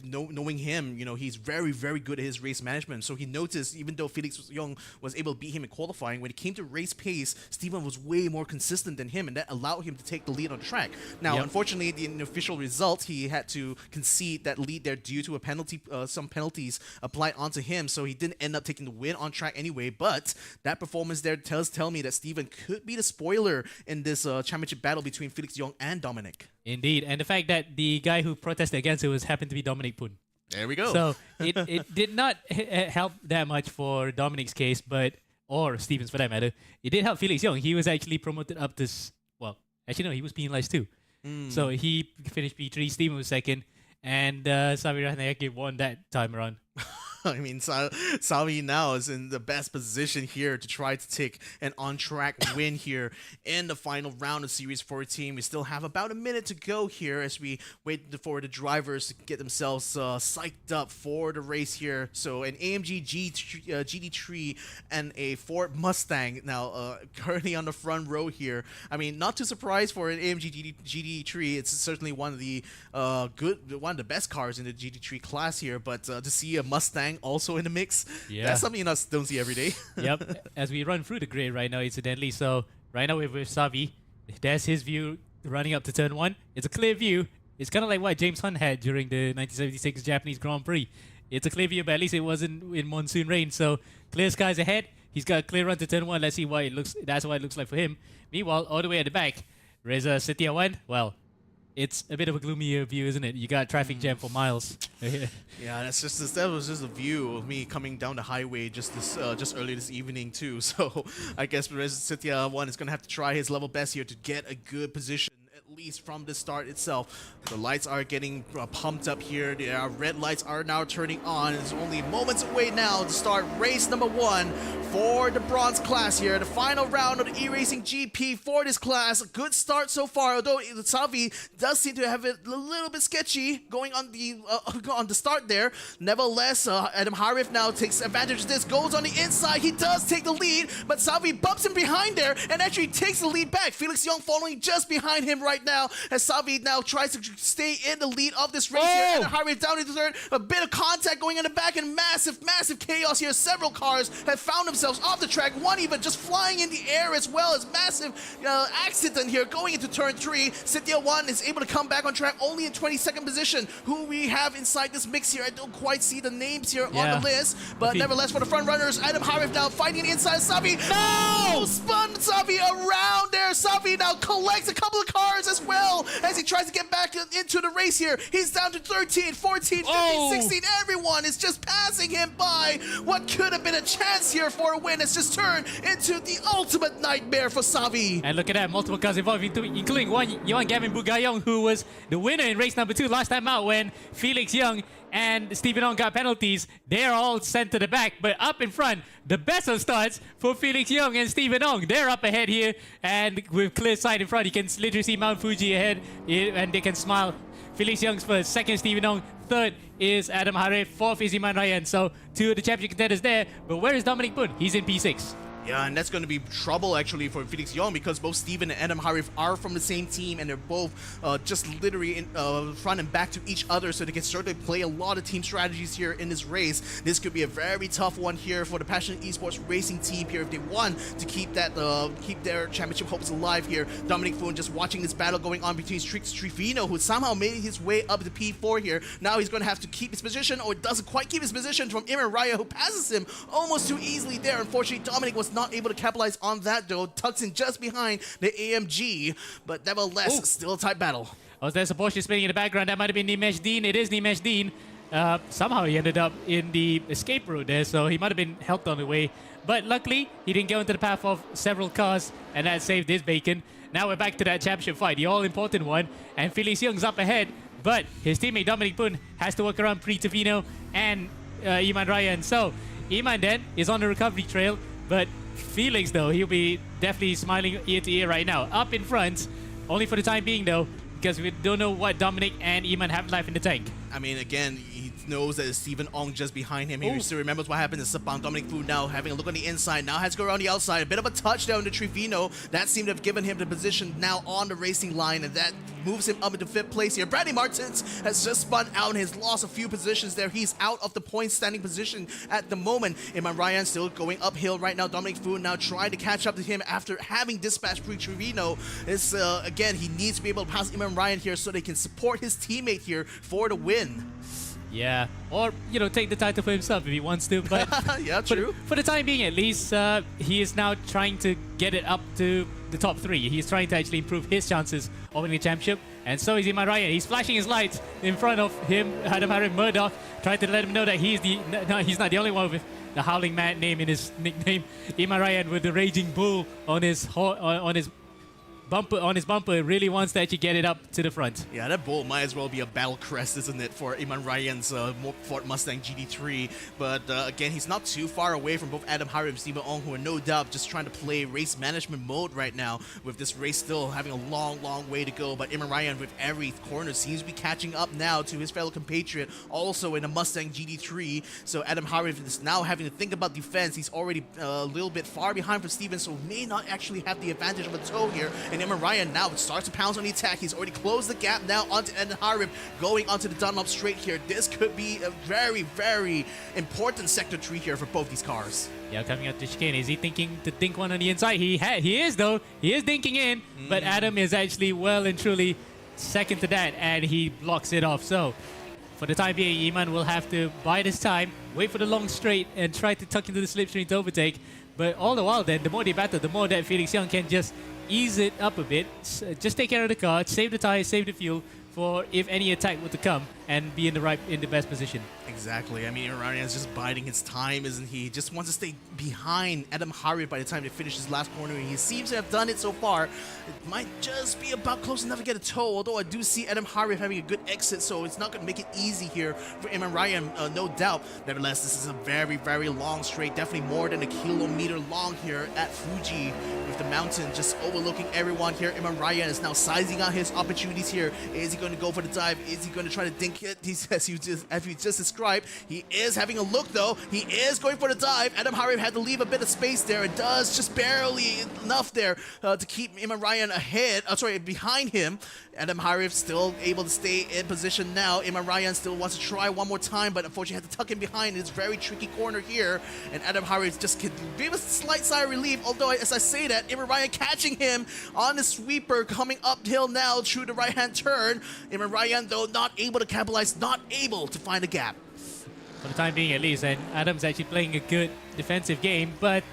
knowing him, he's very, very good at his race management. So he noticed, even though Felix Young was able to beat him in qualifying, when it came to race pace, Stephen was way more consistent than him, and that allowed him to take the lead on the track. Now, Yep. unfortunately, in the official result, he had to concede that lead there due to a penalty, some penalties applied onto him, so he didn't end up taking the win on track anyway. But that performance there tell me that Steven could be the spoiler in this championship battle between Felix Young and Dominic. Indeed, and the fact that the guy who protested against it was happened to be Dominic Poon. There we go. So it did not help that much for Dominic's case, or Stevens for that matter. It did help Felix Young. He was actually promoted up to, actually no, he was penalized too. So he finished P3, Steven was second, and Savi Rathnayake won that time around. I mean, Savi now is in the best position here to try to take an on-track win here in the final round of Series 14. We still have about a minute to go here as we wait for the drivers to get themselves psyched up for the race here. So an AMG GT3 and a Ford Mustang now currently on the front row here. I mean, not too surprised for an AMG GT3. It's certainly one of the best cars in the GT3 class here. But to see a Mustang also in the mix, that's something you don't see every day. Yep. As we run through the grid right now, incidentally, so right now we're with Savi. There's his view running up to turn 1. It's a clear view. It's kind of like what James Hunt had during the 1976 Japanese Grand Prix. It's a clear view, but at least it wasn't in monsoon rain. So clear skies ahead. He's got a clear run to turn 1. Let's see what it looks. That's what it looks like for him. Meanwhile, all the way at the back, Reza Setiawan. Well, it's a bit of a gloomier view, isn't it? You got traffic jam for miles. Yeah, that was just a view of me coming down the highway just early this evening too. So I guess Reza Setiawan is gonna have to try his level best here to get a good position, at least from the start itself. The lights are getting pumped up here. The red lights are now turning on. It's only moments away now to start race number 1 for the bronze class here. The final round of the eRacing GP for this class. A good start so far, although Savi does seem to have it a little bit sketchy going on the start there. Nevertheless, Adam Harif now takes advantage of this, goes on the inside. He does take the lead, but Savi bumps him behind there and actually takes the lead back. Felix Young following just behind him right now as Savi now tries to stay in the lead of this race here. And the highway down into third. A bit of contact going in the back and massive chaos here. Several cars have found themselves off the track. One even just flying in the air as well as massive accident here going into turn 3. Cynthia 1 is able to come back on track only in 22nd position. Who we have inside this mix here, I don't quite see the names here on the list, but nevertheless for the front runners, Adam Harif now fighting inside Savi. No! Spun Savi around there. Savi now collects a couple of cars as well as he tries to get back into the race here. He's down to 13, 14, 15, 16. Everyone is just passing him by. What could have been a chance here for a win has just turned into the ultimate nightmare for Savi. And look at that, multiple cars involved, including one Johan Gavin Bugayong, who was the winner in race number 2 last time out when Felix Young and Stephen Ong got penalties. They're all sent to the back, but up in front, the best of starts for Felix Young and Stephen Ong. They're up ahead here, and with clear sight in front, you can literally see Mount Fuji ahead, and they can smile. Felix Young's first, second Stephen Ong, third is Adam Harif, fourth is Iman Ryan. So 2 of the championship contenders there, but where is Dominic Poon? He's in P6. Yeah, and that's going to be trouble actually for Felix Young because both Steven and Adam Harif are from the same team and they're both just literally in front and back to each other, so they can start to play a lot of team strategies here in this race. This could be a very tough one here for the Passionate Esports racing team here if they want to keep their championship hopes alive here. Dominic Poon just watching this battle going on between Strix Trifino, who somehow made his way up to P4 here. Now he's going to have to keep his position, or doesn't quite keep his position, from Imran Raya, who passes him almost too easily there. Unfortunately, Dominic was not able to capitalize on that though, tucks in just behind the AMG, but nevertheless, still a tight battle. Oh, there's a Porsche spinning in the background. That might have been Nimesh Dean. It is Nimesh Dean. Somehow he ended up in the escape route there, so he might have been helped on the way. But luckily, he didn't go into the path of several cars, and that saved his bacon. Now we're back to that championship fight, the all-important one, and Felix Young's up ahead, but his teammate Dominic Poon has to work around Pri Tavino and Iman Ryan. So Iman then is on the recovery trail, but Felix, though, he'll be definitely smiling ear to ear right now. Up in front, only for the time being, though, because we don't know what Dominic and Iman have left in the tank. I mean, again, knows that it's Stephen Ong just behind him. He still remembers what happened to Sabang. Dominic Fu now having a look on the inside. Now has to go around the outside. A bit of a touchdown to Trevino. That seemed to have given him the position now on the racing line, and that moves him up into 5th place here. Bradley Martins has just spun out and has lost a few positions there. He's out of the point standing position at the moment. Iman Ryan still going uphill right now. Dominic Fu now trying to catch up to him after having dispatched Trevino. Again, he needs to be able to pass Iman Ryan here so they can support his teammate here for the win. Yeah, or take the title for himself if he wants to. But yeah, true. For the time being, at least, he is now trying to get it up to the top 3. He's trying to actually improve his chances of winning the championship, and so is Iman Ryan. He's flashing his lights in front of him. Adam Harry Murdoch trying to let him know that he's not the only one with the Howling Man name in his nickname. Iman Ryan with the Raging Bull on his bumper really wants to actually get it up to the front. Yeah, that bull might as well be a battle crest, isn't it, for Iman Ryan's Ford Mustang GT3. But again, he's not too far away from both Adam Harry and Stephen Ong, who are no doubt just trying to play race management mode right now, with this race still having a long, long way to go. But Iman Ryan, with every corner, seems to be catching up now to his fellow compatriot, also in a Mustang GT3. So Adam Harry is now having to think about defense. He's already a little bit far behind from Stephen, so may not actually have the advantage of a toe here. And Iman Ryan now starts to pounce on the attack. He's already closed the gap now onto Eden Harib, going onto the Dunlop straight here. This could be a very, very important sector 3 here for both these cars. Yeah, coming out to chicane. Is he thinking to dink one on the inside? He is, though. He is dinking in, but Adam is actually well and truly second to that, and he blocks it off. So, for the time being, Iman will have to bide his time, wait for the long straight, and try to tuck into the slipstream to overtake. But all the while then, the more they battle, the more that Felix Young can just ease it up a bit, just take care of the car, save the tires, save the fuel for if any attack were to come, and be in the best position. Exactly. I mean, Ryan is just biding his time, isn't he? Just wants to stay behind Adam Harriet by the time they finish his last corner. He seems to have done it so far. It might just be about close enough to get a toe, although I do see Adam Harriet having a good exit, so it's not going to make it easy here for Iman Ryan, no doubt. Nevertheless, this is a very, very long straight, definitely more than a kilometer long here at Fuji, with the mountain just overlooking everyone here. Iman Ryan is now sizing out his opportunities here. Is he going to go for the dive? Is he going to try to dink it? As you just described, he is having a look though. He is going for the dive. Adam Harriet had to leave a bit of space there. It does just barely enough there to keep Iman Ryan behind him. Adam Harriet still able to stay in position now. Iman Ryan still wants to try one more time, but unfortunately had to tuck him behind in this very tricky corner here. And Adam Harriet just can give a slight sigh of relief, although as I say that, Iman Ryan catching him on the sweeper coming uphill now through the right-hand turn. Iman Ryan, though, not able to capitalize, not able to find a gap. For the time being, at least, and Adam's actually playing a good defensive game, but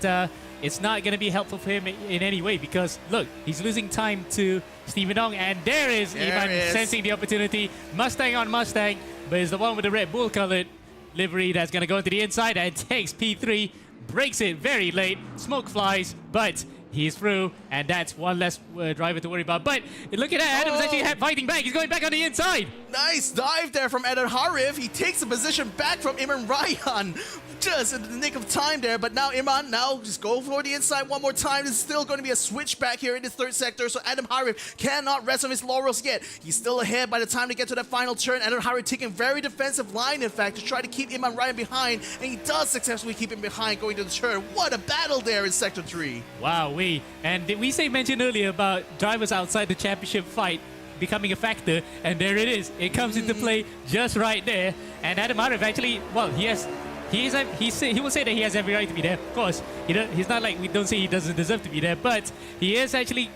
it's not going to be helpful for him in any way because, look, he's losing time to Stephen Ong, and there is Iman sensing the opportunity. Mustang on Mustang, but it's the one with the Red Bull colored livery that's going to go into the inside and takes P3, breaks it very late, smoke flies, but he's through, and that's one less driver to worry about. But look at that, Adam's actually fighting back. He's going back on the inside. Nice dive there from Eden Harif. He takes the position back from Iman Ryan. Just in the nick of time there, but now Iman just go for the inside one more time. There's still going to be a switch back here in the third sector, so Adam Harif cannot rest on his laurels yet. He's still ahead by the time they get to that final turn. Adam Harif taking very defensive line, in fact, to try to keep Iman Ryan behind, and he does successfully keep him behind going to the turn. What a battle there in Sector 3. Wow, and did we mentioned earlier about drivers outside the championship fight becoming a factor, and there it is. It comes into play just right there, and Adam Harif actually, well, he will say that he has every right to be there. Of course, he's not like we don't say he doesn't deserve to be there, but he is actually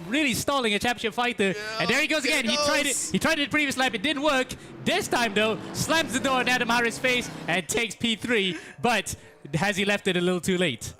really stalling a championship fighter. Yeah, and there he goes again. He tried it the previous lap. It didn't work. This time, though, slams the door on Adam Harris' face and takes P3, but has he left it a little too late?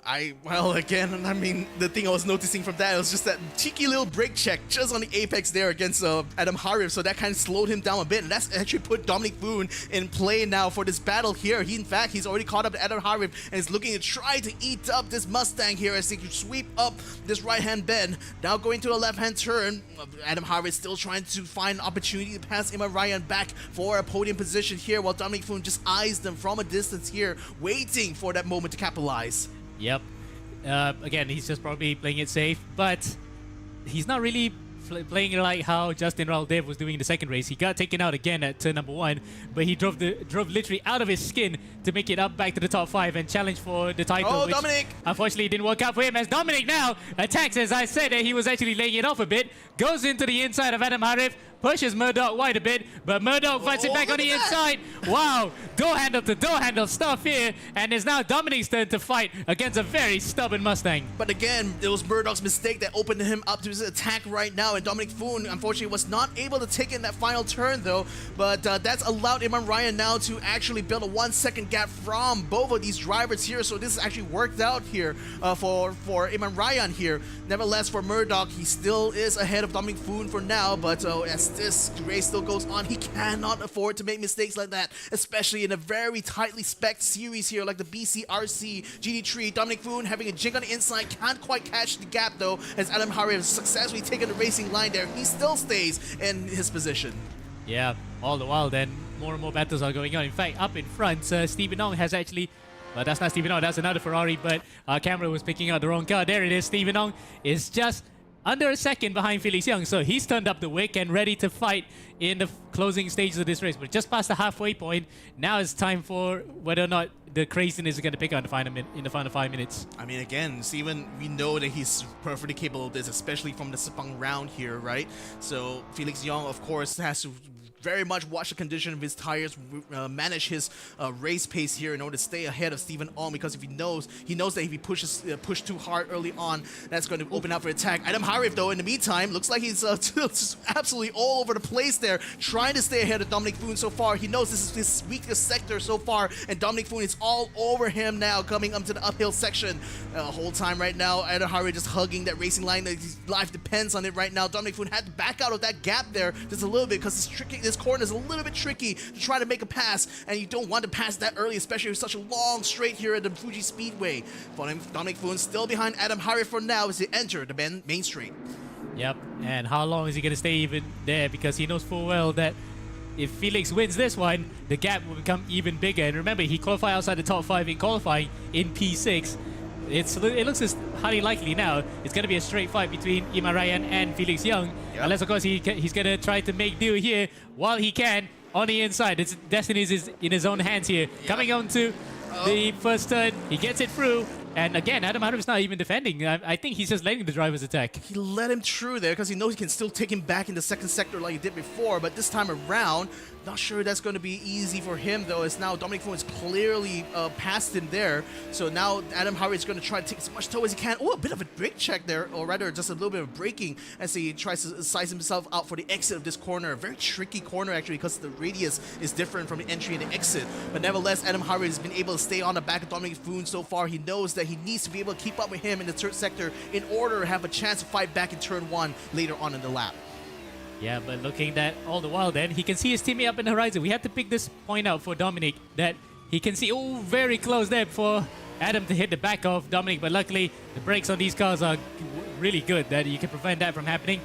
Well, again, I mean, the thing I was noticing from that was just that cheeky little brake check just on the apex there against Adam Harif, so that kind of slowed him down a bit, and that's actually put Dominic Boone in play now for this battle here. In fact, he's already caught up to Adam Harif and is looking to try to eat up this Mustang here as he can sweep up this right-hand bend. Now going to a left-hand turn, Adam Harif still trying to find an opportunity to pass Iman Ryan back for a podium position here, while Dominic Boone just eyes them from a distance here, waiting for that moment to capitalize. Yep. Again, he's just probably playing it safe, but he's not really playing like how Justin Raldev was doing in the second race. He got taken out again at turn number 1, but he drove literally out of his skin to make it up back to the top 5 and challenge for the title. Oh, which Dominic! Unfortunately, it didn't work out for him as Dominic now attacks. As I said, he was actually laying it off a bit. Goes into the inside of Adam Harif. Pushes Murdoch wide a bit, but Murdoch fights it back on the inside. Wow, door handle to door handle stuff here, and it's now Dominic's turn to fight against a very stubborn Mustang. But again, it was Murdoch's mistake that opened him up to his attack right now, and Dominic Foon unfortunately was not able to take in that final turn though, but that's allowed Iman Ryan now to actually build a 1 second gap from both of these drivers here, so this has actually worked out here for Iman Ryan here. Nevertheless, for Murdoch, he still is ahead of Dominic Foon for now, but as this race still goes on, he cannot afford to make mistakes like that, especially in a very tightly spec'd series here like the BCRC GT3. Dominic Foon having a jig on the inside, can't quite catch the gap though, as Adam Harry has successfully taken the racing line there. He still stays in his position. Yeah, all the while then, more and more battles are going on. In fact, up in front, Stephen Ong has actually... Well, that's not Stephen Ong, that's another Ferrari, but our camera was picking out the wrong car. There it is, Stephen Ong is just under a second behind Felix Young, so he's turned up the wick and ready to fight in the closing stages of this race. We're just past the halfway point. Now it's time for whether or not the craziness is going to pick up in the final 5 minutes. I mean, again, Steven, we know that he's perfectly capable of this, especially from the Sepang round here, right? So Felix Young, of course, has to very much watch the condition of his tires, manage his race pace here in order to stay ahead of Stephen Ong, because if he knows that if he push too hard early on, that's going to open up for attack. Adam Harif, though, in the meantime, looks like he's just absolutely all over the place there, trying to stay ahead of Dominic Foon so far. He knows this is his weakest sector so far, and Dominic Foon is all over him now, coming up to the uphill section. Whole time right now, Adam Harif just hugging that racing line. His life depends on it right now. Dominic Foon had to back out of that gap there just a little bit, because this corner is a little bit tricky to try to make a pass, and you don't want to pass that early, especially with such a long straight here at the Fuji Speedway. Dominic Foon still behind Adam Harif for now as they enter the main straight. Yep, and how long is he going to stay even there? Because he knows full well that if Felix wins this one, the gap will become even bigger. And remember, he qualified outside the top 5 in qualifying in P6. It looks as highly likely now it's going to be a straight fight between Ima Ryan and Felix Young. Yep. Unless, of course, he's going to try to make do here while he can on the inside. It's destiny is in his own hands here. Yep. Coming on to the first turn, he gets it through. And again, Adam Harif is not even defending. I think he's just letting the drivers attack. He let him through there because he knows he can still take him back in the second sector like he did before. But this time around, not sure that's going to be easy for him, though, as now Dominic Foon is clearly past him there. So now Adam Harif is going to try to take as much toe as he can. Oh, a bit of a brake check there, or rather just a little bit of braking as he tries to size himself out for the exit of this corner. A very tricky corner, actually, because the radius is different from the entry and the exit. But nevertheless, Adam Harif has been able to stay on the back of Dominic Foon so far. He knows that he needs to be able to keep up with him in the third sector in order to have a chance to fight back in turn 1 later on in the lap. Yeah, but looking that all the while then, he can see his teammate up in the horizon. We had to pick this point out for Dominic, that he can see, oh, very close there for Adam to hit the back of Dominic, but luckily the brakes on these cars are really good that you can prevent that from happening.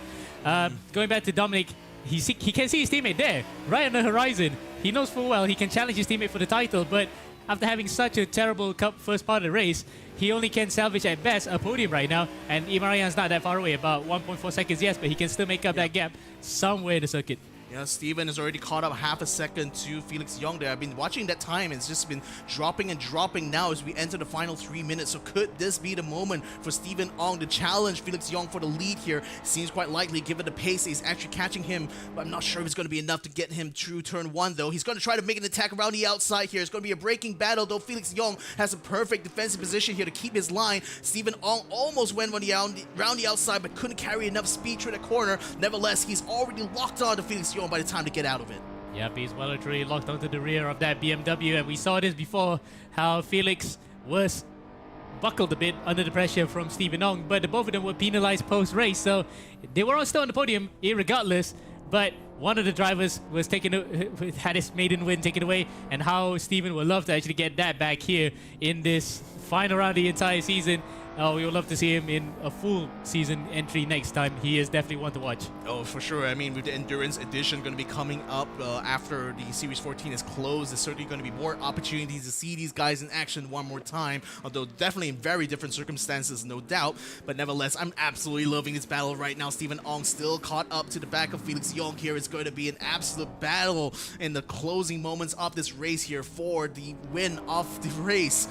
Going back to Dominic, he can see his teammate there, right on the horizon. He knows full well he can challenge his teammate for the title, but after having such a terrible Cup first part of the race, he only can salvage at best a podium right now, and Imarayan's not that far away, about 1.4 seconds, yes, but he can still make up that gap somewhere in the circuit. Yeah, Steven has already caught up half a second to Felix Young there. I've been watching that time, and it's just been dropping and dropping now as we enter the final 3 minutes. So could this be the moment for Stephen Ong to challenge Felix Young for the lead here? Seems quite likely given the pace he's actually catching him, but I'm not sure if it's going to be enough to get him through turn 1 though. He's going to try to make an attack around the outside here. It's going to be a braking battle though. Felix Young has a perfect defensive position here to keep his line. Stephen Ong almost went around the outside but couldn't carry enough speed through the corner. Nevertheless, he's already locked on to Felix Young by the time to get out of it. Yep, he's well and truly locked onto the rear of that BMW, and we saw this before, how Felix was buckled a bit under the pressure from Stephen Ong, but the both of them were penalized post-race, so they were all still on the podium, irregardless, but one of the drivers was had his maiden win taken away, and how Stephen would love to actually get that back here in this final round of the entire season. Oh, we would love to see him in a full season entry next time. He is definitely one to watch. Oh, for sure. I mean, with the Endurance Edition going to be coming up after the Series 14 is closed, there's certainly going to be more opportunities to see these guys in action one more time, although definitely in very different circumstances, no doubt. But nevertheless, I'm absolutely loving this battle right now. Stephen Ong still caught up to the back of Felix Young here. It's going to be an absolute battle in the closing moments of this race here for the win of the race.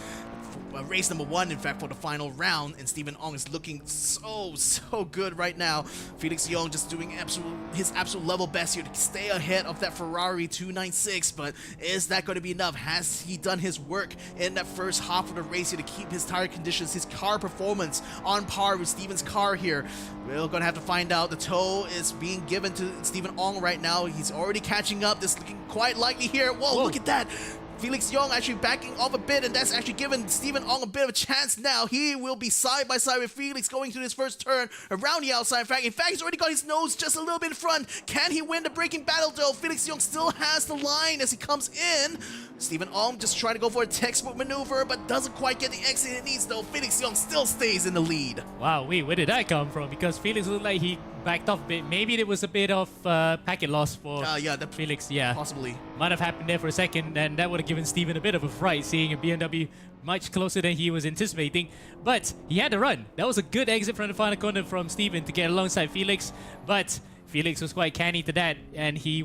Race number 1, in fact, for the final round, and Stephen Ong is looking so good right now. Felix Young just doing his absolute level best here to stay ahead of that Ferrari 296, but is that going to be enough? Has he done his work in that first half of the race here to keep his tire conditions, his car performance on par with Steven's car here? We're going to have to find out. The toe is being given to Stephen Ong right now. He's already catching up. This is looking quite likely here. Whoa, look at that. Felix Young actually backing off a bit, and that's actually given Stephen Ong a bit of a chance now. He will be side by side with Felix going through this first turn around the outside. In fact, he's already got his nose just a little bit in front. Can he win the braking battle though? Felix Young still has the line as he comes in. Stephen Ong just trying to go for a textbook maneuver, but doesn't quite get the exit it needs though. Felix Young still stays in the lead. Wow, where did that come from? Because Felix looked like he backed off a bit. Maybe there was a bit of packet loss for Felix. Yeah, possibly. Might have happened there for a second, and that would have given Steven a bit of a fright, seeing a BMW much closer than he was anticipating. But he had to run. That was a good exit from the final corner from Steven to get alongside Felix, but Felix was quite canny to that, and he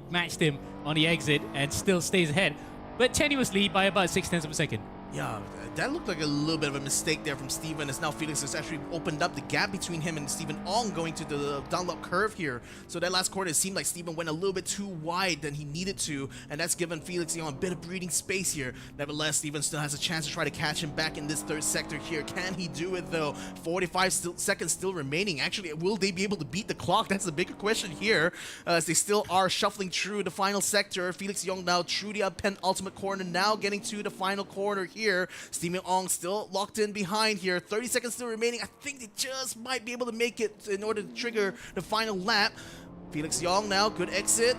matched him on the exit and still stays ahead, but tenuously by about 0.6 of a second. Yeah, that looked like a little bit of a mistake there from Steven, as now Felix has actually opened up the gap between him and Stephen Ong going to the download curve here. So that last corner, it seemed like Steven went a little bit too wide than he needed to, and that's given Felix a bit of breathing space here. Nevertheless, Steven still has a chance to try to catch him back in this third sector here. Can he do it though? 45 seconds still remaining. Actually, will they be able to beat the clock? That's the bigger question here, as they still are shuffling through the final sector. Felix Young now through the penultimate corner, now getting to the final corner here. Stephen Ong still locked in behind here. 30 seconds still remaining. I think they just might be able to make it in order to trigger the final lap. Felix Young now, good exit.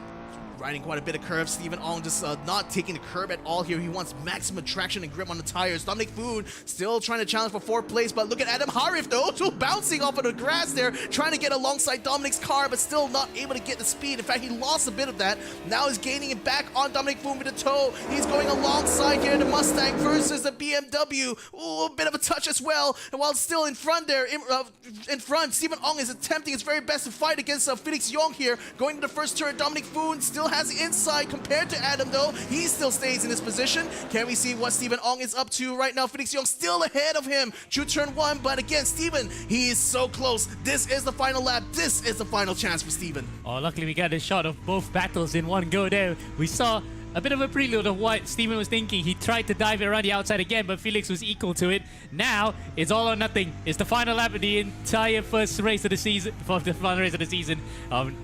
Riding quite a bit of curve. Stephen Ong just not taking the curb at all here. He wants maximum traction and grip on the tires. Dominic Foon still trying to challenge for 4th place, but look at Adam Harif though, still bouncing off of the grass there, trying to get alongside Dominic's car, but still not able to get the speed. In fact, he lost a bit of that. Now he's gaining it back on Dominic Foon with the toe. He's going alongside here the Mustang versus the BMW. Ooh, a bit of a touch as well. And while still in front there, in front, Stephen Ong is attempting his very best to fight against Felix Young here. Going to the first turn, Dominic Foon still has the inside compared to Adam though. He still stays in his position. Can we see what Stephen Ong is up to right now? Felix Young still ahead of him through turn 1, but again, Stephen, he is so close. This is the final lap. This is the final chance for Stephen. Oh, luckily we got a shot of both battles in one go there. We saw a bit of a prelude of what Steven was thinking. He tried to dive it around the outside again, but Felix was equal to it. Now, it's all or nothing. It's the final lap of the entire first race of the season. For the final race of the season.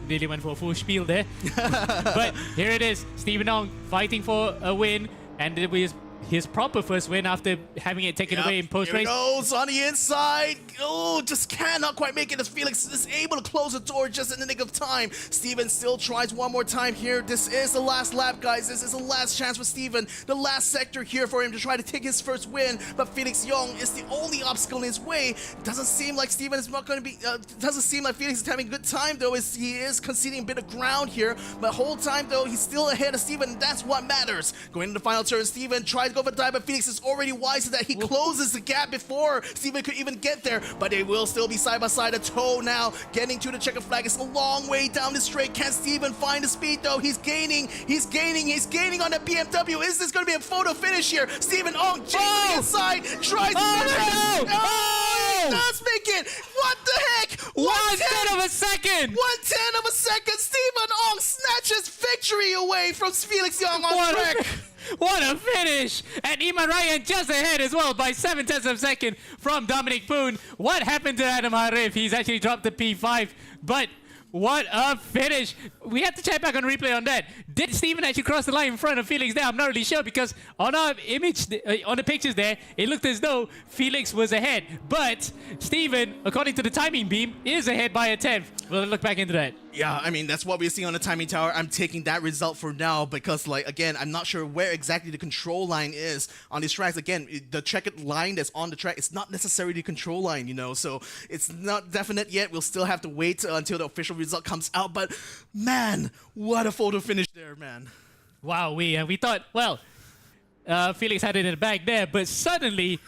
Nearly went for a full spiel there. But here it is. Stephen Ong fighting for a win, and it was his proper first win after having it taken away in post-race. Here it goes on the inside. Oh, just cannot quite make it as Felix is able to close the door just in the nick of time. Steven still tries one more time here. This is the last lap, guys. This is the last chance for Steven. The last sector here for him to try to take his first win. But Felix Young is the only obstacle in his way. Doesn't seem like Steven is not going to be... doesn't seem like Felix is having a good time, though, as he is conceding a bit of ground here. But the whole time, though, he's still ahead of Steven, and that's what matters. Going into the final turn, Steven tries to go for a dive, but Felix is already wise to that. He closes the gap before Steven could even get there, but they will still be side by side. A toe now getting to the checker flag. It's a long way down the straight. Can Steven find the speed though? He's gaining on that BMW. Is this going to be a photo finish here? Steven Ong to the inside, tries to he does make it. What the heck? 1/10 of a second. 1/10 of a second. Steven Ong snatches victory away from Felix Young on track. What a finish! And Iman Ryan just ahead as well by 0.7 of a second from Dominic Poon. What happened to Adam Harif? He's actually dropped the P5, but what a finish! We have to check back on replay on that. Did Steven actually cross the line in front of Felix there? I'm not really sure, because on our image, on the pictures there, it looked as though Felix was ahead. But Steven, according to the timing beam, is ahead by a 10th. we'll look back into that. Yeah, I mean, that's what we're seeing on the timing tower. I'm taking that result for now because, like, again, I'm not sure where exactly the control line is on these tracks. Again, the checkered line that's on the track, it's not necessarily the control line, you know, so it's not definite yet. We'll still have to wait until the official result comes out, but man, what a photo finish there, man. Wow, we thought, well, Felix had it in the bag there, but suddenly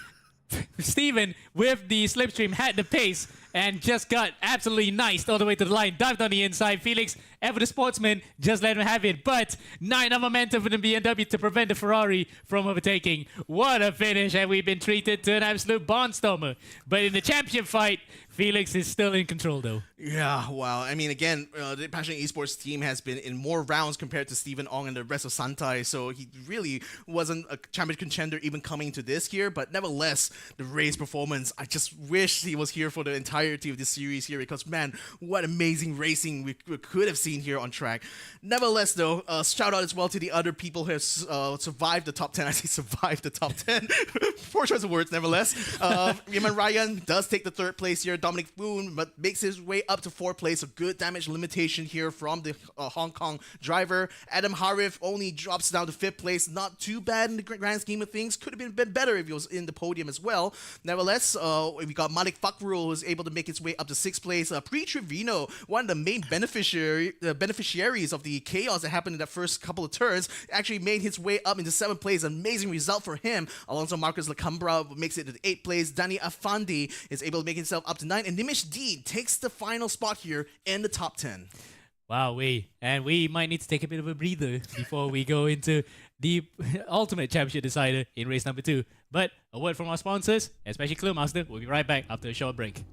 Steven, with the slipstream, had the pace and just got absolutely niced all the way to the line. Dived on the inside. Felix, ever the sportsman, just let him have it. But not enough momentum for the BMW to prevent the Ferrari from overtaking. What a finish, and we've been treated to an absolute barnstormer. But in the championship fight, Felix is still in control, though. Yeah, wow. I mean, again, the Passionate Esports team has been in more rounds compared to Stephen Ong and the rest of Santai, so he really wasn't a championship contender even coming into this year. But nevertheless, the race performance, I just wish he was here for the entirety of this series here because, man, what amazing racing we could have seen here on track. Nevertheless, though, shout out as well to the other people who have survived the top 10. I say survived the top 10. Poor choice of words, nevertheless. Yaman Ryan does take the third place here. Dominic Boone but makes his way up to fourth place. A good damage limitation here from the Hong Kong driver. Adam Harif only drops down to fifth place. Not too bad in the grand scheme of things. Could have been a bit better if he was in the podium as well. Nevertheless, we got Malik Fakrul who's able to make his way up to sixth place. Pri Trevino, one of the main beneficiaries of the chaos that happened in that first couple of turns, actually made his way up into seventh place. Amazing result for him. Alonso Marcus Lacambra makes it to the eighth place. Danny Afandi is able to make himself up to 9, and Nimish D takes the final spot here in the top 10. Wow, and we might need to take a bit of a breather before we go into the ultimate championship decider in race number 2. But a word from our sponsors, especially Cluemaster. We'll be right back after a short break.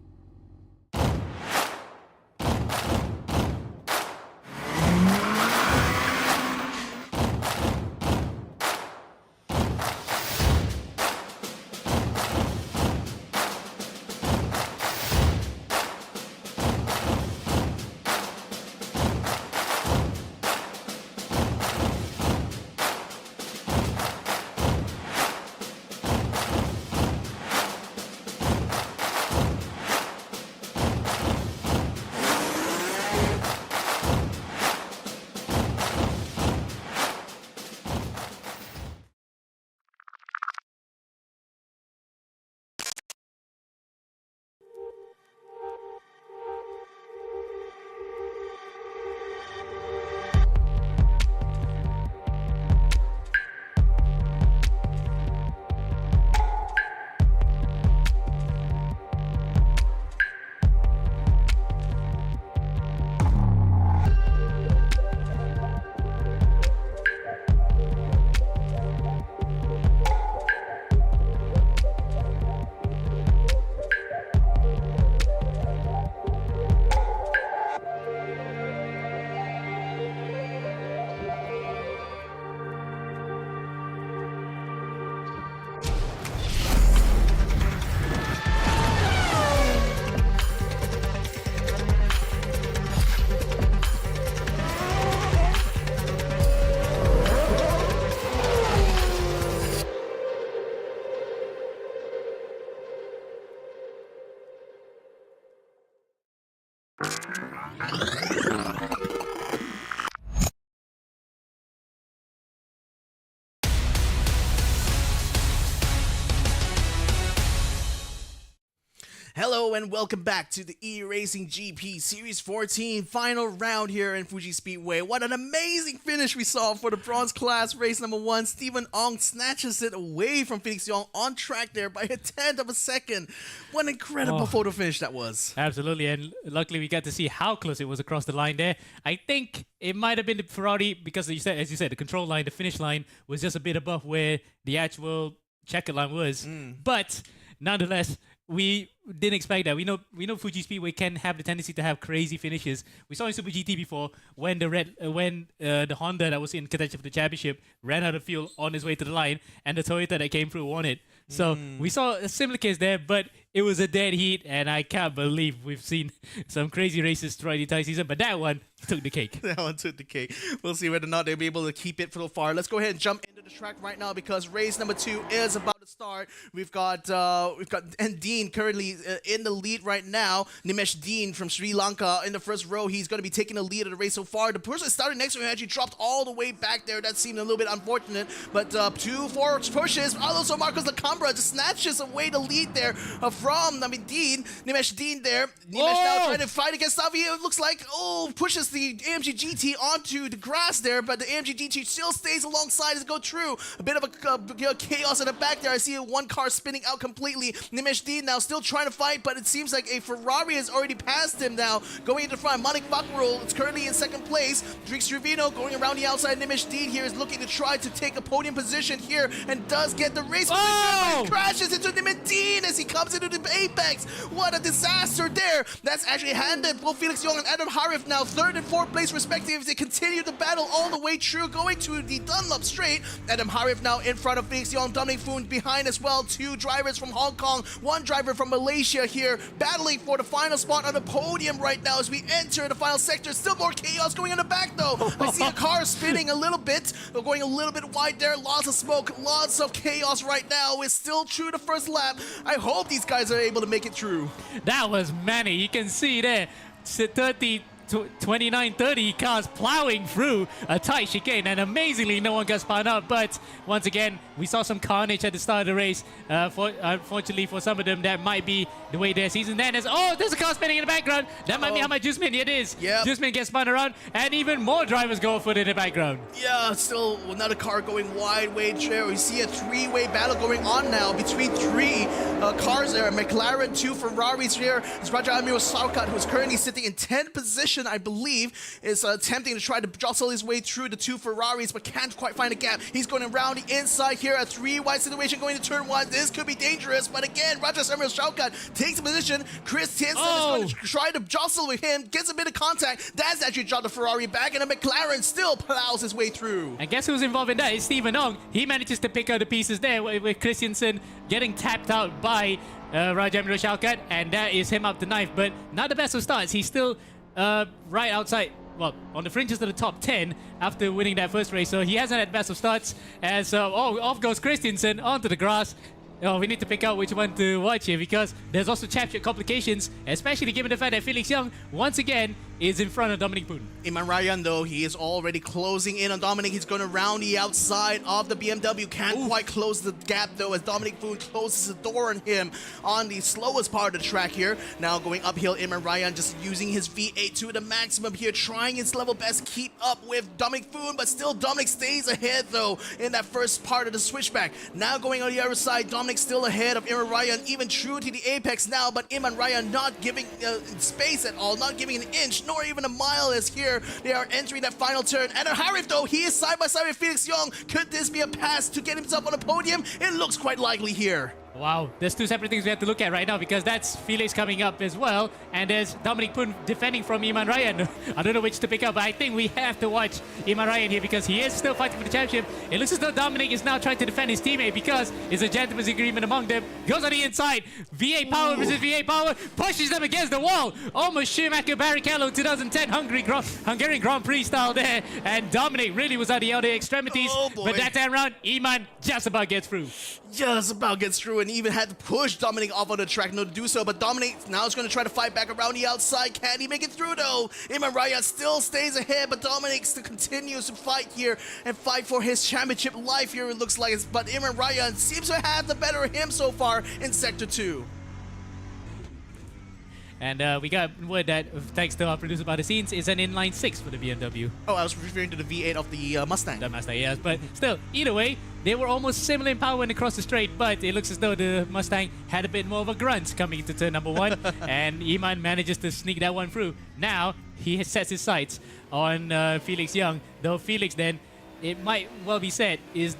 Hello and welcome back to the eRacing GP Series 14 final round here in Fuji Speedway. What an amazing finish we saw for the bronze class race number 1. Stephen Ong snatches it away from Felix Young on track there by a tenth of a second. What an incredible photo finish that was. Absolutely, and luckily we got to see how close it was across the line there. I think it might have been the Ferrari because, as you said, the control line, the finish line was just a bit above where the actual checkered line was. But nonetheless, we didn't expect that. We know Fuji Speedway can have the tendency to have crazy finishes. We saw in Super GT before when the Honda that was in contention for the championship ran out of fuel on his way to the line, and the Toyota that came through won it. So we saw a similar case there, but it was a dead heat, and I can't believe we've seen some crazy races throughout the entire season, but that one took the cake. That one took the cake. We'll see whether or not they'll be able to keep it so far. Let's go ahead and jump into the track right now because race number 2 is about the start. We've got and Dean currently in the lead right now. Nimesh Dean from Sri Lanka in the first row. He's going to be taking the lead of the race so far. The person starting next to him actually dropped all the way back there. That seemed a little bit unfortunate, but 2 forward pushes. Also, Marcos Lacambra just snatches away the lead there from Dean. Nimesh Dean there. Nimesh now trying to fight against Savi. It looks like pushes the AMG GT onto the grass there, but the AMG GT still stays alongside as go through. A bit of a chaos in the back there. I see one car spinning out completely. Nimesh Dean now still trying to fight, but it seems like a Ferrari has already passed him now. Going into front, Malik Bakrul is currently in second place. Drix Trevino going around the outside. Nimesh Dean here is looking to try to take a podium position here and does get the race position, but he crashes into Nimesh Dean as he comes into the apex. What a disaster there. That's actually handed both Felix Young and Adam Harif now 3rd and 4th place respectively. They continue the battle all the way through, going to the Dunlop straight. Adam Harif now in front of Felix Young, Dominic Foon behind as well. 2 drivers from Hong Kong, 1 driver from Malaysia here, battling for the final spot on the podium right now as we enter the final sector. Still more chaos going in the back though. I see a car spinning a little bit, going a little bit wide there. Lots of smoke, lots of chaos right now. We're still through the first lap. I hope these guys are able to make it through. That was many. You can see there, 29, 30 cars plowing through a tight chicane, and amazingly no one got spun up. But once again, we saw some carnage at the start of the race. Unfortunately for some of them, that might be the way their season ends. There's a car spinning in the background. That might be how much Jusmin it is. Yep. Jusmin gets spun around, and even more drivers go for it in the background. Yeah, still another car going wide way there. We see a 3-way battle going on now between 3 cars there. McLaren, 2 Ferraris here. It's Raja Amir Saukat, who's currently sitting in 10th position, I believe, is attempting to try to jostle his way through the 2 Ferraris, but can't quite find a gap. He's going around the inside here, a 3-wide situation going to turn 1. This could be dangerous, but again, Raja Amir Saukat takes a position. Chris Tiensen is going to try to jostle with him, gets a bit of contact. That's actually dropped the Ferrari back, and the McLaren still plows his way through. And guess who's involved in that? It's Stephen Ong. He manages to pick out the pieces there with Christiansen getting tapped out by Rajamiro Shalkat, and that is him up the knife. But not the best of starts. He's still right outside, well, on the fringes of the top 10 after winning that first race. So he hasn't had best of starts. And so, off goes Christiansen onto the grass. We need to pick out which one to watch here, because there's also championship complications, especially given the fact that Felix Young, once again, is in front of Dominic Poon. Iman Ryan, though, he is already closing in on Dominic. He's going to round the outside of the BMW. Can't quite close the gap, though, as Dominic Poon closes the door on him on the slowest part of the track here. Now going uphill, Iman Ryan just using his V8 to the maximum here, trying his level best keep up with Dominic Poon, but still Dominic stays ahead, though, in that first part of the switchback. Now going on the other side, Dominic still ahead of Iman Ryan, even true to the apex now, but Iman Ryan not giving space at all, not giving an inch, nor even a mile, as here they are entering that final turn. And Harif, though, he is side by side with Felix Young. Could this be a pass to get himself on the podium? It looks quite likely here. Wow, there's 2 separate things we have to look at right now, because that's Felix coming up as well, and there's Dominic Poon defending from Iman Ryan. I don't know which to pick up, but I think we have to watch Iman Ryan here, because he is still fighting for the championship. It looks as though Dominic is now trying to defend his teammate, because it's a gentleman's agreement among them. Goes on the inside, V8 power versus V8 power, pushes them against the wall. Almost Schumacher Barrichello 2010 Hungarian Grand Prix style there, and Dominic really was at the other extremities, but that time round, Iman just about gets through. Just about gets through, and even had to push Dominic off on the track to do so, but Dominic now is going to try to fight back around the outside. Can he make it through, though? Iman Ryan still stays ahead, but Dominic still continues to fight here and fight for his championship life here, it looks like. But Iman Ryan seems to have the better of him so far in Sector 2. And we got word that, thanks to our producer behind the scenes, is an inline 6 for the BMW. Oh, I was referring to the V8 of the Mustang. The Mustang, yes. But still, either way, they were almost similar in power when they crossed the straight, but it looks as though the Mustang had a bit more of a grunt coming into turn number 1, and Iman manages to sneak that one through. Now, he sets his sights on Felix Young, though Felix then, it might well be said, is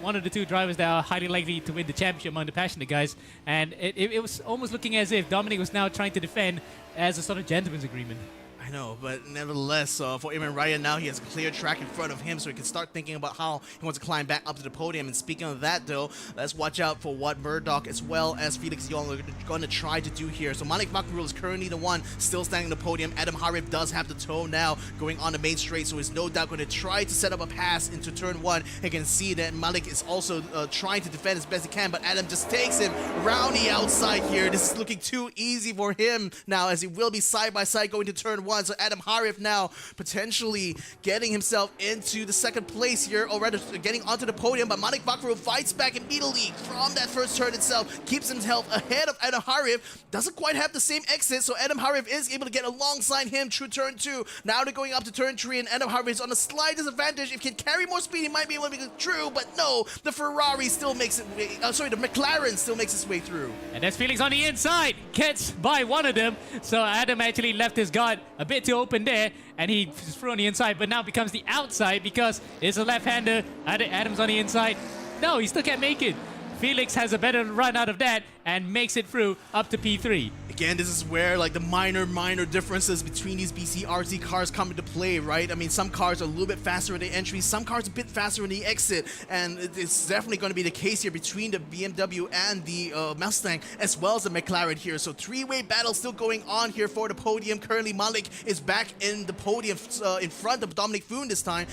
one of the 2 drivers that are highly likely to win the championship among the passionate guys. And it was almost looking as if Dominic was now trying to defend as a sort of gentleman's agreement. I I know, but nevertheless, for Iman Ryan now, he has a clear track in front of him, so he can start thinking about how he wants to climb back up to the podium. And speaking of that, though, let's watch out for what Murdoch as well as Felix Young are going to try to do here. So Malik Fakrul is currently the one still standing on the podium. Adam Harif does have the toe now going on the main straight, so he's no doubt going to try to set up a pass into turn 1. You can see that Malik is also trying to defend as best he can, but Adam just takes him around the outside here. This is looking too easy for him now, as he will be side by side going to turn 1. So Adam Harif now potentially getting himself into the second place here, or rather getting onto the podium, but Malik Fakrul fights back immediately from that first turn itself, keeps himself ahead of Adam Harif, doesn't quite have the same exit, so Adam Harif is able to get alongside him through turn 2. Now they're going up to turn 3, and Adam Harif is on a slight disadvantage. If he can carry more speed, he might be able to make it through, but no, the Ferrari still makes it the McLaren still makes its way through. And there's Felix on the inside, gets by one of them, so Adam actually left his guard a bit too open there, and he threw on the inside, but now becomes the outside because it's a left-hander. Adam's on the inside. No, he still can't make it. Felix has a better run out of that and makes it through up to P3. Again, this is where like the minor differences between these BCRC cars come into play, right? I mean, some cars are a little bit faster in the entry, some cars a bit faster in the exit, and it's definitely going to be the case here between the BMW and the Mustang, as well as the McLaren here. So three-way battle still going on here for the podium. Currently, Malik is back in the podium in front of Dominic Foon this time.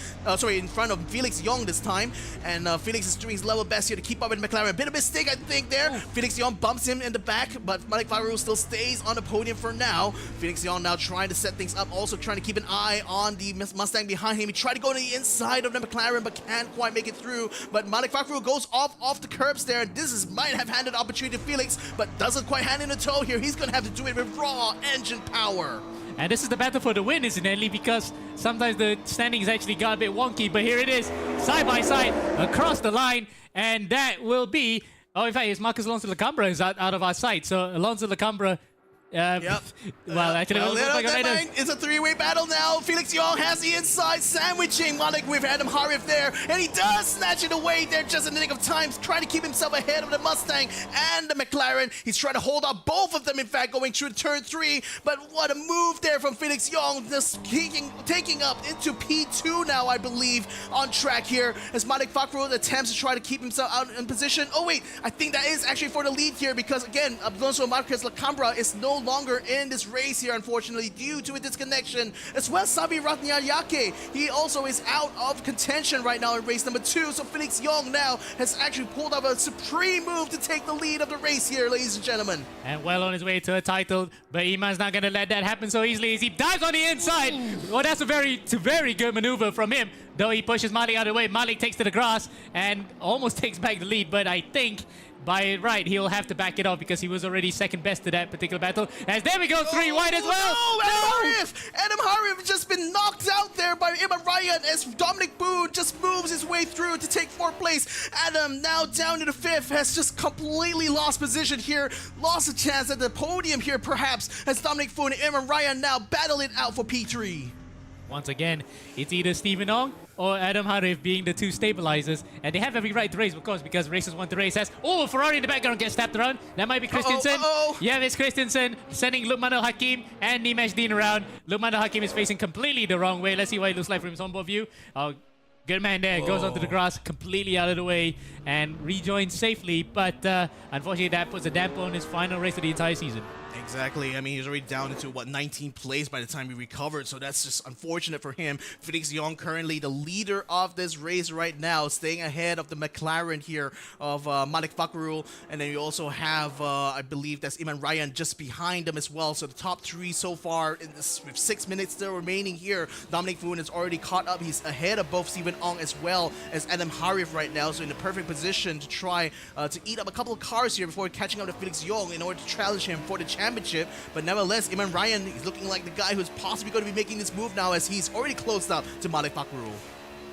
In front of Felix Young this time, and Felix is doing his level best here to keep up with McLaren. A bit of a mistake, I think, there. Felix Young bumps him in the back, but Malik Fakrul still stays on the podium for now. Felix Young now trying to set things up, also trying to keep an eye on the Mustang behind him. He tried to go to the inside of the McLaren, but can't quite make it through. But Malik Fakrul goes off the curbs there. Might have handed the opportunity to Felix, but doesn't quite hand in a toe here. He's going to have to do it with raw engine power. And this is the battle for the win, incidentally, because sometimes the standings actually got a bit wonky, but here it is, side by side, across the line, and that will be... Oh, in fact, it's Marcus Alonso Lacambra is out of our sight. So Alonso Lacambra... Yep. Actually, it's a three-way battle now. Felix Young has the inside, sandwiching Malik with Adam Harif there, and he does snatch it away there just in the nick of time, trying to keep himself ahead of the Mustang and the McLaren. He's trying to hold out both of them, in fact, going through turn 3, but what a move there from Felix Young, just taking up into P2 now, I believe, on track here, as Malik Fakrul attempts to try to keep himself out in position. Oh wait, I think that is actually for the lead here, because again, Alonso Marquez Lacambra is no longer in this race here, unfortunately, due to a disconnection. As well as Sabi Ratnyayake, he also is out of contention right now in race number 2, so Felix Young now has actually pulled off a supreme move to take the lead of the race here, ladies and gentlemen. And well on his way to a title, but Iman's not going to let that happen so easily as he dives on the inside. Well, that's a very good maneuver from him, though he pushes Malik out of the way. Malik takes to the grass and almost takes back the lead, but I think by right, he'll have to back it off because he was already second best to that particular battle. As there we go, 3 wide as well. No, Adam Harif has just been knocked out there by Iman Ryan as Dominic Boone just moves his way through to take 4th place. Adam now down to the 5th has just completely lost position here, lost a chance at the podium here perhaps, as Dominic Boone and Iman Ryan now battle it out for P3. Once again, it's either Stephen Ong or Adam Harif being the two stabilizers, and they have every right to race, of course, because racers want to race. Ferrari in the background gets tapped around. That might be Christensen. Yeah, it's Christensen sending Lukman Al Hakim and Nimesh Dean around. Lukman Al Hakim is facing completely the wrong way. Let's see what it looks like from his onboard view. Good man there, goes onto the grass, completely out of the way, and rejoins safely, but unfortunately that puts a damper on his final race of the entire season. Exactly. I mean, he's already down into, 19th place by the time he recovered, so that's just unfortunate for him. Felix Young currently the leader of this race right now, staying ahead of the McLaren here of Malik Fakrul, and then you also have, I believe that's Iman Ryan just behind him as well, so the top 3 so far in this, with 6 minutes still remaining here. Dominic Foon is already caught up. He's ahead of both Stephen Ong as well as Adam Harif right now, so in the perfect position to try to eat up a couple of cars here before catching up to Felix Young in order to challenge him for the championship. But nevertheless, Iman Ryan is looking like the guy who's possibly going to be making this move now, as he's already closed up to Malik Fakrul.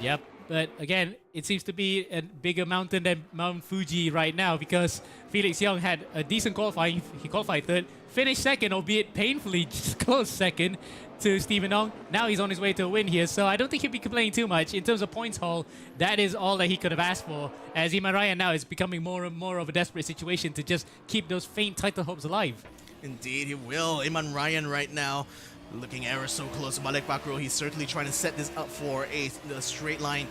Yep, but again, it seems to be a bigger mountain than Mount Fuji right now, because Felix Young had a decent qualifying. He qualified 3rd, finished 2nd, albeit painfully close 2nd to Stephen Ong. Now he's on his way to a win here, so I don't think he'll be complaining too much. In terms of points haul, that is all that he could have asked for, as Iman Ryan now is becoming more and more of a desperate situation to just keep those faint title hopes alive. Indeed, he will. Iman Ryan right now Looking ever so close, Malek Bakro, he's certainly trying to set this up for a straight line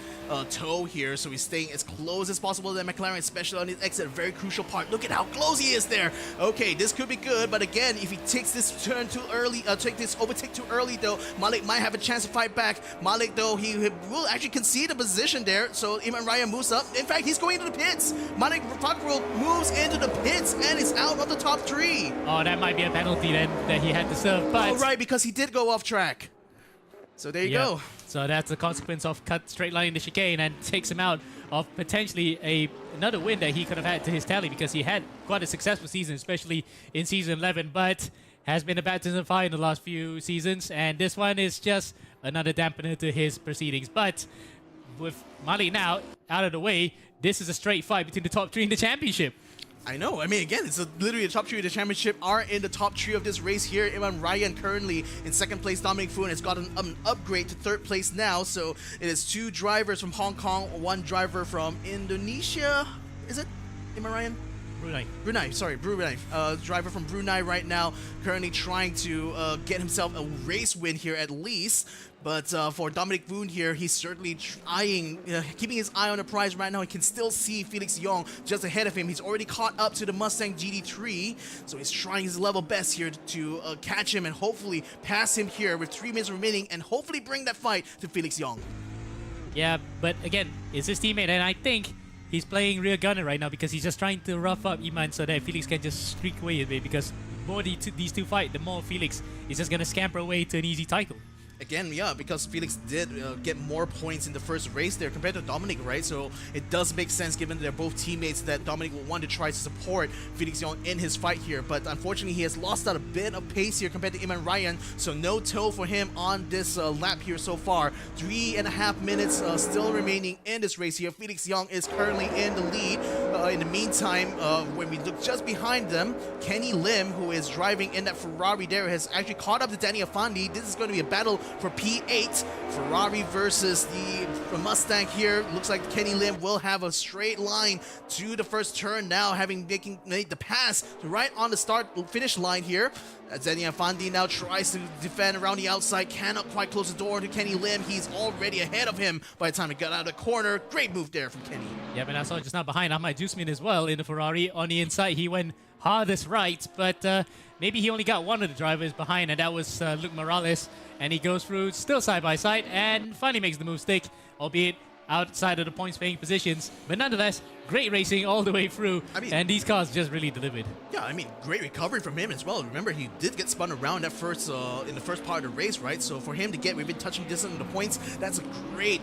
toe here, so he's staying as close as possible to the McLaren, especially on his exit, a very crucial part. Look at how close he is there. Okay, this could be good, but again, if he takes this turn too early, take this overtake too early though, Malik might have a chance to fight back. Malik though, he will actually concede a position there, so Iman Ryan moves up. In fact, he's going into the pits. Malik Bakro moves into the pits and is out of the top 3. Oh, that might be a penalty then that he had to serve, but... Oh, right, because he did go off track. So there you go. So that's the consequence of cut straight line in the chicane and takes him out of potentially another win that he could have had to his tally, because he had quite a successful season, especially in season 11, but has been a baptism of fire in the last few seasons, and this one is just another dampener to his proceedings. But with Mali now out of the way, this is a straight fight between the top 3 in the championship. I know. I mean, again, it's literally the top 3 of the championship are in the top 3 of this race here. Iman Ryan currently in 2nd place. Dominic Foon has got an upgrade to 3rd place now. So it is 2 drivers from Hong Kong, 1 driver from Indonesia. Is it Iman Ryan? Brunei. Driver from Brunei right now, currently trying to get himself a race win here at least. But for Dominic Boone here, he's certainly keeping his eye on the prize right now. He can still see Felix Young just ahead of him. He's already caught up to the Mustang GT3, so he's trying his level best here to catch him and hopefully pass him here with 3 minutes remaining and hopefully bring that fight to Felix Young. Yeah, but again, it's his teammate, and I think he's playing rear gunner right now because he's just trying to rough up Iman so that Felix can just streak away a bit, because the more these two fight, the more Felix is just going to scamper away to an easy title. Again, yeah, because Felix did get more points in the first race there compared to Dominic, right? So it does make sense, given they're both teammates, that Dominic will want to try to support Felix Young in his fight here. But unfortunately, he has lost out a bit of pace here compared to Iman Ryan, so no toe for him on this lap here so far. 3.5 minutes still remaining in this race here. Felix Young is currently in the lead. In the meantime, when we look just behind them, Kenny Lim, who is driving in that Ferrari there, has actually caught up to Danny Afandi. This is going to be a battle for P8. Ferrari versus the Mustang here. Looks like Kenny Lim will have a straight line to the first turn now, having made the pass right on the start-finish line here. Danny Afandi now tries to defend around the outside, cannot quite close the door to Kenny Lim. He's already ahead of him by the time he got out of the corner. Great move there from Kenny. Yeah, but I saw just now behind Ahmad Jusmin as well in the Ferrari. On the inside, he went hardest right, but maybe he only got one of the drivers behind, and that was Luke Morales. And he goes through still side by side and finally makes the move stick, albeit outside of the points paying positions. But nonetheless, great racing all the way through, and these cars just really delivered. Yeah, I mean, great recovery from him as well. Remember, he did get spun around that in the first part of the race, right? So for him to get within touching distance of the points, that's a great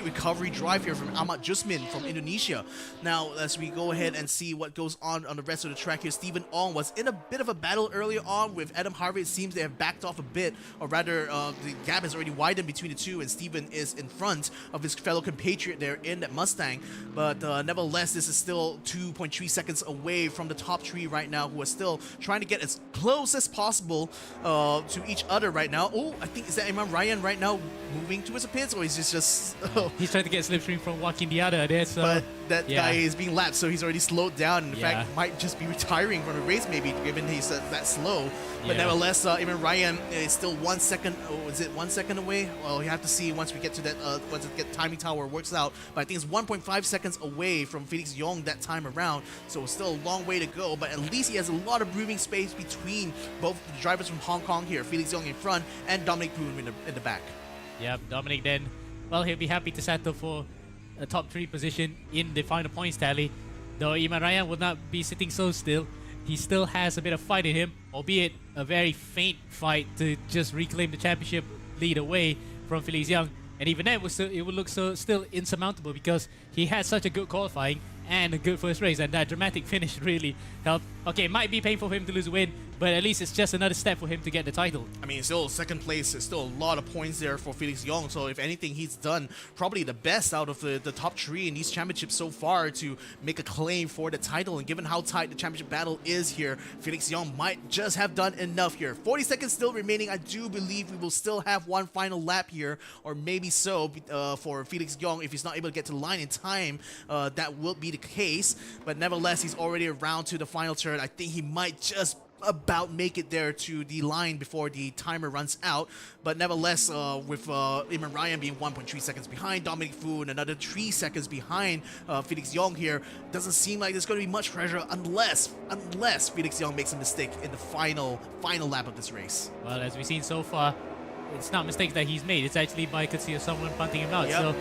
recovery drive here from Ahmad Jusmin from Indonesia. Now, as we go ahead and see what goes on the rest of the track here, Stephen Ong was in a bit of a battle earlier on with Adam Harvey. It seems they have backed off a bit, or rather, the gap has already widened between the two, and Stephen is in front of his fellow compatriot there in that Mustang. But nevertheless, this is still 2.3 seconds away from the top 3 right now, who are still trying to get as close as possible to each other right now. Oh, I think, is that Iman Ryan right now moving towards the pits, or is this just... He's trying to get slipstream from Joaquin Diada there, so... But that guy is being lapped, so he's already slowed down, and in fact, might just be retiring from the race maybe, given he's that slow. But nevertheless, Iman Ryan is still 1 second, is it 1 second away? Well, you have to see once we get to that, once the timing tower works out. But I think it's 1.5 seconds away from Felix Young that time around, so it's still a long way to go, but at least he has a lot of breathing space between both the drivers from Hong Kong here, Felix Young in front and Dominic Boone in the back. Yeah, Dominic then, well, he'll be happy to settle for a top 3 position in the final points tally, though Iman Ryan will not be sitting so still. He still has a bit of fight in him, albeit a very faint fight to just reclaim the championship lead away from Felix Young. And even then, it would look still insurmountable, because he had such a good qualifying and a good first race, and that dramatic finish really helped. Okay, it might be painful for him to lose a win, but at least it's just another step for him to get the title. I mean, still second place is still a lot of points there for Felix Young, so if anything, he's done probably the best out of the top 3 in these championships so far to make a claim for the title. And given how tight the championship battle is here, Felix Young might just have done enough here. 40 seconds still remaining. I do believe we will still have one final lap here, or maybe so, for Felix Young. If he's not able to get to the line in time, that will be the case. But nevertheless, he's already around to the final turn. I think he might just about make it there to the line before the timer runs out. But nevertheless, with Imran Ryan being 1.3 seconds behind, Dominic Fu and another 3 seconds behind Felix Young here, doesn't seem like there's going to be much pressure unless Felix Young makes a mistake in the final lap of this race. Well, as we've seen so far, it's not mistakes that he's made. It's actually by courtesy of someone punting him out. Yep. So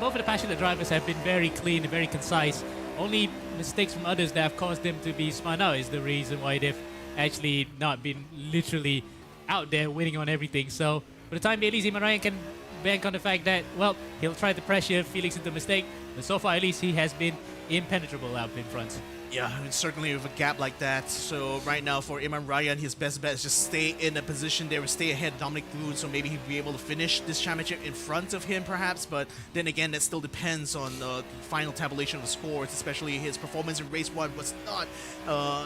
both of the passionate drivers have been very clean and very concise. Only mistakes from others that have caused them to be spun out is the reason why they've actually not been literally out there winning on everything. So for the time being, at least Imran can bank on the fact that, well, he'll try to pressure Felix into mistake. But so far, at least, he has been impenetrable out in front. Yeah, certainly with a gap like that. So right now for Imran Ryan, his best bet is just stay in a position there, stay ahead of Dominic Boone, so maybe he'll be able to finish this championship in front of him perhaps. But then again, that still depends on the final tabulation of the scores, especially his performance in race 1 was not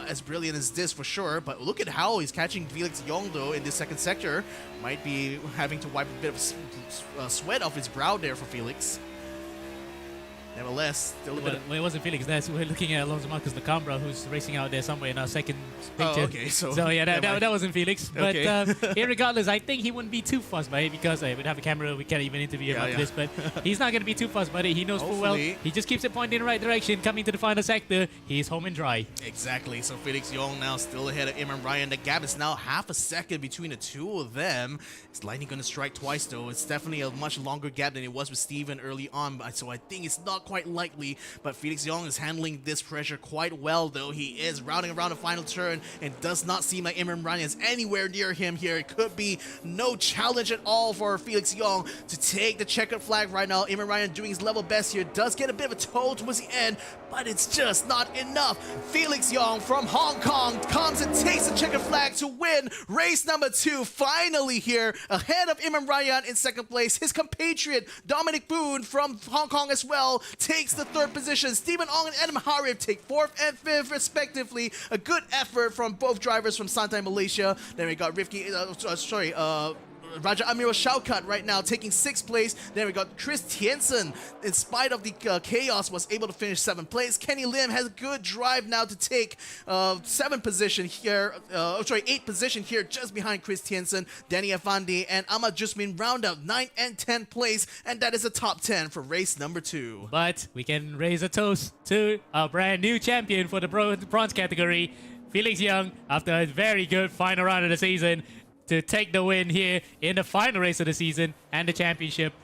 as brilliant as this for sure. But look at how he's catching Felix Young though in this second sector. Might be having to wipe a bit of sweat off his brow there for Felix. Nevertheless, still a bit of... Well, it wasn't Felix. We're looking at Alonso Marcos Lacambra, who's racing out there somewhere in our second picture. Oh, okay. So yeah, that wasn't Felix. But Okay. irregardless, I think he wouldn't be too fussed by it because we'd have a camera. We can't even interview him after this. But he's not going to be too fussed by it. He knows full well. Hopefully. He just keeps it pointing in the right direction. Coming to the final sector, he's home and dry. Exactly. So Felix Young now still ahead of Imran Ryan. The gap is now half a second between the two of them. Is Lightning going to strike twice though? It's definitely a much longer gap than it was with Steven early on. So I think it's not quite likely. But Felix Young is handling this pressure quite well though. He is routing around the final turn and does not seem like Imran Ryan is anywhere near him here. It could be no challenge at all for Felix Young to take the checkered flag right now. Imran Ryan doing his level best here. Does get a bit of a toe towards the end, but it's just not enough. Felix Young from Hong Kong comes and takes the checkered flag to win race number 2. Finally here, ahead of Imran Ryan in second place. His compatriot Dominic Boone from Hong Kong as well takes the third position. Stephen Ong and Adam Harif take 4th and 5th respectively. A good effort from both drivers from Santai, Malaysia. Then we got Raja Amirul Shaukat right now taking 6th place. Then we got Chris Tiensen, in spite of the chaos, was able to finish 7th place. Kenny Lim has a good drive now to take 7th position here. 8th position here, just behind Chris Tiensen. Danny Afandi and Ahmad Jusmin round out 9th and 10th place, and that is a top 10 for race number 2. But we can raise a toast to our brand new champion for the bronze category, Felix Young, after a very good final round of the season, to take the win here in the final race of the season and the championship.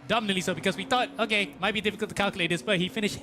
Dominantly so, because we thought, okay, might be difficult to calculate this, but he finished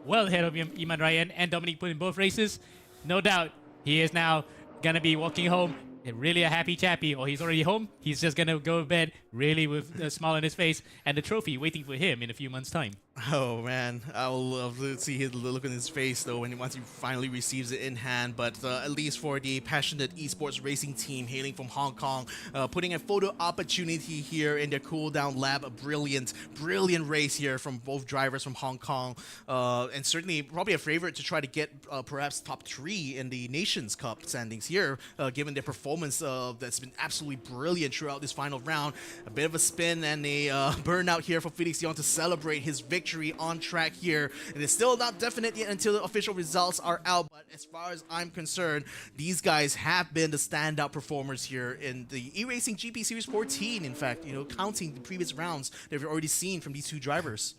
well ahead of Imran Ryan and Dominic Poon in both races. No doubt, he is now going to be walking home really a happy chappy, or he's already home. He's just going to go to bed really with a smile on his face and the trophy waiting for him in a few months' time. Oh man, I will love to see the look on his face though once he finally receives it in hand. But at least for the passionate esports racing team hailing from Hong Kong, putting a photo opportunity here in their cool down lab. A brilliant race here from both drivers from Hong Kong, and certainly probably a favorite to try to get perhaps top 3 in the Nations Cup standings here, given their performance that's been absolutely brilliant throughout this final round. A bit of a spin and a burnout here for Felix Young to celebrate his victory on track here. It is still not definite yet until the official results are out, but as far as I'm concerned, these guys have been the standout performers here in the eRacing GP Series 14. In fact, counting the previous rounds that we've already seen from these two drivers.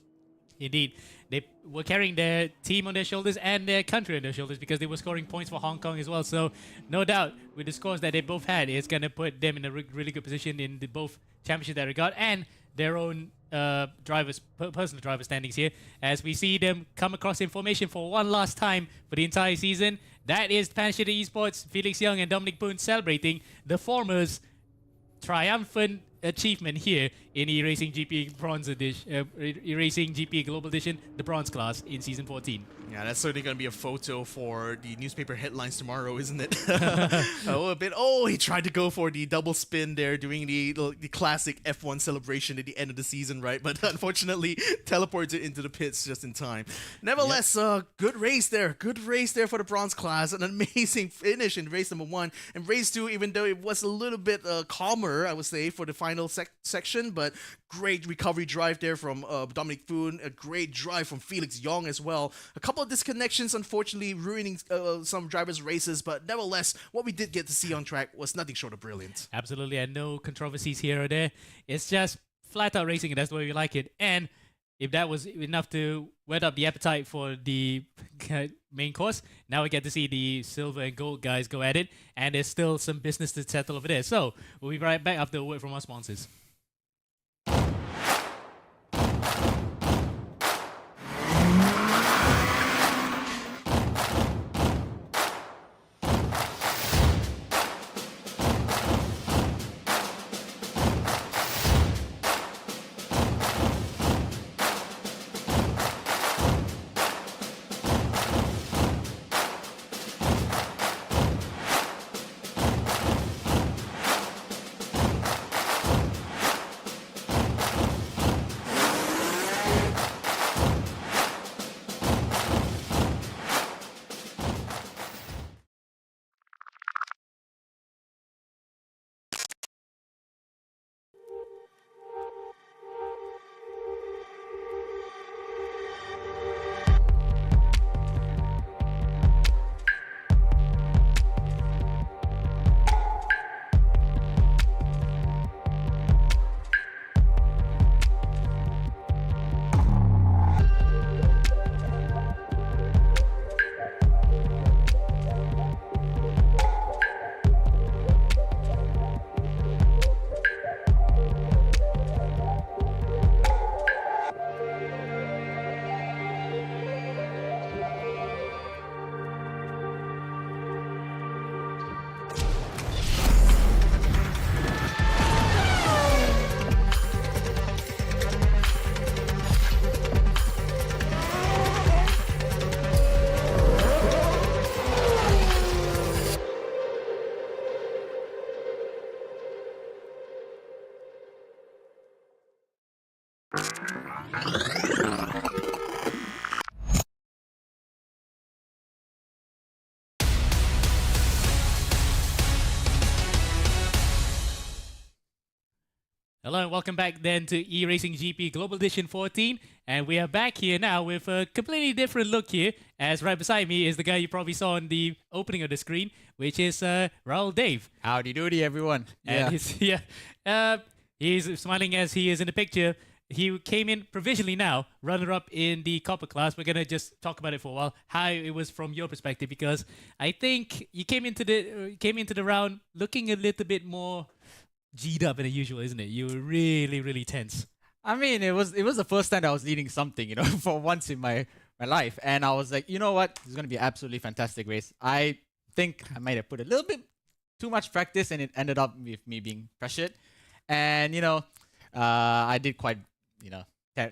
Indeed. They were carrying their team on their shoulders and their country on their shoulders because they were scoring points for Hong Kong as well. So, no doubt, with the scores that they both had, it's going to put them in a really good position in the both championship that they got and their own personal driver standings here, as we see them come across in formation for one last time for the entire season. That is Passionate Esports, Felix Young and Dominic Boone celebrating the former's triumphant achievement here in eRacing GP Bronze Edition, eRacing GP Global Edition, the Bronze class in Season 14. Yeah, that's certainly going to be a photo for the newspaper headlines tomorrow, isn't it? He tried to go for the double spin there, doing the classic F1 celebration at the end of the season, right? But unfortunately, teleported into the pits just in time. Nevertheless, good race there. Good race there for the bronze class. An amazing finish in race number 1. And race 2, even though it was a little bit calmer, I would say, for the final final section, but great recovery drive there from Dominic Foon, a great drive from Felix Yong as well. A couple of disconnections, unfortunately, ruining some drivers' races, but nevertheless, what we did get to see on track was nothing short of brilliant. Absolutely, and no controversies here or there. It's just flat out racing, and that's the way we like it. And if that was enough to whet up the appetite for the main course, now we get to see the silver and gold guys go at it, and there's still some business to settle over there. So we'll be right back after a word from our sponsors. Hello and welcome back then to eRacing GP Global Edition 14, and we are back here now with a completely different look here, as right beside me is the guy you probably saw on the opening of the screen, which is Raul Dave. Howdy doody, everyone. And he's smiling as he is in the picture. He came in provisionally now, runner-up in the copper class. We're going to just talk about it for a while, how it was from your perspective, because I think you came into the round looking a little bit more G'd up than usual, isn't it? You were really, really tense. I mean, it was the first time I was leading something, for once in my life. And I was like, you know what? This is going to be an absolutely fantastic race. I think I might have put a little bit too much practice, and it ended up with me being pressured. And, I did quite,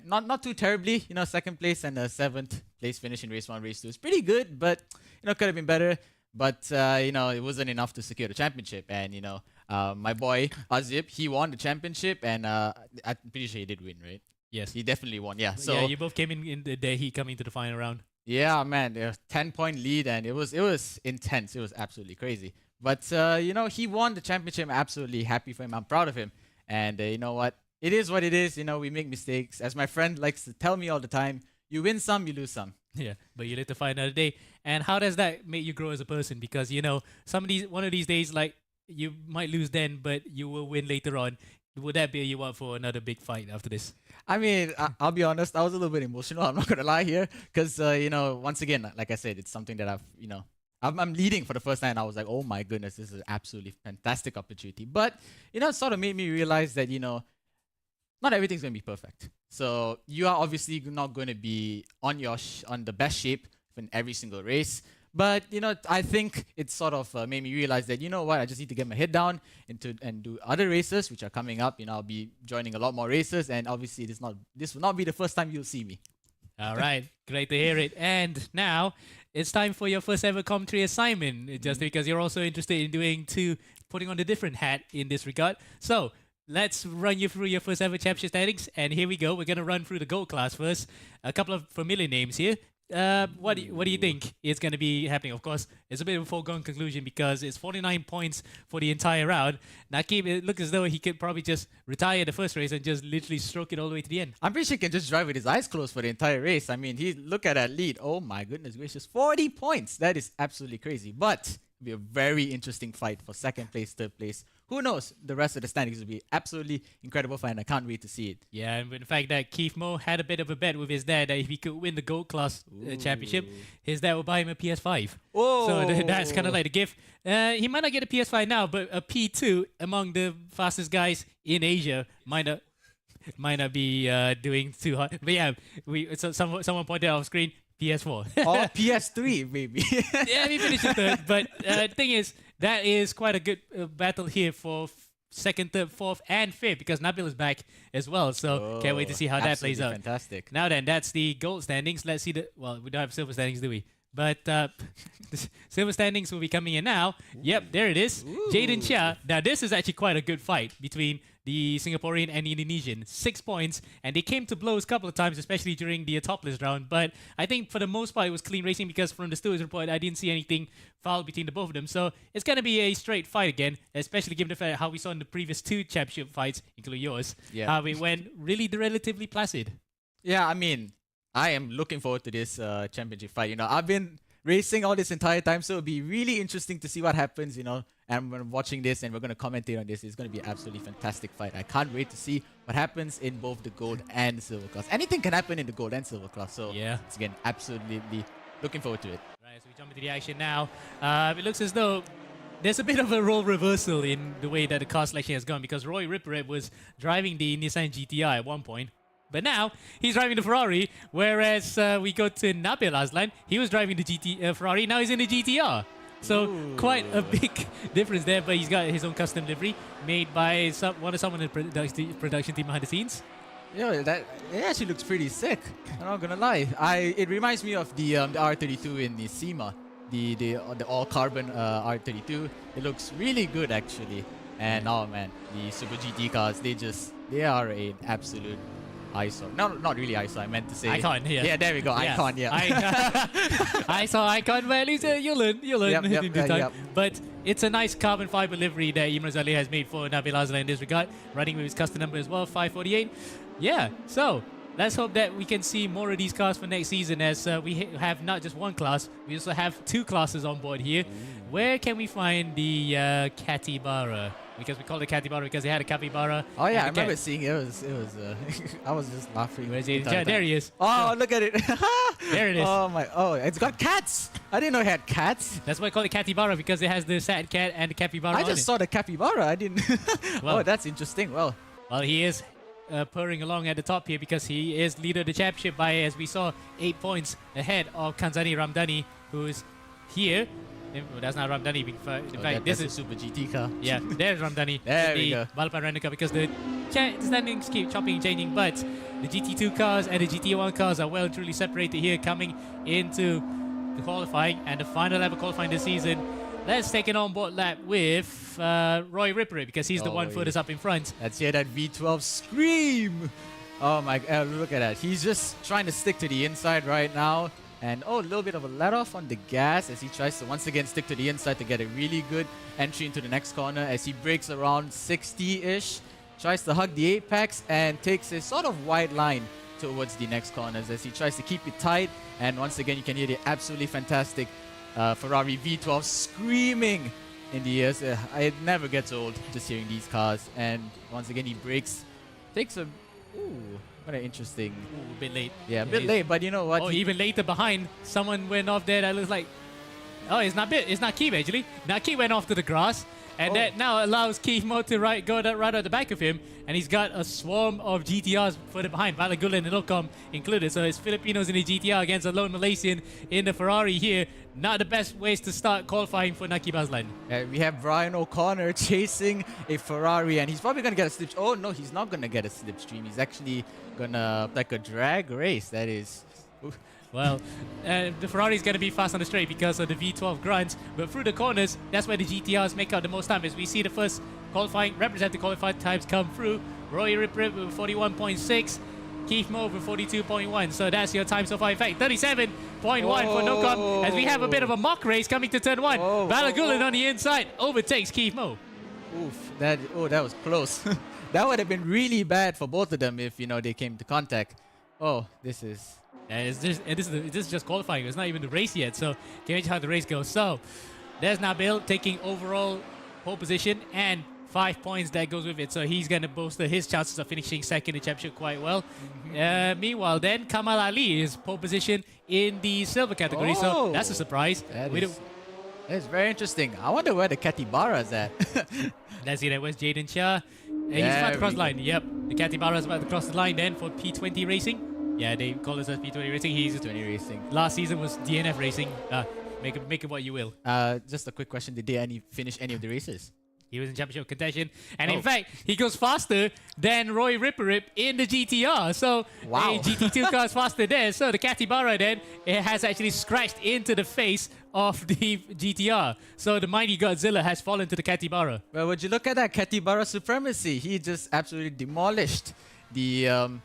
not too terribly, second place and a 7th place finish in race 1, race 2 is pretty good, but, could have been better. But, it wasn't enough to secure the championship. And, my boy Azib, he won the championship, and I'm pretty sure he did win, right? Yes. He definitely won, yeah. So yeah, you both came in the day he coming to the final round. Yeah, man, there was 10-point lead, and it was intense. It was absolutely crazy. But, he won the championship. I'm absolutely happy for him. I'm proud of him. And you know what? It is what it is. We make mistakes. As my friend likes to tell me all the time, you win some, you lose some. Yeah, but you live to fight another day. And how does that make you grow as a person? Because, one of these days, like, you might lose then, but you will win later on. Would that bear you up for another big fight after this? I mean, I'll be honest, I was a little bit emotional. I'm not going to lie here. Because, once again, like I said, it's something that I'm leading for the first time. And I was like, oh my goodness, this is an absolutely fantastic opportunity. But, it sort of made me realize that, not everything's going to be perfect. So you are obviously not going to be on the best shape in every single race. But, I think it sort of made me realize that, I just need to get my head down and do other races, which are coming up. I'll be joining a lot more races. And obviously, this will not be the first time you'll see me. All right. Great to hear it. And now it's time for your first ever commentary assignment, just because you're also interested in putting on a different hat in this regard. So let's run you through your first ever championship standings. And here we go. We're going to run through the gold class first. A couple of familiar names here. what do you think is going to be happening? Of course, it's a bit of a foregone conclusion because it's 49 points for the entire round. Nakib, it looks as though he could probably just retire the first race and just literally stroke it all the way to the end. I'm pretty sure he can just drive with his eyes closed for the entire race. I mean, look at that lead. Oh my goodness gracious, 40 points. That is absolutely crazy. But it'll be a very interesting fight for second place, third place. Who knows? The rest of the standings will be absolutely incredible fight, and I can't wait to see it. Yeah, and the fact that Keith Moe had a bit of a bet with his dad that if he could win the Gold Class championship, his dad would buy him a PS5. Whoa. So that's kind of like the gift. He might not get a PS5 now, but a P2 among the fastest guys in Asia might not be doing too hard. But yeah, someone pointed out off screen, PS4. Or PS3, maybe. Yeah, we finished in third. But the thing is, that is quite a good battle here for second, third, fourth, and fifth because Nabil is back as well. So can't wait to see how that plays out. Fantastic. Now then, that's the gold standings. Let's see well, we don't have silver standings, do we? But the silver standings will be coming in now. Ooh. Yep, there it is. Jaden Chia. Now this is actually quite a good fight between the Singaporean and the Indonesian. 6 points, and they came to blows a couple of times, especially during the topless round. But I think for the most part, it was clean racing because from the stewards report, I didn't see anything foul between the both of them. So it's going to be a straight fight again, especially given the fact how we saw in the previous 2 championship fights, including yours, how it went really relatively placid. Yeah, I mean, I am looking forward to this championship fight. You know, I've been racing all this entire time, so it'll be really interesting to see what happens, you know. And we're watching this and we're going to commentate on this. It's going to be an absolutely fantastic fight. I can't wait to see what happens in both the gold and silver class. Anything can happen in the gold and silver class. So, yeah, it's again, absolutely looking forward to it. Right, so we jump into the action now. It looks as though there's a bit of a role reversal in the way that the car selection has gone because Roy Ripperett was driving the Nissan GTI at one point. But now, he's driving the Ferrari, whereas we go to Nabil Aslan. He was driving the Ferrari, now he's in the GTR. So quite a big difference there, but he's got his own custom livery made by someone in the production team behind the scenes. Yeah, it actually looks pretty sick. I'm not gonna lie. It reminds me of the R32 in the SEMA, the all carbon R32. It looks really good actually. And oh man, the Super GT cars, they are an absolute eyesore. No, not really eyesore. I meant to say icon. Yeah, yeah, there we go. Yeah. Icon. Yeah. I saw icon. But at least you'll learn. Yep, in due time. But it's a nice carbon fiber livery that Imran Zali has made for Nabil Azlan in this regard, running with his custom number as well, 548. Yeah. So let's hope that we can see more of these cars for next season, as we have not just one class, we also have 2 classes on board here. Where can we find the Capybara? Because we call it Capybara because they had a capybara. Oh yeah, I remember seeing it. It was I was just laughing. Where's he? Yeah, there he is. Oh, look at it. There it is. Oh my, it's got cats. I didn't know it had cats. That's why I call it Capybara, because it has the sad cat and the capybara I just saw the capybara. I didn't. Oh, that's interesting. Well, he is purring along at the top here because he is leader of the championship by, as we saw, 8 points ahead of Kanzani Ramdhani, who's here. That's not Ramdhani. In fact, this is Super GT car. Yeah, there's Ramdhani. There we go. Balapan Render car, because the standings keep chopping and changing, but the GT2 cars and the GT1 cars are well and truly separated here, coming into the qualifying and the final ever qualifying this season. Let's take an on-board lap with Roy Ripperett, because he's the one furthest up in front. Let's hear that V12 scream. Oh my God, look at that. He's just trying to stick to the inside right now. And a little bit of a let off on the gas as he tries to once again stick to the inside to get a really good entry into the next corner as he breaks around 60-ish. Tries to hug the apex and takes a sort of wide line towards the next corners as he tries to keep it tight. And once again, you can hear the absolutely fantastic Ferrari V12 screaming in the ears. It never gets old just hearing these cars. And once again, he brakes, takes a... Ooh, what an interesting... Ooh, a bit late. Yeah, a bit late, but you know what? Oh, even later behind, someone went off there that looks like... Oh, it's not Keith actually. Keith went off to the grass. And that now allows Keith Moe to go right at the back of him. And he's got a swarm of GTRs further behind, Valagulan and Ilkom included. So it's Filipinos in the GTR against a lone Malaysian in the Ferrari here. Not the best ways to start qualifying for Nakib Aslan. We have Brian O'Connor chasing a Ferrari, and he's probably going to get a slipstream. Oh, no, he's not going to get a slipstream. He's actually going to, like a drag race. That is... Well, the Ferrari is going to be fast on the straight because of the V12 grunts, but through the corners, that's where the GTRs make out the most time. As we see the first qualifying, representative qualified times come through. Roy Ripperett with 41.6. Keith Mo with 42.1. So that's your time so far. In fact, 37.1 for Nocom. As we have a bit of a mock race coming to turn 1. Balagulan on the inside overtakes Keith Mo. Oof, that was close. That would have been really bad for both of them if they came to contact. Oh, this is. This is just qualifying. It's not even the race yet. So can you imagine how the race goes? So there's Nabil taking overall pole position and 5 points that goes with it. So he's going to bolster his chances of finishing second in the championship quite well. Meanwhile, then Kamal Ali is pole position in the silver category. So that's a surprise. That's very interesting. I wonder where the Capybara is at. Let's see that. Where's Jaden Chia? He's about to cross the line. Yep. The Capybara is about to cross the line then for P20 Racing. Yeah, they call us as P20 Racing. He's P20 Racing. Last season was DNF Racing. Make it what you will. Just a quick question. Did they finish any of the races? He was in championship contention. And in fact, he goes faster than Roy Ripperip in the GTR. So wow. A GT2 car is faster there. So the Capybara then it has actually scratched into the face of the GTR. So the mighty Godzilla has fallen to the Capybara. Well, would you look at that Capybara supremacy? He just absolutely demolished the...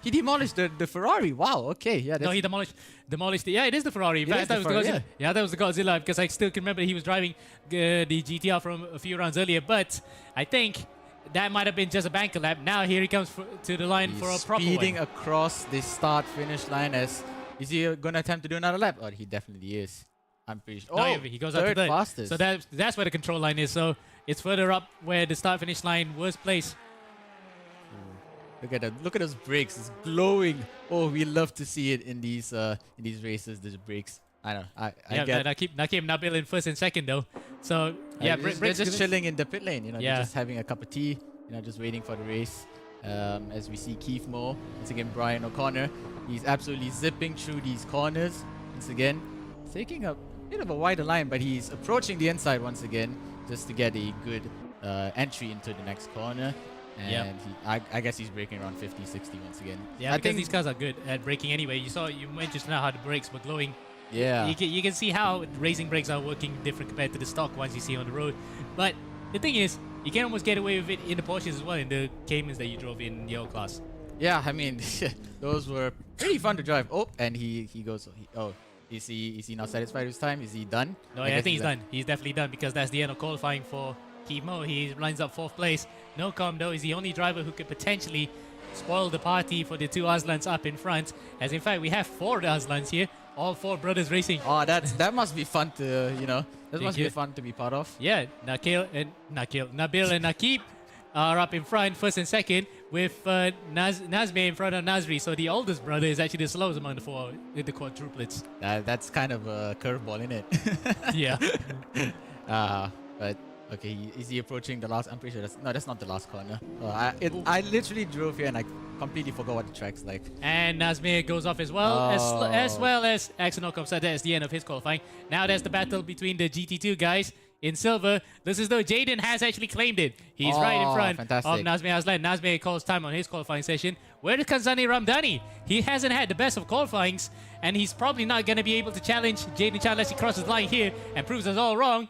He demolished the Ferrari. Wow. Okay. Yeah. No, he demolished the. Yeah, it is the Ferrari. In fact, that was the Godzilla. Yeah, that was the Godzilla because I still can remember he was driving the GTR from a few rounds earlier. But I think that might have been just a banker lap. Now here he comes to the line for a proper one. Speeding across the start-finish line. Is he going to attempt to do another lap? Oh, he definitely is. I'm pretty sure. No, he goes up to third. Fastest. So that's where the control line is. So it's further up where the start-finish line was placed. Look at that! Look at those brakes. It's glowing. Oh, we love to see it in these races. These brakes. I know. I get. Nakib Nabil in first and second though. So yeah, they're just chilling in the pit lane. They're just having a cup of tea. Just waiting for the race. As we see Keith Moore once again, Brian O'Connor. He's absolutely zipping through these corners once again, taking a bit of a wider line, but he's approaching the inside once again just to get a good entry into the next corner. And I guess he's braking around 50, 60 once again. Yeah, because these cars are good at braking anyway. You mentioned just now how the brakes were glowing. Yeah. You can see how racing brakes are working different compared to the stock ones you see on the road. But the thing is, you can almost get away with it in the Porsches as well, in the Caymans that you drove in your class. Yeah, I mean, those were pretty fun to drive. Oh, and he goes. Is he not satisfied with his time? Is he done? No, I think he's done. He's definitely done because that's the end of qualifying for Keith Mo. He lines up 4th place. Nocom, though, is the only driver who could potentially spoil the party for the 2 Aslans up in front. As in fact, we have 4 Aslans here, all 4 brothers racing. Oh, that must be fun to that must be fun to be part of. Yeah, Nabil and Nakib are up in front, first and second, with Nazmi in front of Nazri. So the oldest brother is actually the slowest among the 4 in the quadruplets. That's kind of a curveball, isn't it? Yeah. But. Okay, is he approaching the last? I'm pretty sure that's not the last corner. I literally drove here and I completely forgot what the track's like. And Nazmir goes off as well, as well as Axel said that's the end of his qualifying. Now there's the battle between the GT2 guys in silver. This is though Jaden has actually claimed it. He's right in front of Nazmir Aslan. Nazmir calls time on his qualifying session. Where is Kanzani Ramdani? He hasn't had the best of qualifyings, and he's probably not going to be able to challenge Jaden Chan unless he crosses the line here and proves us all wrong.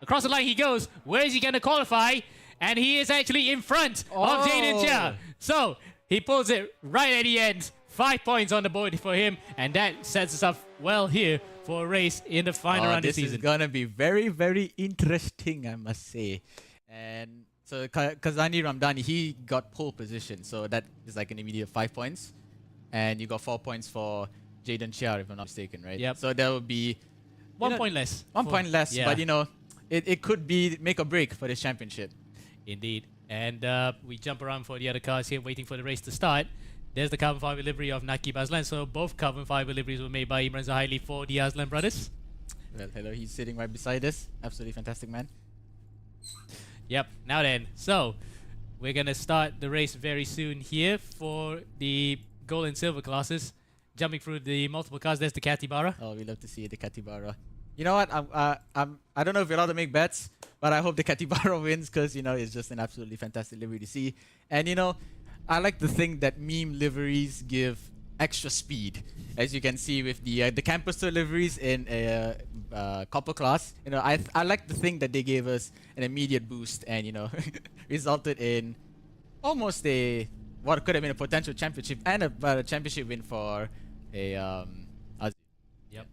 Across the line he goes. Where is he going to qualify? And he is actually in front of Jaden Chia. So he pulls it right at the end. 5 points on the board for him. And that sets us up well here for a race in the final round this season. This is going to be very, very interesting, I must say. And so Kazani Ramdani, he got pole position. So that is like an immediate 5 points. And you got 4 points for Jaden Chia, if I'm not mistaken, right? Yep. So that would be... 1 point less. 1 point less, but it could be make or break for this championship. Indeed. And we jump around for the other cars here, waiting for the race to start. There's the carbon fiber livery of Nakib Aslan. So both carbon fiber liveries were made by Imran Zahaili for the Aslan brothers. Well, hello, he's sitting right beside us. Absolutely fantastic, man. Yep. Now then, so we're going to start the race very soon here for the gold and silver classes. Jumping through the multiple cars, there's the Capybara. Oh, we love to see the Capybara. You know what? I don't know if you're allowed to make bets, but I hope the Capybara wins because it's just an absolutely fantastic livery to see. And I like to think that meme liveries give extra speed, as you can see with the campus tour liveries in copper class. I like to think that they gave us an immediate boost and resulted in almost a what could have been a potential championship and a championship win for a Yep.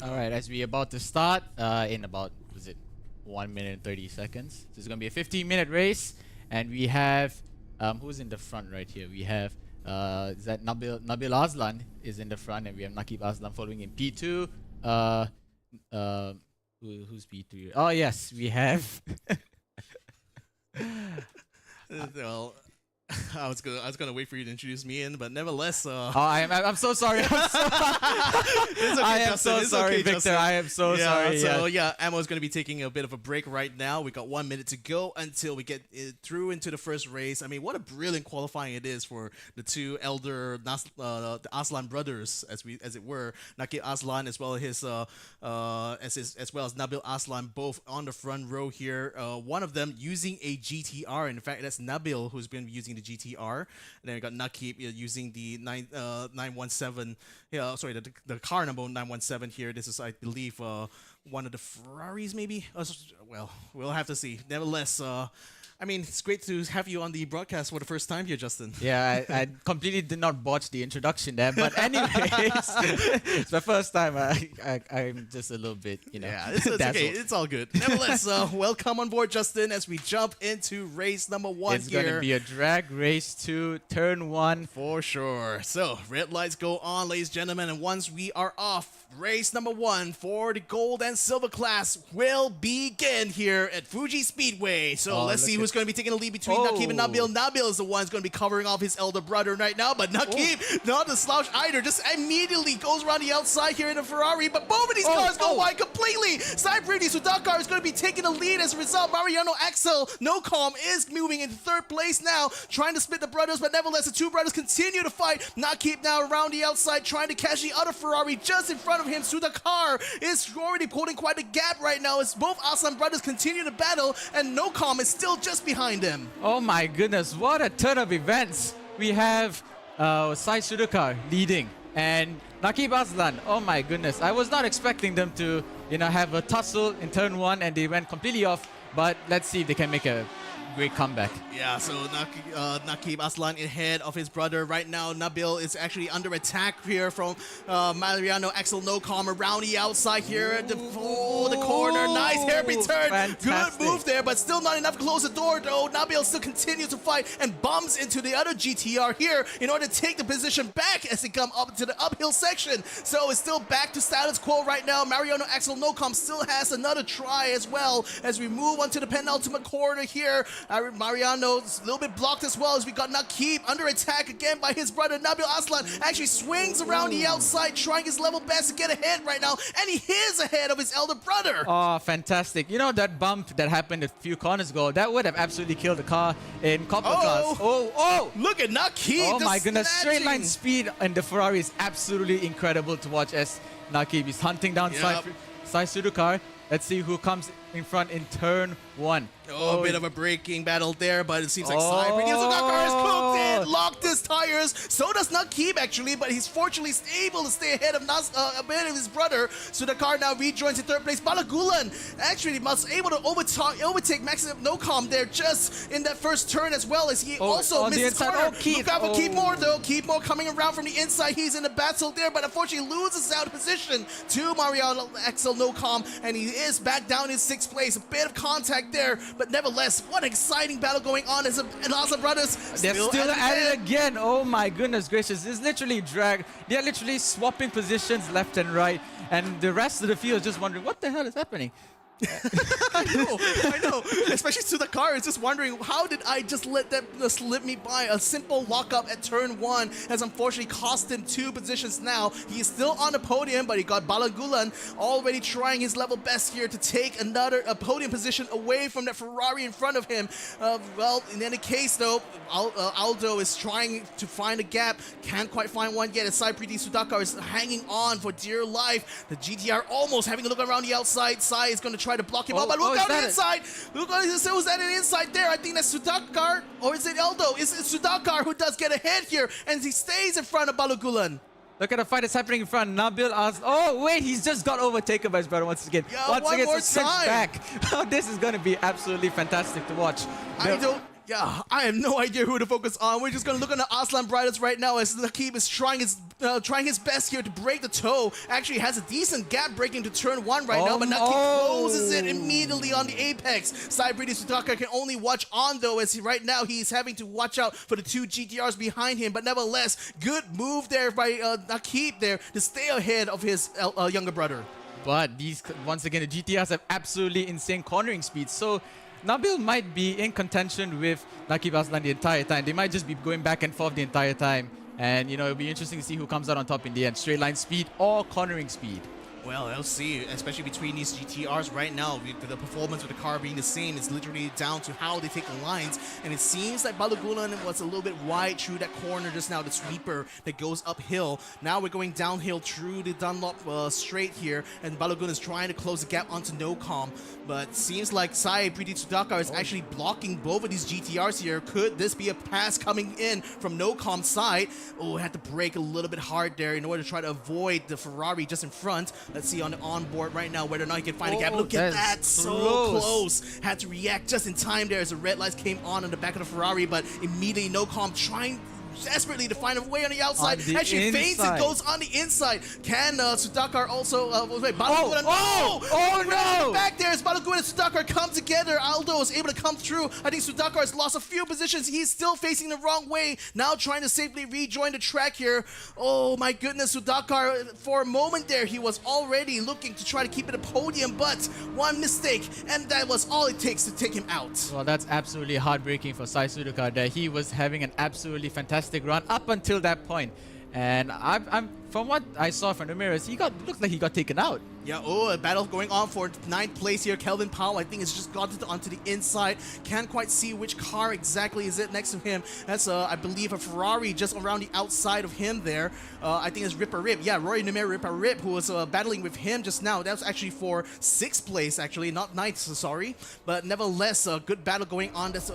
All right, as we about to start in about 1 minute and 30 seconds. So it's gonna be a 15-minute race, and we have who's in the front right here? We have is that Nabil Aslan is in the front, and we have Nakib Aslan following in P2. Who's P3? Oh yes, we have. Well, I was gonna wait for you to introduce me in, but nevertheless, Oh, I'm so sorry. It's okay, I am Justin. so It's sorry, okay, Victor. Justin. I am so Yeah, sorry. so yeah, Ammo's going to be taking a bit of a break right now. We got 1 minute to go until we get through into the first race. I mean, what a brilliant qualifying it is for the two elder the Aslan brothers, as it were, Nakib Aslan as well as as well as Nabil Aslan, both on the front row here. One of them using a GTR. In fact, that's Nabil who's been using the GTR. And then we got Nakib using the 917. Yeah, sorry, the car number 917 here. This is, I believe, one of the Ferraris, maybe. Well, we'll have to see. Nevertheless, I mean, it's great to have you on the broadcast for the first time here, Justin. Yeah, I completely did not botch the introduction there, but anyways, it's my first time. I'm just a little bit, Yeah, it's okay. It's all good. Nevertheless, welcome on board, Justin, as we jump into race number 1 It's here. going to be a drag race to turn 1. For sure. So, red lights go on, ladies and gentlemen, and once we are off, race number 1 for the gold and silver class will begin here at Fuji Speedway. So, let's see who's going to be taking the lead between Nakib and Nabil. Nabil is the one who's going to be covering off his elder brother right now, but Nakib, not the slouch either, just immediately goes around the outside here in a Ferrari, but both of these cars go wide completely. Cypridi Sudakar is going to be taking the lead. As a result, Mariano Axel Nocom is moving into 3rd place now, trying to split the brothers, but nevertheless, the two brothers continue to fight. Nakib now around the outside, trying to catch the other Ferrari just in front of him. Sudakar is already holding quite a gap right now as both Aslan brothers continue to battle, and Nocom is still just behind him. Oh my goodness, what a turn of events. We have Sai Sudakar leading and Nakib Aslan. Oh my goodness, I was not expecting them to, have a tussle in turn 1 and they went completely off, but let's see if they can make a great comeback. Yeah, so Nakib Aslan ahead of his brother right now. Nabil is actually under attack here from Mariano Axel Nocom around the outside here at the corner. Nice hairpin turn. Fantastic. Good move there, but still not enough to close the door though. Nabil still continues to fight and bumps into the other GTR here in order to take the position back as they come up to the uphill section. So it's still back to status quo right now. Mariano Axel Nocom still has another try as well as we move on to the penultimate corner here. Mariano's a little bit blocked as well as we got Nakib under attack again by his brother Nabil Aslan. Actually swings around the outside, trying his level best to get ahead right now, and he is ahead of his elder brother. Oh, fantastic. That bump that happened a few corners ago, that would have absolutely killed the car in copper class. Look at Nakib. Oh my goodness, straight line snatching. speed and the Ferrari is absolutely incredible to watch as Nakib is hunting down Sai Sudakar. Let's see who comes in front in turn 1. A bit of a braking battle there, but it seems like Cypridi Sudakar has cooked it, locked his tires. So does Nakib actually, but he's fortunately able to stay ahead of his brother. Sudakar now rejoins in 3rd place. Balagulan actually was able to overtake Maximum Nocom there just in that first turn as well as he also on the missed his inside. corner. Keith. Look out for Keith Moore though. Keith Moore coming around from the inside. He's in the battle there, but unfortunately loses out of position to Mariano Axel Nocom, and he is back down in 6th place. A bit of contact there, but nevertheless, what an exciting battle going on as Aslan brothers They're still at it again. Oh my goodness gracious. It's literally drag. They're literally swapping positions left and right. And the rest of the field is just wondering, what the hell is happening? I know. Especially to the car, is just wondering, how did I just let that slip me by? A simple lockup at turn 1 has unfortunately cost him 2 positions now. He is still on the podium, but he got Balagulan already trying his level best here to take another podium position away from that Ferrari in front of him. Well, in any case though, Aldo is trying to find a gap. Can't quite find one yet. Cypridi Sudakar is hanging on for dear life. The GTR almost having a look around the outside. Sai is going to try to block him Oh, out, but look is out the that it? inside. Look out, who's that an inside there? I think that's Sudakar, or is it Aldo? It's Sudakar who does get ahead here, and he stays in front of Balogulan. Look at the fight that's happening in front. Nabil asks, oh wait, he's just got overtaken by his brother once again. Yeah, once one again, more it's a switch time. back. This is going to be absolutely fantastic to watch. I have no idea who to focus on. We're just gonna look on the Aslan Briders right now as Nakib is trying his best here to break the toe. Actually has a decent gap breaking to turn 1 right now, but Nakib closes it immediately on the apex. Cybridi Sudaka can only watch on though, as right now he's having to watch out for the 2 GTRs behind him, but nevertheless, good move there by Nakib there to stay ahead of his younger brother. But these, once again, the GTRs have absolutely insane cornering speed. So Nabil might be in contention with Nakib Aslan the entire time. They might just be going back and forth the entire time. And, it'll be interesting to see who comes out on top in the end. Straight line speed or cornering speed. Well, I'll see, especially between these GTRs right now, with the performance of the car being the same, it's literally down to how they take the lines. And it seems like Balogulan was a little bit wide through that corner just now, the sweeper that goes uphill. Now we're going downhill through the Dunlop straight here, and Balogulan is trying to close the gap onto NoCom. But seems like Sai Priti Sudakar is actually blocking both of these GTRs here. Could this be a pass coming in from NoCom's side? Oh, had to brake a little bit hard there in order to try to avoid the Ferrari just in front. Let's see on the onboard right now whether or not he can find a gap. Look at that, so close. Had to react just in time there as the red lights came on the back of the Ferrari, but immediately NoCom trying desperately to find a way on the outside. Actually feints and goes on the inside. Can Sudakar also wait, Balogulan, no! Back there as Balogulan and Sudakar come together. Aldo is able to come through. I think Sudakar has lost a few positions. He's still facing the wrong way. Now trying to safely rejoin the track here. Oh my goodness, Sudakar, for a moment there, he was already looking to try to keep it a podium, but one mistake, and that was all it takes to take him out. Well, that's absolutely heartbreaking for Sai Sudakar there. He was having an absolutely fantastic run up until that point. And I'm from what I saw from the mirrors, looked like he got taken out. Yeah, a battle going on for 9th place here. Kelvin Powell, I think, has just gotten onto the inside. Can't quite see which car exactly is it next to him. That's, I believe, a Ferrari just around the outside of him there. I think it's Ripper Rip. Yeah, Roy Numer Ripper Rip, who was battling with him just now. That was actually for 6th place, actually, not 9th, so sorry. But nevertheless, a good battle going on. There's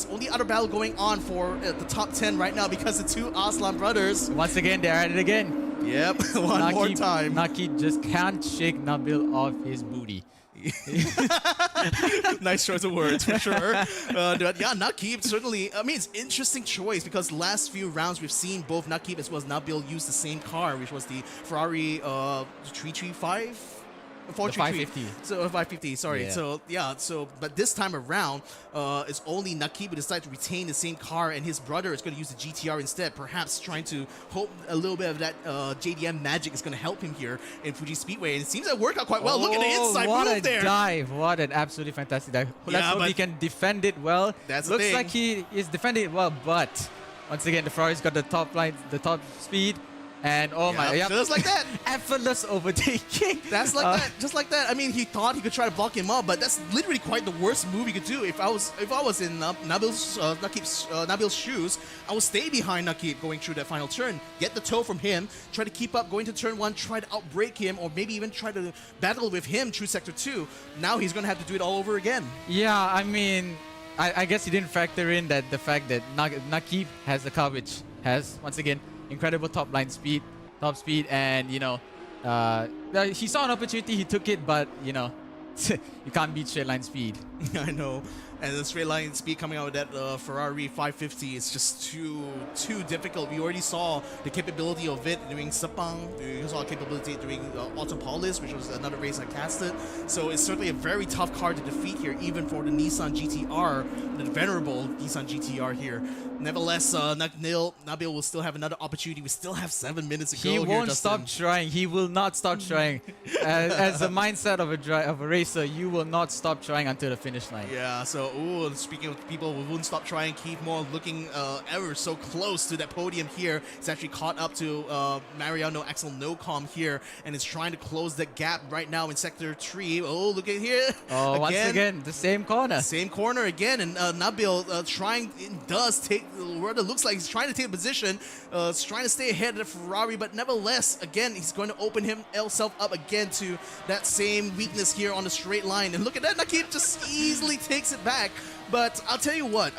only other battle going on for the top 10 right now because the 2 Aslan brothers. Once again, they're at it again. Yep, one more time. Nakib just can't shake Nabil off his booty. Nice choice of words for sure. But yeah, Nakib certainly, I mean, it's interesting choice because last few rounds we've seen both Nakib as well as Nabil use the same car, which was the Ferrari 335. 550. So 550, sorry. Yeah. But this time around, it's only Nakib who decided to retain the same car, and his brother is going to use the GTR instead, perhaps trying to hope a little bit of that JDM magic is going to help him here in Fuji Speedway. And it seems that worked out quite well. Look at the inside move there. What a dive. What an absolutely fantastic dive. Let's hope he can defend it well. That's Looks the thing. like he is defending it well, but once again, the Ferrari's got the top line, the top speed. And just like that. Effortless overtaking. That's like that, just like that. I mean, he thought he could try to block him up, but that's literally quite the worst move he could do. If I was in Nabil's shoes, I would stay behind Nakib going through that final turn, get the toe from him, try to keep up going to turn 1, try to outbreak him, or maybe even try to battle with him through sector 2. Now he's gonna have to do it all over again. Yeah, I mean, I guess he didn't factor in that the fact that Nakib has a car which has, once again, incredible top speed, and he saw an opportunity, he took it, but you can't beat straight line speed. I know. And the straight line speed coming out of that Ferrari 550 is just too difficult. We already saw the capability of it doing Sepang. We saw capability doing Autopolis, which was another race I casted. So it's certainly a very tough car to defeat here, even for the Nissan GTR, the venerable Nissan GTR here. Nevertheless, Nabil will still have another opportunity. We still have 7 minutes to go. He won't stop trying. He will not stop trying. As the mindset of a racer, you will not stop trying until the finish line. Yeah. So speaking of people who wouldn't stop trying, Keith Moore looking ever so close to that podium here. He's actually caught up to Mariano Axel Nocom here, and is trying to close the gap right now in Sector 3. Oh, look at here. Oh, once again, the same corner. Same corner again, and Nabil trying, does take, what it looks like he's trying to take a position, trying to stay ahead of Ferrari, but nevertheless, again, he's going to open himself up again to that same weakness here on the straight line. And look at that, Nakib just easily takes it back. But I'll tell you what,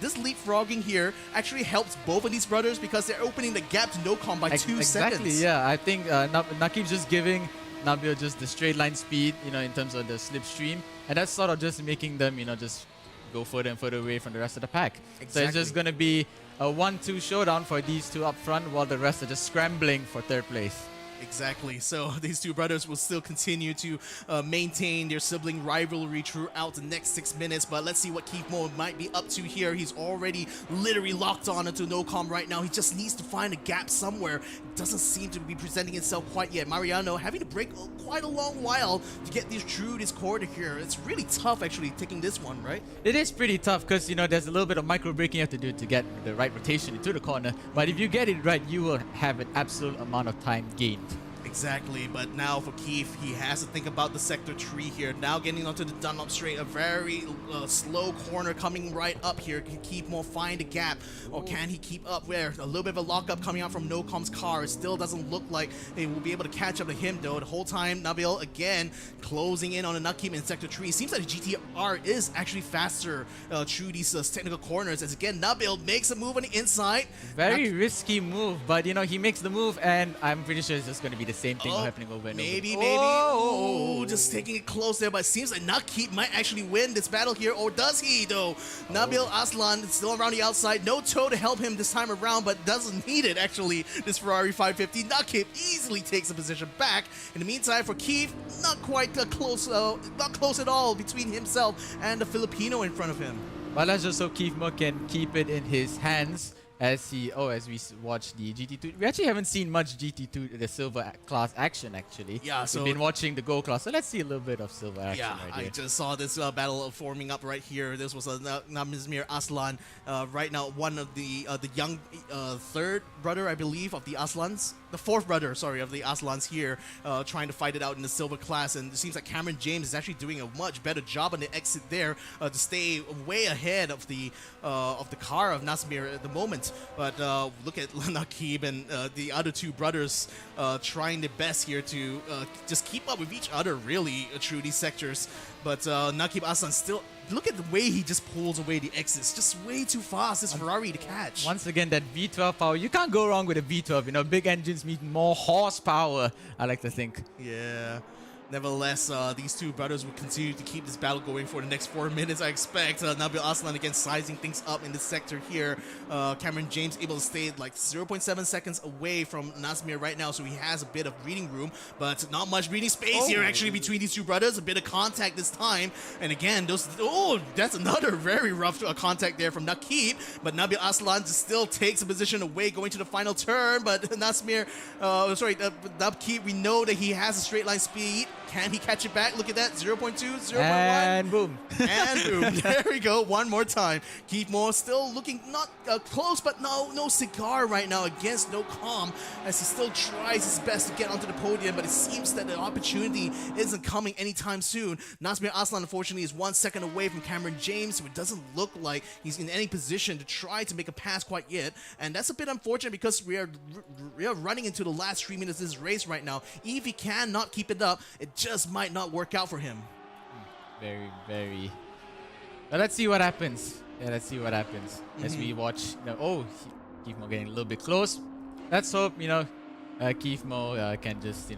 this leapfrogging here actually helps both of these brothers because they're opening the gap to Nocom by 2 seconds. Exactly, yeah. I think Nakib's just giving Nabil just the straight line speed, in terms of the slipstream, and that's sort of just making them, just go further and further away from the rest of the pack. Exactly. So it's just going to be a 1-2 showdown for these two up front, while the rest are just scrambling for third place. Exactly. So these two brothers will still continue to maintain their sibling rivalry throughout the next 6 minutes. But let's see what Keith Moore might be up to here. He's already literally locked on into Nocom right now. He just needs to find a gap somewhere. It doesn't seem to be presenting itself quite yet. Mariano having to break quite a long while to get through this corner here. It's really tough actually taking this one, right? It is pretty tough because, there's a little bit of micro braking you have to do to get the right rotation into the corner. But if you get it right, you will have an absolute amount of time gained. Exactly, but now for Keith, he has to think about the Sector 3 here. Now getting onto the Dunlop straight, a very slow corner coming right up here. Can Keith Moore find a gap, or can he keep up where? A little bit of a lockup coming out from Nocom's car. It still doesn't look like they will be able to catch up to him though. The whole time, Nabil again closing in on the Nakim in Sector 3. It seems like the GTR is actually faster through these technical corners, as again, Nabil makes a move on the inside. Very risky move, but he makes the move, and I'm pretty sure it's just going to be the same thing happening over and over. Maybe. Oh, just taking it close there, but it seems like Nakib might actually win this battle here, or does he though? Nabil Aslan is still around the outside. No toe to help him this time around, but doesn't need it actually. This Ferrari 550. Nakib easily takes the position back. In the meantime, for Keith, not quite close, not close at all between himself and the Filipino in front of him. But let's just hope Keith Moore can keep it in his hands as we watch the GT2. We actually haven't seen much GT2, the silver class action actually. Yeah, so we've been watching the gold class, so let's see a little bit of silver action right I here. just saw this battle forming up right here. This was Namizmir Aslan, right now one of the young third brother, I believe, of the Aslans. The fourth brother, sorry, of the Aslans here, trying to fight it out in the silver class. And it seems like Cameron James is actually doing a much better job on the exit there to stay way ahead of the car of Nasmir at the moment. But look at Nakib and the other two brothers trying their best here to just keep up with each other, really, through these sectors. But Nakib Aslan still, look at the way he just pulls away the exits. Just way too fast, this Ferrari to catch. Once again, that V12 power, you can't go wrong with a V12. Big engines mean more horsepower, I like to think. Yeah. Nevertheless, these two brothers will continue to keep this battle going for the next 4 minutes, I expect. Nabil Aslan again sizing things up in this sector here. Cameron James able to stay like 0.7 seconds away from Nasmir right now, so he has a bit of breathing room, but not much breathing space here actually between these two brothers. A bit of contact this time, and again, that's another very rough contact there from Nakib, but Nabil Aslan still takes a position away going to the final turn, but Nasmir, Nakib, we know that he has a straight line speed. Can he catch it back? Look at that, 0.2, 0.1. And boom. And boom. There we go. One more time. Keith Moore still looking not close, but no cigar right now against Nocom, as he still tries his best to get onto the podium, but it seems that the opportunity isn't coming anytime soon. Nasmir Aslan, unfortunately, is 1 second away from Cameron James, so it doesn't look like he's in any position to try to make a pass quite yet. And that's a bit unfortunate because we are running into the last 3 minutes of this race right now. If he cannot keep it up, it just might not work out for him. Very, very. But let's see what happens. Yeah, let's see what happens as we watch. Keith Moore getting a little bit close. Let's hope Keith Moore can just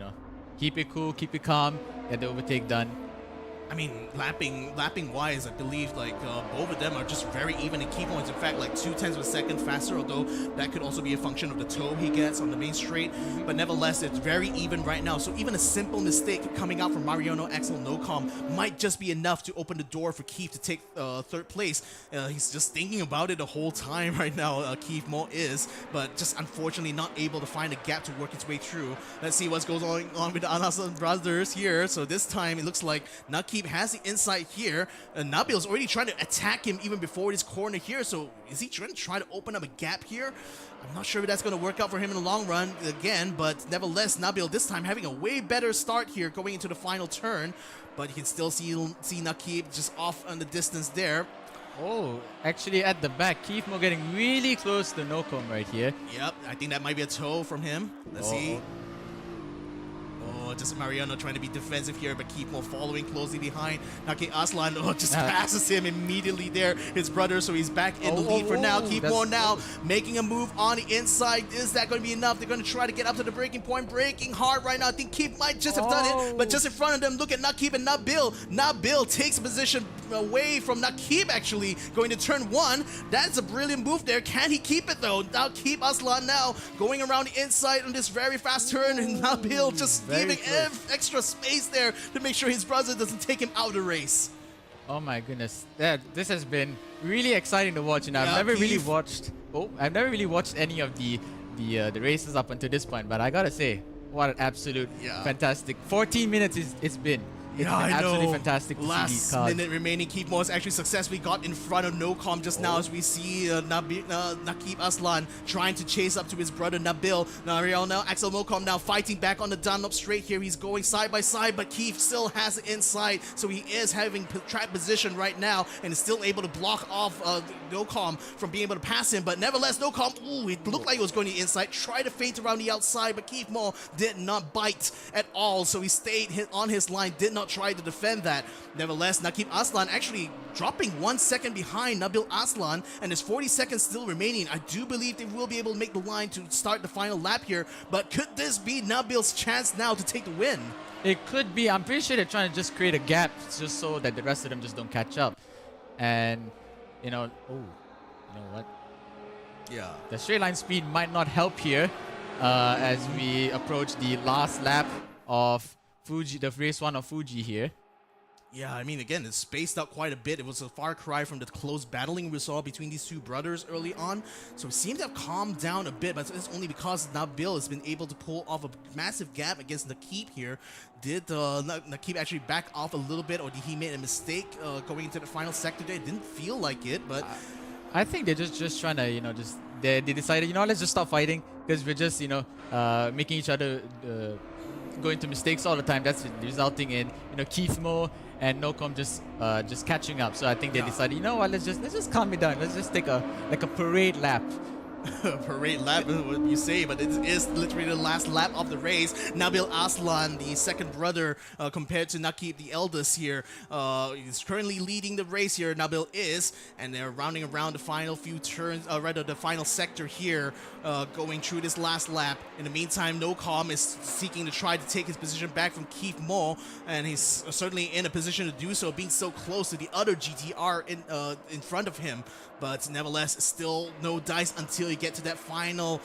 keep it cool, keep it calm, get the overtake done. I mean, lapping wise, I believe like both of them are just very even in key points. In fact, like 0.2 of a second faster, although that could also be a function of the toe he gets on the main straight. But nevertheless, it's very even right now. So even a simple mistake coming out from Mariano Axel Nocom might just be enough to open the door for Keith to take third place. He's just thinking about it the whole time right now, Keith Moore is, but just unfortunately not able to find a gap to work its way through. Let's see what's going on with the Anasan brothers here. So this time it looks like Nakib Nakib has the insight here. Nabil's already trying to attack him even before this corner here. So is he trying to open up a gap here? I'm not sure if that's going to work out for him in the long run again, but nevertheless, Nabil this time having a way better start here going into the final turn. But you can still see Nakib just off on the distance there. Oh, actually at the back, Keithmo getting really close to Nocom right here. Yep, I think that might be a toe from him. Let's see. Oh, just Mariano trying to be defensive here, but Keithmo following closely behind. Naki Aslan just passes him immediately there, his brother, so he's back in the lead for now. Keithmo now making a move on the inside. Is that going to be enough? They're going to try to get up to the breaking point, breaking hard right now. I think Keith might just have done it, but just in front of them, look at Nakib and Nabil. Nabil takes a position away from Nakib actually, going to turn 1. That's a brilliant move there. Can he keep it though? Now keep Aslan now going around the inside on this very fast turn, and Nabil just giving extra space there to make sure his brother doesn't take him out of the race. Oh my goodness, this has been really exciting to watch. And I've Yeah, never really Keith. watched. I've never really watched any of the races up until this point. But I gotta say, what an absolute fantastic 14 minutes it's been. It's been absolutely fantastic to see these Last cars. minute remaining, Keithmo has actually successfully got in front of Nocom just now as we see Nakib Aslan trying to chase up to his brother Nabil. Now Axel Nocom now fighting back on the Dunlop straight here. He's going side by side, but Keith still has the inside, so he is having track position right now and is still able to block off Nocom from being able to pass him. But nevertheless, Nocom, it looked like it was going to the inside, tried to feint around the outside, but Keithmo did not bite at all, so he stayed on his line, did not try to defend that. Nevertheless, Nakib Aslan actually dropping 1 second behind Nabil Aslan, and there's 40 seconds still remaining. I do believe they will be able to make the line to start the final lap here, but could this be Nabil's chance now to take the win? It could be. I'm pretty sure they're trying to just create a gap just so that the rest of them just don't catch up. And, you know what? Yeah. The straight line speed might not help here as we approach the last lap of Fuji, the race 1 of Fuji here. Yeah, I mean, again, it's spaced out quite a bit. It was a far cry from the close battling we saw between these two brothers early on. So it seemed to have calmed down a bit, but it's only because Nabil has been able to pull off a massive gap against Nakib here. Did Nakib actually back off a little bit, or did he make a mistake going into the final sector there? It didn't feel like it, but... I think they're just trying to, they decided, let's just stop fighting because we're just, making each other go into mistakes all the time. That's resulting in, Keithmo and Nocom just catching up. So I think they decided, you know what, let's just calm it down. Let's just take a parade lap. Parade lap is what you say, but it is literally the last lap of the race. Nabil Aslan, the second brother, compared to Nakib, the eldest here, is currently leading the race here. Nabil is, and they're rounding around the final few turns, rather the final sector here, going through this last lap. In the meantime, Nocom is seeking to try to take his position back from Keith Mo, and he's certainly in a position to do so, being so close to the other GTR in front of him. But nevertheless, still no dice until you get to that final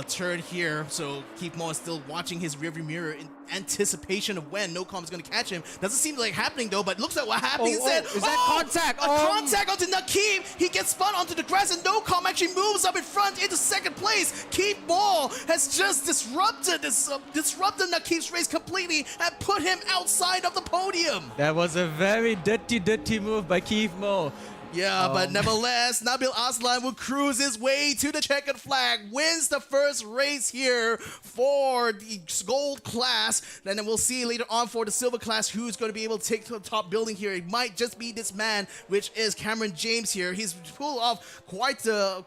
turn here. So Keith Mo is still watching his rearview mirror in anticipation of when Nocom is going to catch him. Doesn't seem like happening though, but looks like what happened instead. Is that contact? Contact onto Nakib. He gets spun onto the grass, and Nocom actually moves up in front into second place. Keith Mo has just disrupted Nakib's race completely and put him outside of the podium. That was a very dirty move by Keith Mo. Yeah, but nevertheless, Nabil Aslan will cruise his way to the checkered flag, wins the first race here for the gold class. Then we'll see later on for the silver class who's going to be able to take to the top building here. It might just be this man, which is Cameron James here. He's pulled off quite a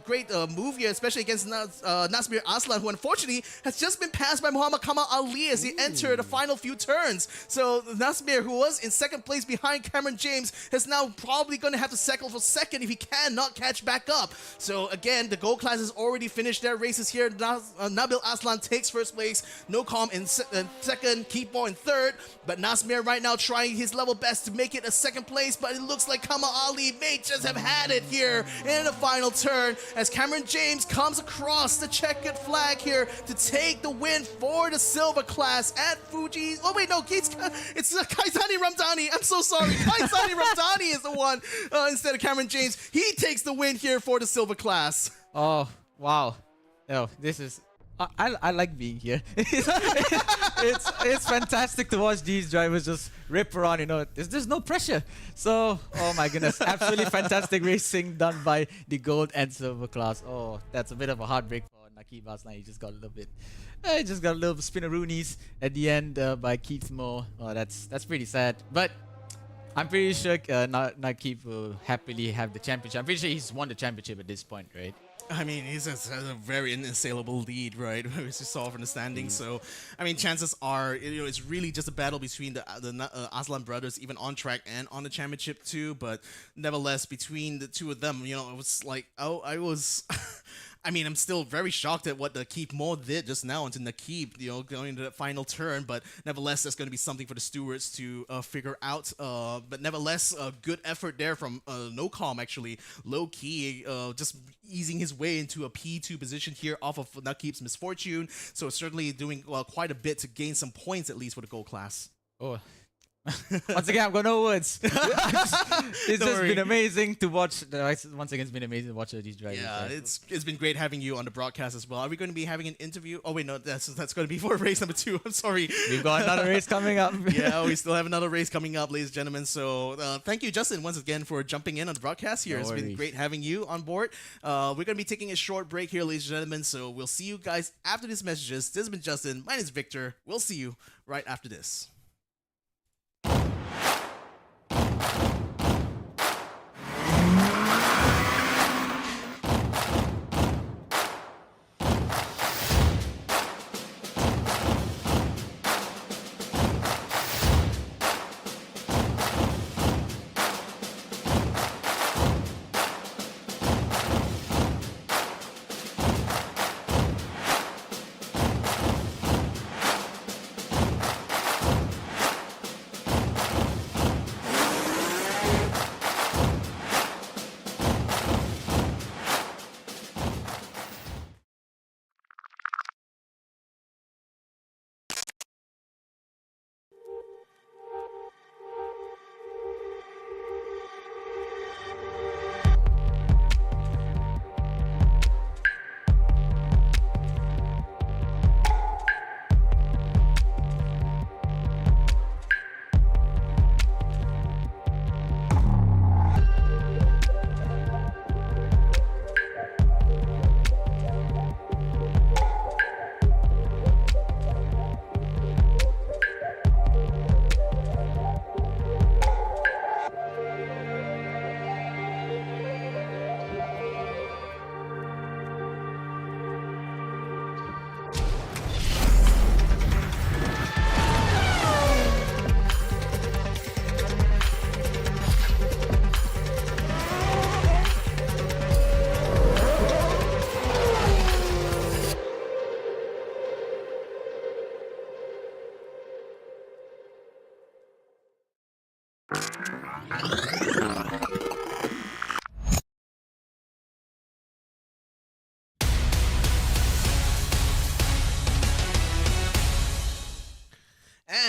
great move here, especially against Nasmir Aslan, who unfortunately has just been passed by Muhammad Kamal Ali as he entered the final few turns. So Nasmir, who was in second place behind Cameron James, is now probably going to have to settle for second if he cannot catch back up. So again, the gold class has already finished their races here. Nabil Aslan takes first place, Nocom in second, Keithmo in third, but Nasmir right now trying his level best to make it a second place, but it looks like Kamal Ali may just have had it here in the final turn as Cameron James comes across the checkered flag here to take the win for the silver class at Fuji. Oh wait, no, it's Kaizani Ramdani. I'm so sorry. Kaizani Ramdani is the one instead of Cameron James. He takes the win here for the silver class. Oh, wow. Oh, this is I like being here. It's fantastic to watch these drivers just rip around. You know, there's no pressure. So, oh my goodness, absolutely fantastic racing done by the gold and silver class. Oh, that's a bit of a heartbreak for Nakib last night. He just got a little bit, he just got a little spinneroonies at the end by Keith Moore. Oh, that's pretty sad. But I'm pretty sure Nakib will happily have the championship. I'm pretty sure he's won the championship at this point, right? I mean, he has a very unassailable lead, right? As you saw from the standings. So, I mean, chances are, it's really just a battle between the Aslan brothers, even on track and on the championship too. But nevertheless, between the two of them, it was like, I was. I mean, I'm still very shocked at what Nakib Mo did just now into Nakib, going into that final turn. But nevertheless, that's going to be something for the stewards to figure out. But nevertheless, a good effort there from NoCom, actually. Low key, just easing his way into a P2 position here off of Nakib's misfortune. So certainly doing quite a bit to gain some points, at least, for the gold class. Oh. Once again, I've got no words. It's just been amazing to watch. Once again, it's been amazing to watch these drivers. Yeah, it's been great having you on the broadcast as well. Are we going to be having an interview? Oh wait, no, that's going to be for race number 2. I'm sorry. We've got another race coming up. Yeah, we still have another race coming up, ladies and gentlemen. So thank you, Justin, once again for jumping in on the broadcast here. It's been great having you on board. We're going to be taking a short break here, ladies and gentlemen. So we'll see you guys after these messages. This has been Justin. My name is Victor. We'll see you right after this.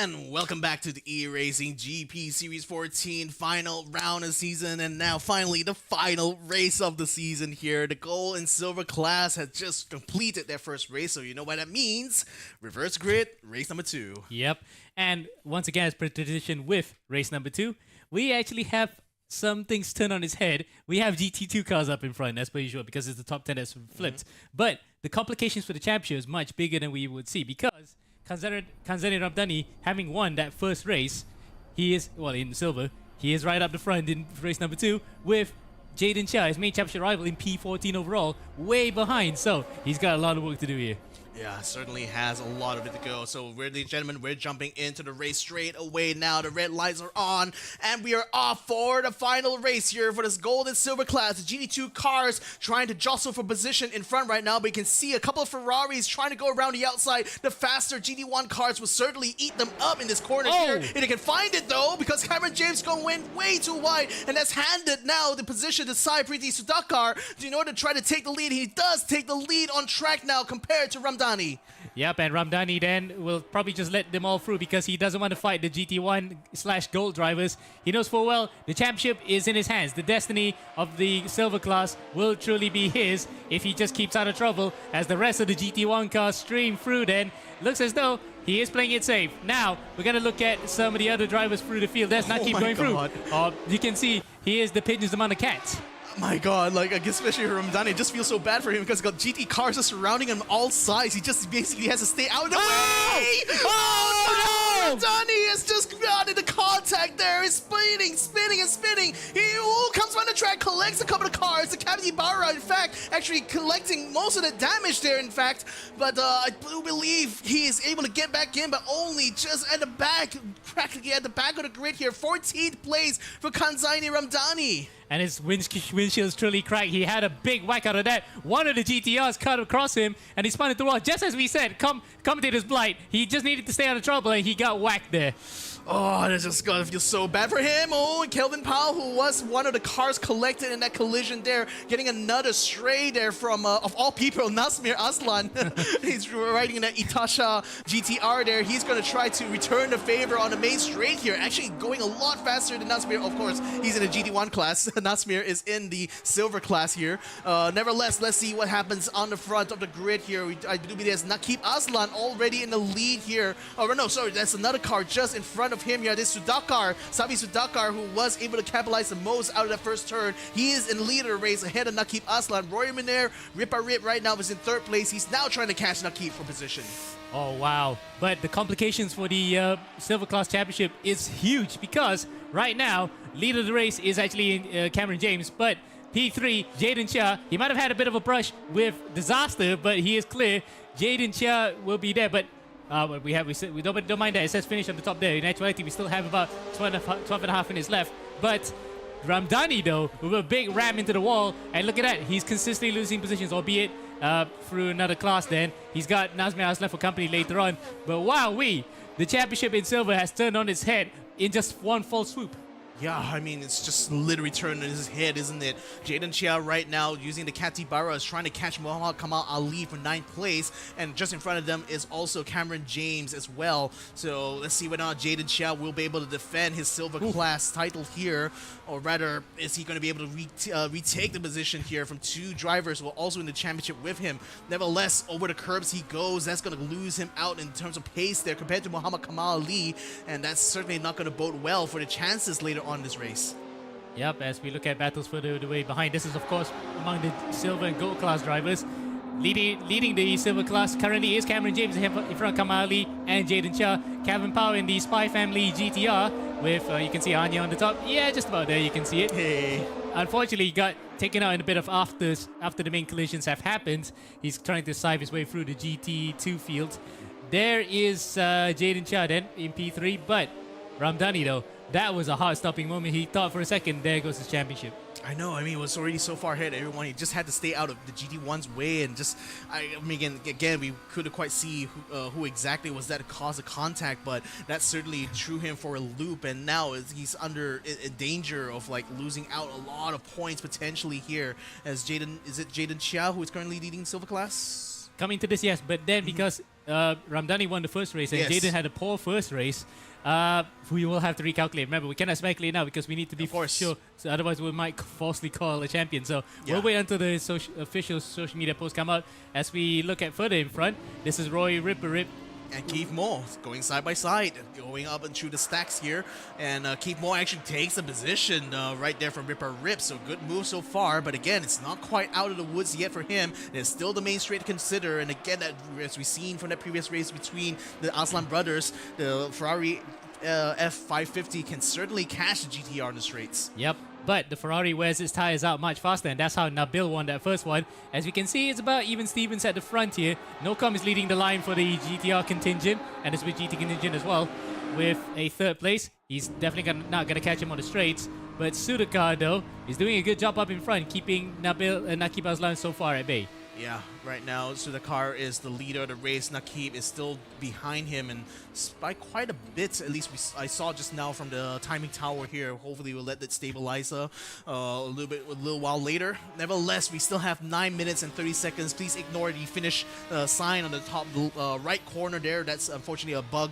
And welcome back to the eRacing GP Series 14 final round of season, and now finally the final race of the season here. The gold and silver class has just completed their first race, so you know what that means. Reverse grid, race number 2. Yep. And once again, as per tradition with race number 2, we actually have some things turned on its head. We have GT2 cars up in front, as per usual, because it's the top 10 that's flipped. But the complications for the championship is much bigger than we would see, because Kanzani Rabdani, having won that first race, he is, well, in silver, he is right up the front in race number 2 with Jaden Chia, his main championship rival in P14 overall, way behind. So he's got a lot of work to do here. Yeah, certainly has a lot of it to go. So, ladies and gentlemen, we're jumping into the race straight away now. The red lights are on, and we are off for the final race here for this gold and silver class. The GT2 cars trying to jostle for position in front right now, but you can see a couple of Ferraris trying to go around the outside. The faster GT1 cars will certainly eat them up in this corner here. And they can find it, though, because Cameron James going win way too wide, and that's handed now the position to Sai Preeti Sudhakar in order to try to take the lead. He does take the lead on track now compared to Ramdani. Yep, and Ramdani then will probably just let them all through because he doesn't want to fight the GT1/Gold drivers. He knows full well the championship is in his hands. The destiny of the silver class will truly be his if he just keeps out of trouble as the rest of the GT1 cars stream through then. Looks as though he is playing it safe. Now, we're going to look at some of the other drivers through the field. There's Nakib my going God. through. You can see he is the pigeons among the cats. My God, like, I guess especially Ramdani, it just feels so bad for him because he's got GT cars just surrounding him on all sides. He just basically has to stay out of the way. Oh, no! Ramdani has just gotten into contact there. He's spinning. He comes around the track, collects a couple of cars. The Capybara, in fact, actually collecting most of the damage there, in fact. But I do believe he is able to get back in, but only just at the back, practically at the back of the grid here. 14th place for Kanzaini Ramdani. And his windshield's truly cracked. He had a big whack out of that. One of the GTRs cut across him, and he spun into the wall. Just as we said, commentator's blight. He just needed to stay out of trouble, and he got whacked there. Oh, that's just gonna feel so bad for him. Oh, and Kelvin Powell, who was one of the cars collected in that collision there, getting another stray there from, of all people, Nasmir Aslan. He's riding in that Itasha GTR there. He's gonna try to return the favor on the main straight here. Actually going a lot faster than Nasmir. Of course, he's in the GT1 class. Nasmir is in the silver class here. Nevertheless, let's see what happens on the front of the grid here. I do believe there's Nakib Aslan already in the lead here. Oh, no, sorry, that's another car just in front of him here. This Sudakar, Sabi Sudakar, who was able to capitalize the most out of that first turn. He is in leader race ahead of Nakib Aslan. Roy Minair, Rippa Rip right now is in third place. He's now trying to catch Nakib for position. Oh, wow. But the complications for the Silver Class Championship is huge because right now, leader of the race is actually Cameron James, but P3, Jaden Chia, he might have had a bit of a brush with Disaster, but he is clear. Jaden Chia will be there, but we don't mind that. It says finish on the top there. In actuality, we still have about 12 and a half minutes left. But Ramdani, though, with a big ram into the wall, and look at that. He's consistently losing positions, albeit through another class then. He's got Nazmi left for company later on. But wow-wee, the championship in silver has turned on its head in just one full swoop. Yeah, I mean, it's just literally turned in his head, isn't it? Jaden Chia right now using the Capybara is trying to catch Muhammad Kamal Ali for 9th place. And just in front of them is also Cameron James as well. So let's see whether or not Jaden Chia will be able to defend his silver class title here. Or rather, is he going to be able to retake the position here from two drivers who are also in the championship with him? Nevertheless, over the curbs he goes. That's going to lose him out in terms of pace there compared to Muhammad Kamal Ali. And that's certainly not going to bode well for the chances later on this race. Yep, as we look at battles further the way behind, this is of course among the silver and gold class drivers. Leading the silver class currently is Cameron James in front of Kamali and Jaden Chia. Kevin Powell in the Spy Family GTR with, you can see Anya on the top. Yeah, just about there, you can see it. Hey. Unfortunately, he got taken out in a bit of after the main collisions have happened. He's trying to sieve his way through the GT2 field. There is Jaden Chia then in P3, but Ramdani though, that was a heart-stopping moment. He thought for a second, there goes his championship. I know. I mean, it was already so far ahead. Everyone, he just had to stay out of the GT1's way, and just, I mean, again, we couldn't quite see who exactly was that to cause a contact, but that certainly threw him for a loop. And now he's under in danger of like losing out a lot of points potentially here. As Jaden Chia who is currently leading silver class? Coming to this, yes, but then because Ramdani won the first race and Yes. Jaden had a poor first race, we will have to recalculate. Remember, we cannot speculate now because we need to be Of course. sure. So otherwise, we might falsely call a champion. So we'll wait until the official social media posts come out. As we look at further in front, this is Roy Rip And Keith Moore going side by side, going up and through the stacks here. And Keith Moore actually takes a position right there from Ripper Rip. So good move so far. But again, it's not quite out of the woods yet for him. There's still the main straight to consider. And again, that, as we've seen from that previous race between the Aslan brothers, the Ferrari F550 can certainly catch the GTR in the straights. Yep. But the Ferrari wears its tires out much faster, and that's how Nabil won that first one. As we can see, it's about even Stevens at the front here. Nocom is leading the line for the GTR contingent, and it's with GT contingent as well, with a third place. He's definitely not going to catch him on the straights. But Sudakar, though, is doing a good job up in front, keeping Nabil and Nakib Aslan so far at bay. Yeah, right now Sudakar is the leader of the race. Nakib is still behind him, and by quite a bit. At least I saw just now from the timing tower here. Hopefully, we'll let that stabilize a little while later. Nevertheless, we still have 9 minutes and 30 seconds. Please ignore the finish sign on the top right corner there. That's unfortunately a bug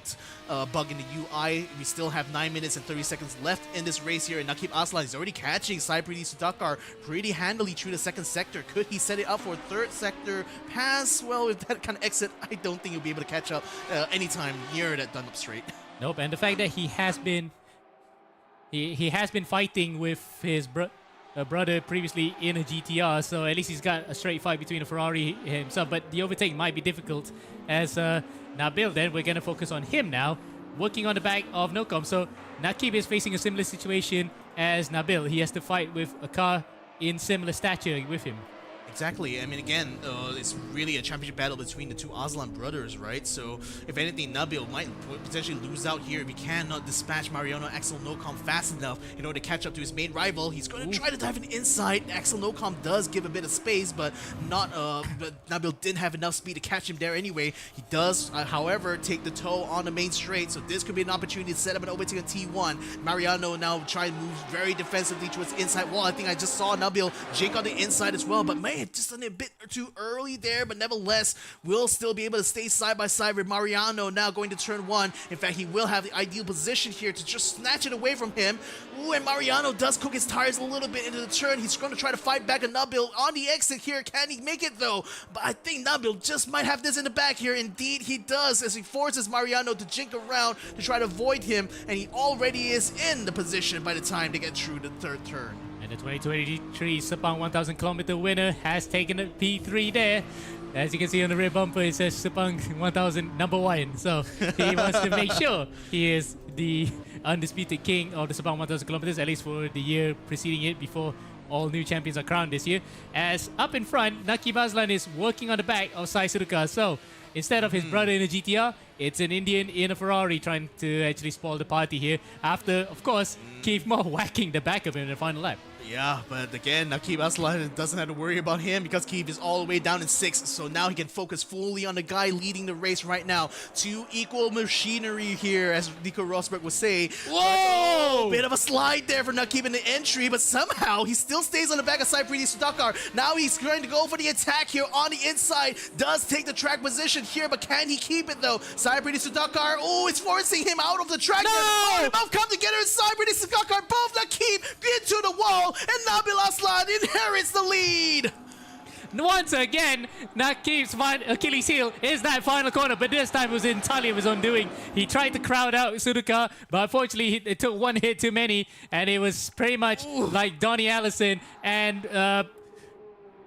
in the UI. We still have 9 minutes and 30 seconds left in this race here, and Nakib Aslan is already catching Saipriti Sudakar pretty handily through the second sector. Could he set it up for a third sector pass? Well, with that kind of exit, I don't think he'll be able to catch up anytime near that Dunlop straight. Nope, and the fact that he has been fighting with his brother previously in a GTR, so at least he's got a straight fight between a Ferrari himself. But the overtake might be difficult as Nabil. Then we're gonna focus on him now, working on the back of Nocom. So Nakib is facing a similar situation as Nabil. He has to fight with a car in similar stature with him. Exactly. I mean, again, it's really a championship battle between the two Aslan brothers, right? So, if anything, Nabil might potentially lose out here if he cannot dispatch Mariano Axel Nocom fast enough in order to catch up to his main rival. He's going to try to dive in inside. Axel Nocom does give a bit of space, but not. But Nabil didn't have enough speed to catch him there anyway. He does, however, take the toe on the main straight, so this could be an opportunity to set up an overtake on T1. Mariano now trying to move very defensively towards the inside wall. I think I just saw Nabil jake on the inside as well, but man, just done it a bit too early there, but nevertheless, will still be able to stay side by side with Mariano now going to turn 1. In fact, he will have the ideal position here to just snatch it away from him. Ooh, and Mariano does cook his tires a little bit into the turn. He's going to try to fight back a Nabil on the exit here. Can he make it though? But I think Nabil just might have this in the back here. Indeed, he does, as he forces Mariano to jink around to try to avoid him, and he already is in the position by the time they get through the third turn. And the 2023 Sepang 1000 kilometer winner has taken a P3 there. As you can see on the rear bumper, it says Sepang 1000 number 1. So he wants to make sure he is the undisputed king of the Sepang 1000 kilometers, at least for the year preceding it, before all new champions are crowned this year. As up in front, Nakib Aslan is working on the back of Sai Sudakar. So instead of his brother in a GTR, it's an Indian in a Ferrari trying to actually spoil the party here. After, of course, Keith Moore whacking the back of him in the final lap. Yeah, but again, Nakib Aslan doesn't have to worry about him because Keith is all the way down in 6, so now he can focus fully on the guy leading the race right now. 2 equal machinery here, as Nico Rosberg would say. Whoa! Bit of a slide there for Nakib in the entry, but somehow he still stays on the back of Saipriti Sudakar. Now he's going to go for the attack here on the inside. Does take the track position here, but can he keep it though? Saipriti Sudakar, oh, it's forcing him out of the track. No! They both come together, and Saipriti Sudakar, both Nakib into the wall, and Nabil Aslan inherits the lead. Once again, Nakib's Achilles heel is that final corner, but this time it was entirely of his own doing. He tried to crowd out Sudakar, but unfortunately it took one hit too many, and it was pretty much like Donnie Allison and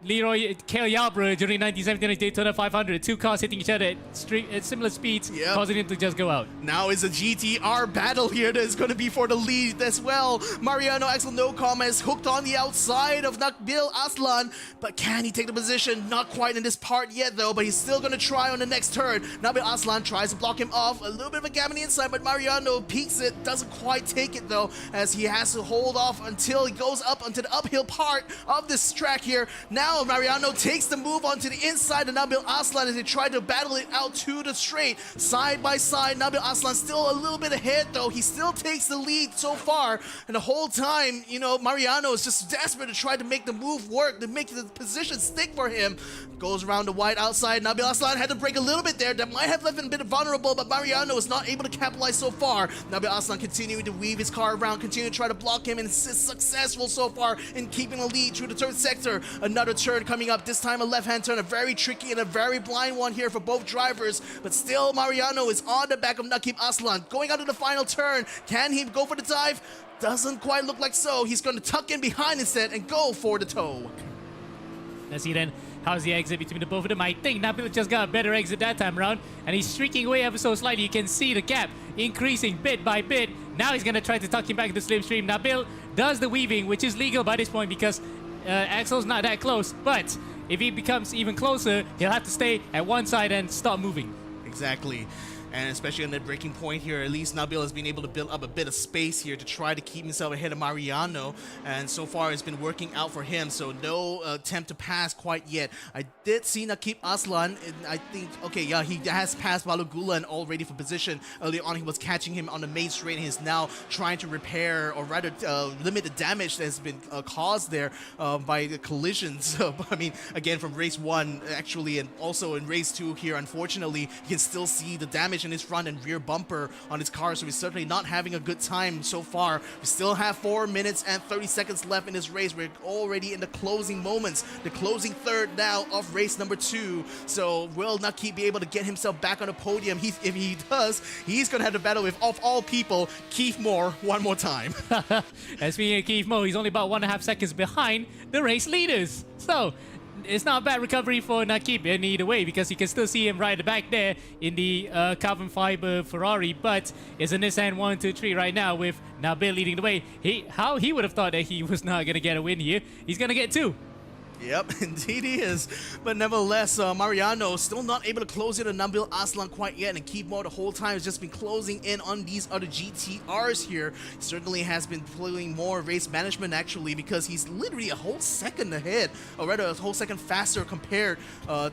Leroy Kale Yarbrough during 1979 Daytona 500. 2 cars hitting each other at similar speeds, causing him to just go out. Now is a GTR battle here that is going to be for the lead as well. Mariano Axel Nocom is hooked on the outside of Nabil Aslan, but can he take the position? Not quite in this part yet though, but he's still going to try on the next turn. Nabil Aslan tries to block him off. A little bit of a gap on the inside, but Mariano peeks it. Doesn't quite take it though, as he has to hold off until he goes up onto the uphill part of this track here. Now Mariano takes the move onto the inside of Nabil Aslan as they try to battle it out to the straight. Side by side, Nabil Aslan still a little bit ahead though. He still takes the lead so far. And the whole time, you know, Mariano is just desperate to try to make the move work, to make the position stick for him. Goes around the wide outside. Nabil Aslan had to break a little bit there. That might have left him a bit vulnerable, but Mariano is not able to capitalize so far. Nabil Aslan continuing to weave his car around, continuing to try to block him, and is successful so far in keeping the lead through the third sector. Another turn coming up, this time a left-hand turn, a very tricky and a very blind one here for both drivers, but still Mariano is on the back of Nakib Aslan. Going out to the final turn, can he go for the dive? Doesn't quite look like so. He's going to tuck in behind instead and go for the toe. Let's see then, how's the exit between the both of them? I think Nabil just got a better exit that time around, and he's streaking away ever so slightly. You can see the gap increasing bit by bit. Now he's going to try to tuck him back into the slipstream. Nabil does the weaving, which is legal by this point because Axel's not that close, but if he becomes even closer, he'll have to stay at one side and stop moving. Exactly. And especially on the breaking point here, at least Nabil has been able to build up a bit of space here to try to keep himself ahead of Mariano. And so far, it's been working out for him. So no attempt to pass quite yet. I did see Nakib Aslan. And I think, okay, yeah, he has passed Balagulan already for position. Earlier on, he was catching him on the main straight. And he's now trying to repair, or rather limit the damage that has been caused there by the collisions. I mean, again, from race 1, actually, and also in race 2 here, unfortunately, you can still see the damage in his front and rear bumper on his car, so he's certainly not having a good time so far. We still have 4 minutes and 30 seconds left in this race. We're already in the closing moments, the closing third now of race number 2. So will Nakib be able to get himself back on the podium? If he does, he's going to have to battle with, of all people, Keith Moore one more time. And speaking of Keith Moore, he's only about 1.5 seconds behind the race leaders. So it's not a bad recovery for Nakib in either way, because you can still see him right at the back there in the carbon fiber Ferrari, but it's a Nissan 123 right now with Nabil leading the way. How he would have thought that he was not going to get a win here. He's going to get 2. Yep, indeed he is. But nevertheless, Mariano still not able to close in on Nabil Aslan quite yet, and Keith Moore the whole time has just been closing in on these other GTRs here. He certainly has been playing more race management actually, because he's literally a whole second ahead, or rather a whole second faster compared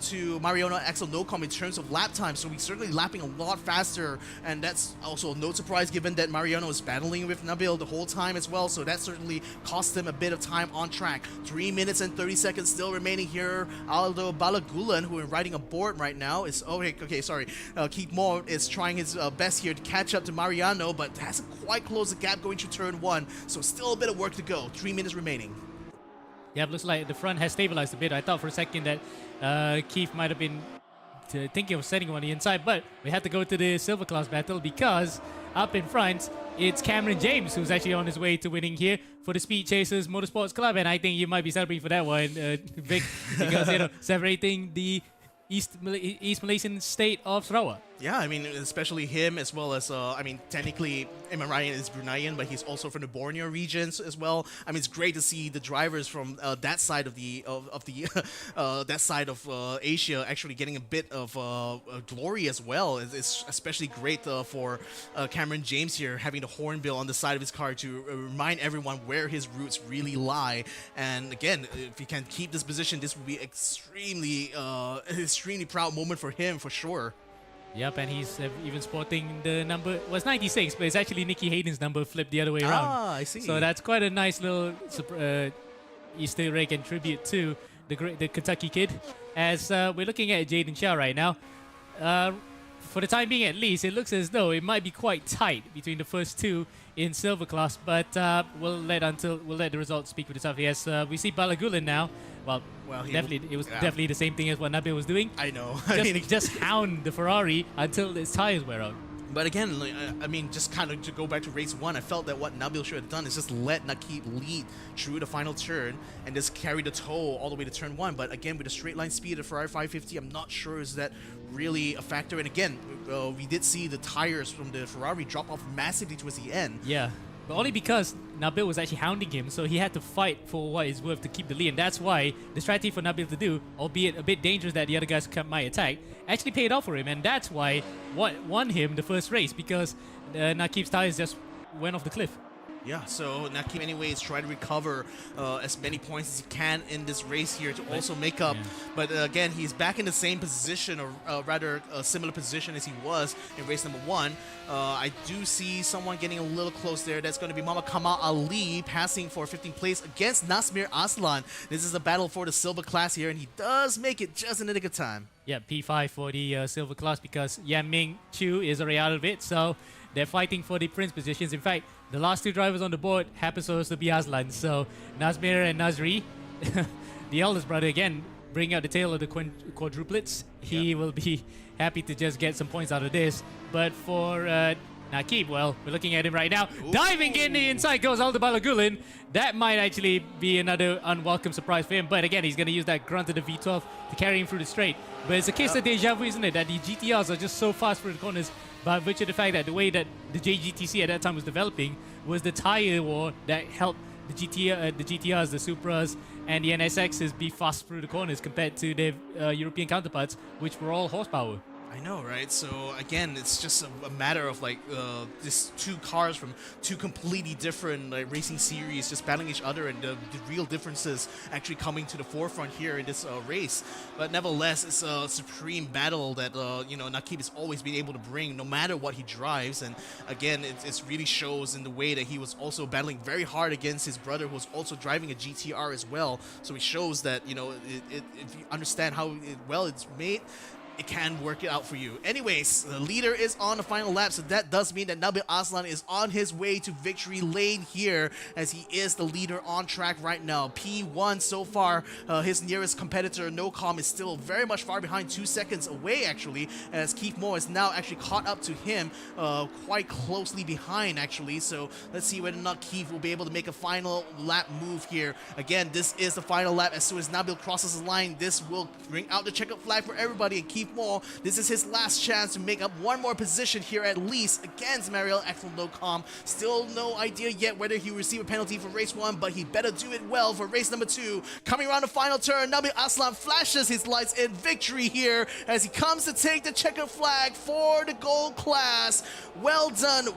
to Mariano Axel Nocom in terms of lap time. So he's certainly lapping a lot faster, and that's also no surprise given that Mariano is battling with Nabil the whole time as well. So that certainly cost him a bit of time on track. 3 minutes and 30 seconds still remaining here. Aldo Balagulan, who is riding a board right now, is sorry. Keith Moore is trying his best here to catch up to Mariano, but hasn't quite closed the gap going to turn 1. So still a bit of work to go. 3 minutes remaining. Yeah, it looks like the front has stabilized a bit. I thought for a second that Keith might have been thinking of setting on the inside, but we had to go to the silver class battle because up in front, it's Cameron James who's actually on his way to winning here for the Speed Chasers Motorsports Club, and I think you might be celebrating for that one, Vic, because celebrating the East Malaysian state of Sarawak. Yeah, I mean, especially him as well as, I mean, technically, Imran Ryan is Bruneian, but he's also from the Borneo regions as well. I mean, it's great to see the drivers from that side of the that side of Asia actually getting a bit of glory as well. It's especially great for Cameron James here, having the hornbill on the side of his car to remind everyone where his roots really lie. And again, if he can keep this position, this would be extremely proud moment for him for sure. Yep, and he's even sporting the number, was 96, but it's actually Nicky Hayden's number flipped the other way around. Ah, I see. So that's quite a nice little Easter egg and tribute to the Kentucky kid. As we're looking at Jaden Chia right now, for the time being at least, it looks as though it might be quite tight between the first two in silver class, but we'll let the results speak for itself. Yes, we see Balagulan now. Well, it was definitely the same thing as what Nabil was doing. I know. Just hound the Ferrari until its tires wear out. But again, I mean, just kind of to go back to race 1, I felt that what Nabil should have done is just let Nakib lead through the final turn and just carry the tow all the way to turn 1. But again, with the straight line speed of Ferrari 550, I'm not sure is that really a factor. And again, we did see the tires from the Ferrari drop off massively towards the end. Yeah. But only because Nabil was actually hounding him, so he had to fight for what is worth to keep the lead. And that's why the strategy for Nabil to do, albeit a bit dangerous that the other guys might attack, actually paid off for him. And that's why what won him the first race, because Nakib's tires just went off the cliff. Yeah, so Nakib anyways try to recover as many points as he can in this race here to also make up. Yeah. But again, he's back in the same position, or rather a similar position as he was in race number 1. I do see someone getting a little close there. That's going to be Mama Kamal Ali passing for 15th place against Nasmir Aslan. This is a battle for the silver class here, and he does make it just in the nick of time. Yeah, P5 for the silver class because Yan Ming Chu is already out of it, so they're fighting for the Prince positions. In fact, the last two drivers on the board happen supposed to be Aslan. So Nasmir and Nazri, the eldest brother, again, bring out the tail of the quadruplets. He will be happy to just get some points out of this. But for Nakib, well, we're looking at him right now. Ooh. Diving in the inside goes Aldo Balagulan. That might actually be another unwelcome surprise for him. But again, he's going to use that grunt of the V12 to carry him through the straight. But it's a case of deja vu, isn't it? That the GTRs are just so fast through the corners by virtue of the fact that the way that the JGTC at that time was developing was the tire war that helped the GTRs, the Supras, and the NSXs be fast through the corners compared to their European counterparts, which were all horsepower. I know, right? So again, it's just a matter of like this two cars from two completely different like racing series just battling each other, and the real differences actually coming to the forefront here in this race. But nevertheless, it's a supreme battle that Nakib has always been able to bring, no matter what he drives. And again, it really shows in the way that he was also battling very hard against his brother, who was also driving a GTR as well. So it shows that if you understand how well it's made, it can work it out for you. Anyways, the leader is on the final lap, so that does mean that Nabil Aslan is on his way to victory lane here, as he is the leader on track right now. P1 so far. His nearest competitor, Nocom, is still very much far behind, 2 seconds away actually, as Keith Moore is now actually caught up to him quite closely behind actually. So let's see whether or not Keith will be able to make a final lap move here. Again, this is the final lap. As soon as Nabil crosses the line, this will bring out the checkered flag for everybody, and Keith Moore, this is his last chance to make up one more position here at least against Mariel Axel Nocom. Still no idea yet whether he will receive a penalty for race 1, but he better do it well for race number 2. Coming around the final turn, Nabil Aslan flashes his lights in victory here as he comes to take the checkered flag for the gold class. Well done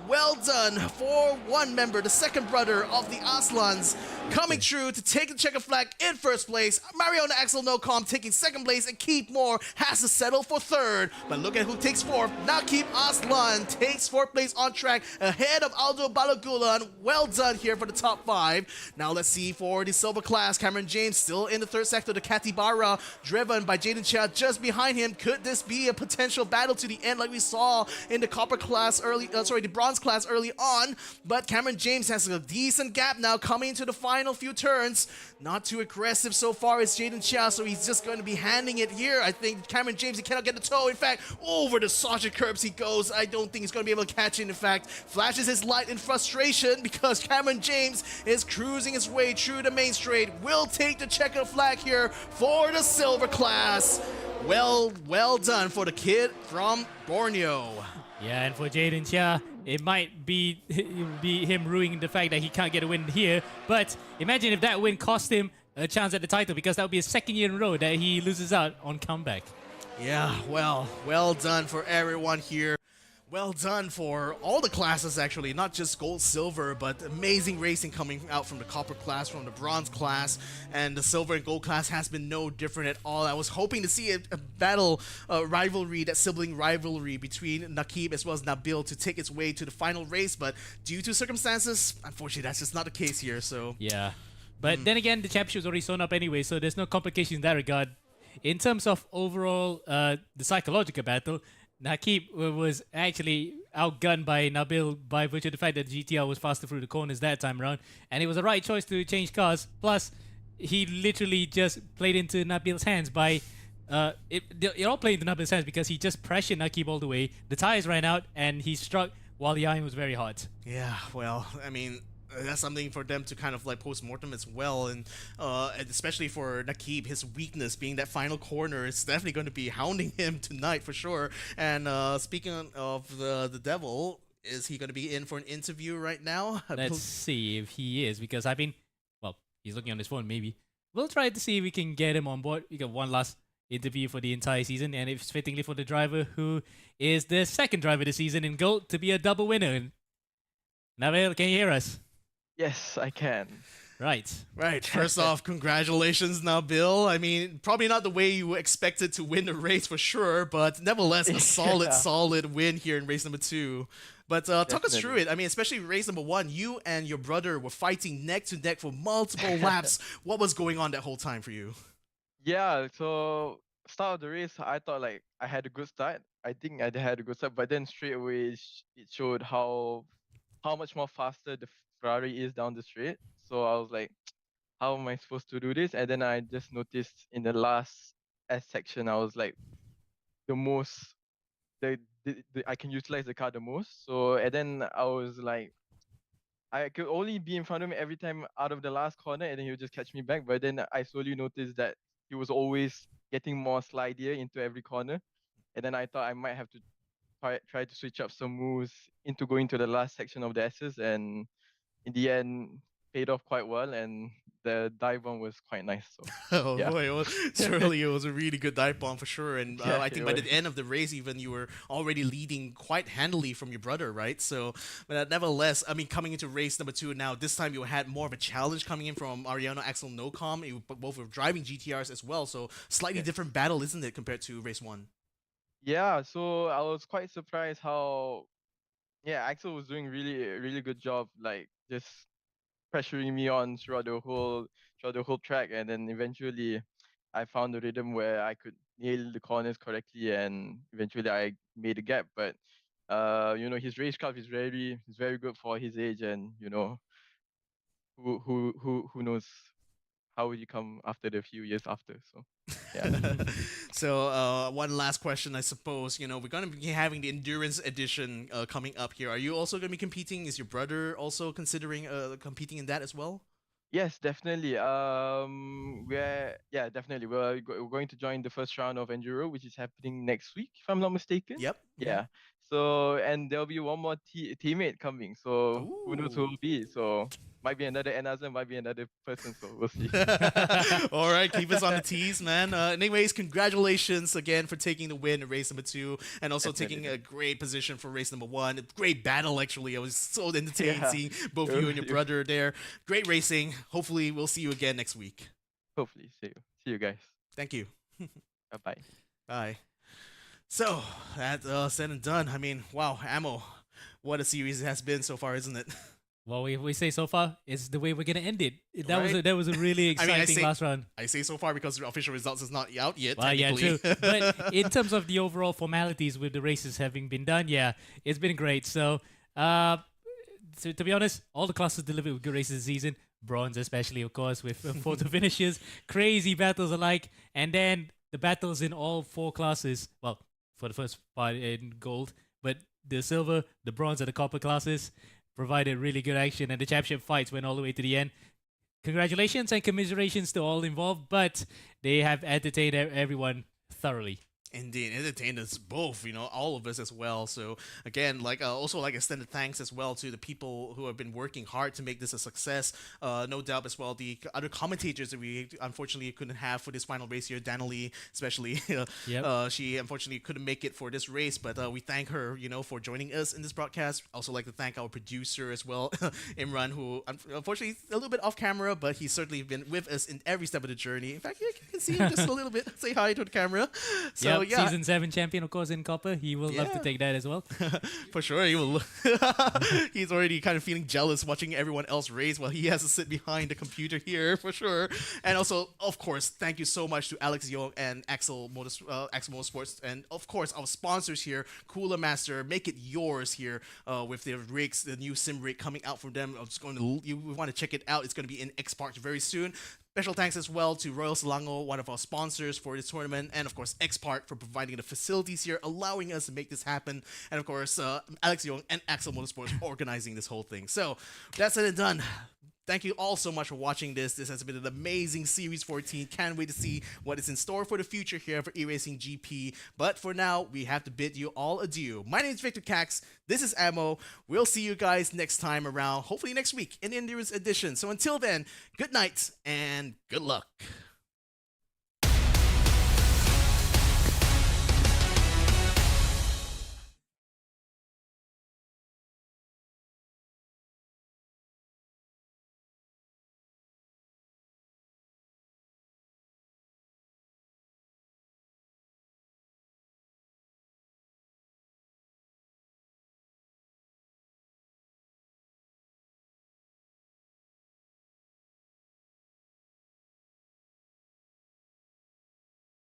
for one member, the second brother of the Aslans, coming through to take the checkered flag in first place. Mariona Axel Nocom taking second place, and Keith Moore has to settle for third. But look at who takes fourth. Nakib Aslan takes fourth place on track ahead of Aldo Balagulan. Well done here for the top 5. Now let's see for the silver class. Cameron James still in the third sector. The Katibara driven by Jaden Chia just behind him. Could this be a potential battle to the end like we saw in the copper class the bronze class early on? But Cameron James has a decent gap now coming into the final few turns. Not too aggressive so far as Jaden Chia, so he's just going to be handing it here. I think Cameron James, he cannot get the toe. In fact, over the sergeant curbs he goes. I don't think he's going to be able to catch it. In fact, flashes his light in frustration because Cameron James is cruising his way through the main straight. Will take the checkered flag here for the silver class. Well done for the kid from Borneo. Yeah, and for Jaden Chia, it might be him ruining the fact that he can't get a win here. But imagine if that win cost him a chance at the title, because that would be a second year in a row that he loses out on comeback. Yeah, well done for everyone here. Well done for all the classes, actually, not just gold, silver, but amazing racing coming out from the copper class, from the bronze class, and the silver and gold class has been no different at all. I was hoping to see a battle rivalry, that sibling rivalry between Nakib as well as Nabil to take its way to the final race, but due to circumstances, unfortunately, that's just not the case here. So yeah, but then again, the championship's already sewn up anyway, so there's no complications in that regard. In terms of overall the psychological battle, Nakib was actually outgunned by Nabil by virtue of the fact that GTR was faster through the corners that time around, and it was the right choice to change cars. Plus, he literally just played into Nabil's hands by it all played into Nabil's hands because he just pressured Nakib all the way. The tires ran out, and he struck while the iron was very hot. Yeah, well, I mean, that's something for them to kind of like post-mortem as well, and especially for Nakib, his weakness being that final corner is definitely going to be hounding him tonight for sure. And speaking of the devil, is he going to be in for an interview right now? Let's see if he is, because he's looking on his phone maybe. We'll try to see if we can get him on board. We got one last interview for the entire season, and it's fittingly for the driver who is the second driver this season in gold to be a double winner. Nabil, can you hear us? Yes, I can. Right. First off, congratulations, Nabil. I mean, probably not the way you expected to win the race for sure, but nevertheless, a solid win here in race number 2. But talk us through it. I mean, especially race number 1, you and your brother were fighting neck to neck for multiple laps. What was going on that whole time for you? Yeah, so start of the race, I thought like I had a good start. I think I had a good start, but then straight away it showed how much more faster the Ferrari is down the straight. So I was like, how am I supposed to do this? And then I just noticed in the last S section, I was like, the most, I can utilize the car the most. So, and then I was like, I could only be in front of him every time out of the last corner, and then he would just catch me back. But then I slowly noticed that he was always getting more slidier into every corner. And then I thought I might have to try to switch up some moves into going to the last section of the S's, and in the end paid off quite well, and the dive bomb was quite nice. So Oh yeah. boy, well, surely it was a really good dive bomb for sure. And Yeah, I it think by the was. end of the race, even you were already leading quite handily from your brother, right? So, but nevertheless, I mean, coming into race number two now, this time you had more of a challenge coming in from Ariano, Axel, Nocom. You both were driving GTRs as well, so slightly Yes. different battle, isn't it, compared to race one? Yeah, so I was quite surprised how yeah, Axel was doing really good job, like just pressuring me on throughout the whole track, and then eventually I found the rhythm where I could nail the corners correctly, and eventually I made a gap. But his racecraft is very good for his age, and who knows how will you come after the few years after. So yeah. So, one last question, I suppose. You know, we're going to be having the endurance edition coming up here. Are you also going to be competing? Is your brother also considering competing in that as well? Yes, definitely. Definitely. We're going to join the first round of Enduro, which is happening next week, if I'm not mistaken. Yep. Yeah. So, and there'll be one more teammate coming. So, who knows who Ooh. will be? So, might be another Anazan, might be another person. So, we'll see. All right, keep us on the tees, man. Anyways, congratulations again for taking the win in race number two, and also taking Definitely. a great position for race number one. A great battle, actually. I was so entertained Yeah. seeing both you and your brother there. Great racing. Hopefully, we'll see you again next week. Hopefully, see you. See you guys. Thank you. Bye bye. Bye. So that said and done. I mean, wow, Ammo, what a series it has been so far, isn't it? Well, we say so far, it's the way we're gonna end it. Right. That was a really I mean, I exciting say- last round. I say so far because the official results is not out yet. Well, yeah, technically. true. But in terms of the overall formalities with the races having been done, yeah, it's been great. So, to be honest, all the classes delivered with good races this season. Bronze, especially, of course, with photo finishes, crazy battles alike, and then the battles in all four classes. Well, for the first part in gold, but the silver, the bronze, and the copper classes provided really good action, and the championship fights went all the way to the end. Congratulations and commiserations to all involved, but they have entertained everyone thoroughly. Indeed, entertained us both, all of us as well. So again, also extended thanks as well to the people who have been working hard to make this a success. No doubt as well the other commentators that we unfortunately couldn't have for this final race here, Danilee especially. Yep. She unfortunately couldn't make it for this race, but we thank her, for joining us in this broadcast. Also like to thank our producer as well, Imran, who unfortunately is a little bit off camera, but he's certainly been with us in every step of the journey. In fact, you can see him just a little bit. Say hi to the camera. So Yep, yeah, season 7 champion, of course, in copper. He will love to Yeah. take that as well. for sure he will. He's already kind of feeling jealous watching everyone else race while he has to sit behind the computer here for sure. And also, of course, thank you so much to Alex Young and Axel Motorsports, and of course our sponsors here, Cooler Master. Make it yours here with their rigs, the new sim rig coming out from them. I'm just going to you want to check it out. It's going to be in Xpark very soon. Special thanks as well to Royal Selangor, one of our sponsors for this tournament, and of course Xpark for providing the facilities here, allowing us to make this happen, and of course Alex Young and Axel Motorsports organizing this whole thing. So that's it and done. Thank you all so much for watching this. This has been an amazing Series 14. Can't wait to see what is in store for the future here for eRacing GP. But for now, we have to bid you all adieu. My name is Victor Cax. This is Ammo. We'll see you guys next time around, hopefully next week in the Endurance Edition. So until then, good night and good luck.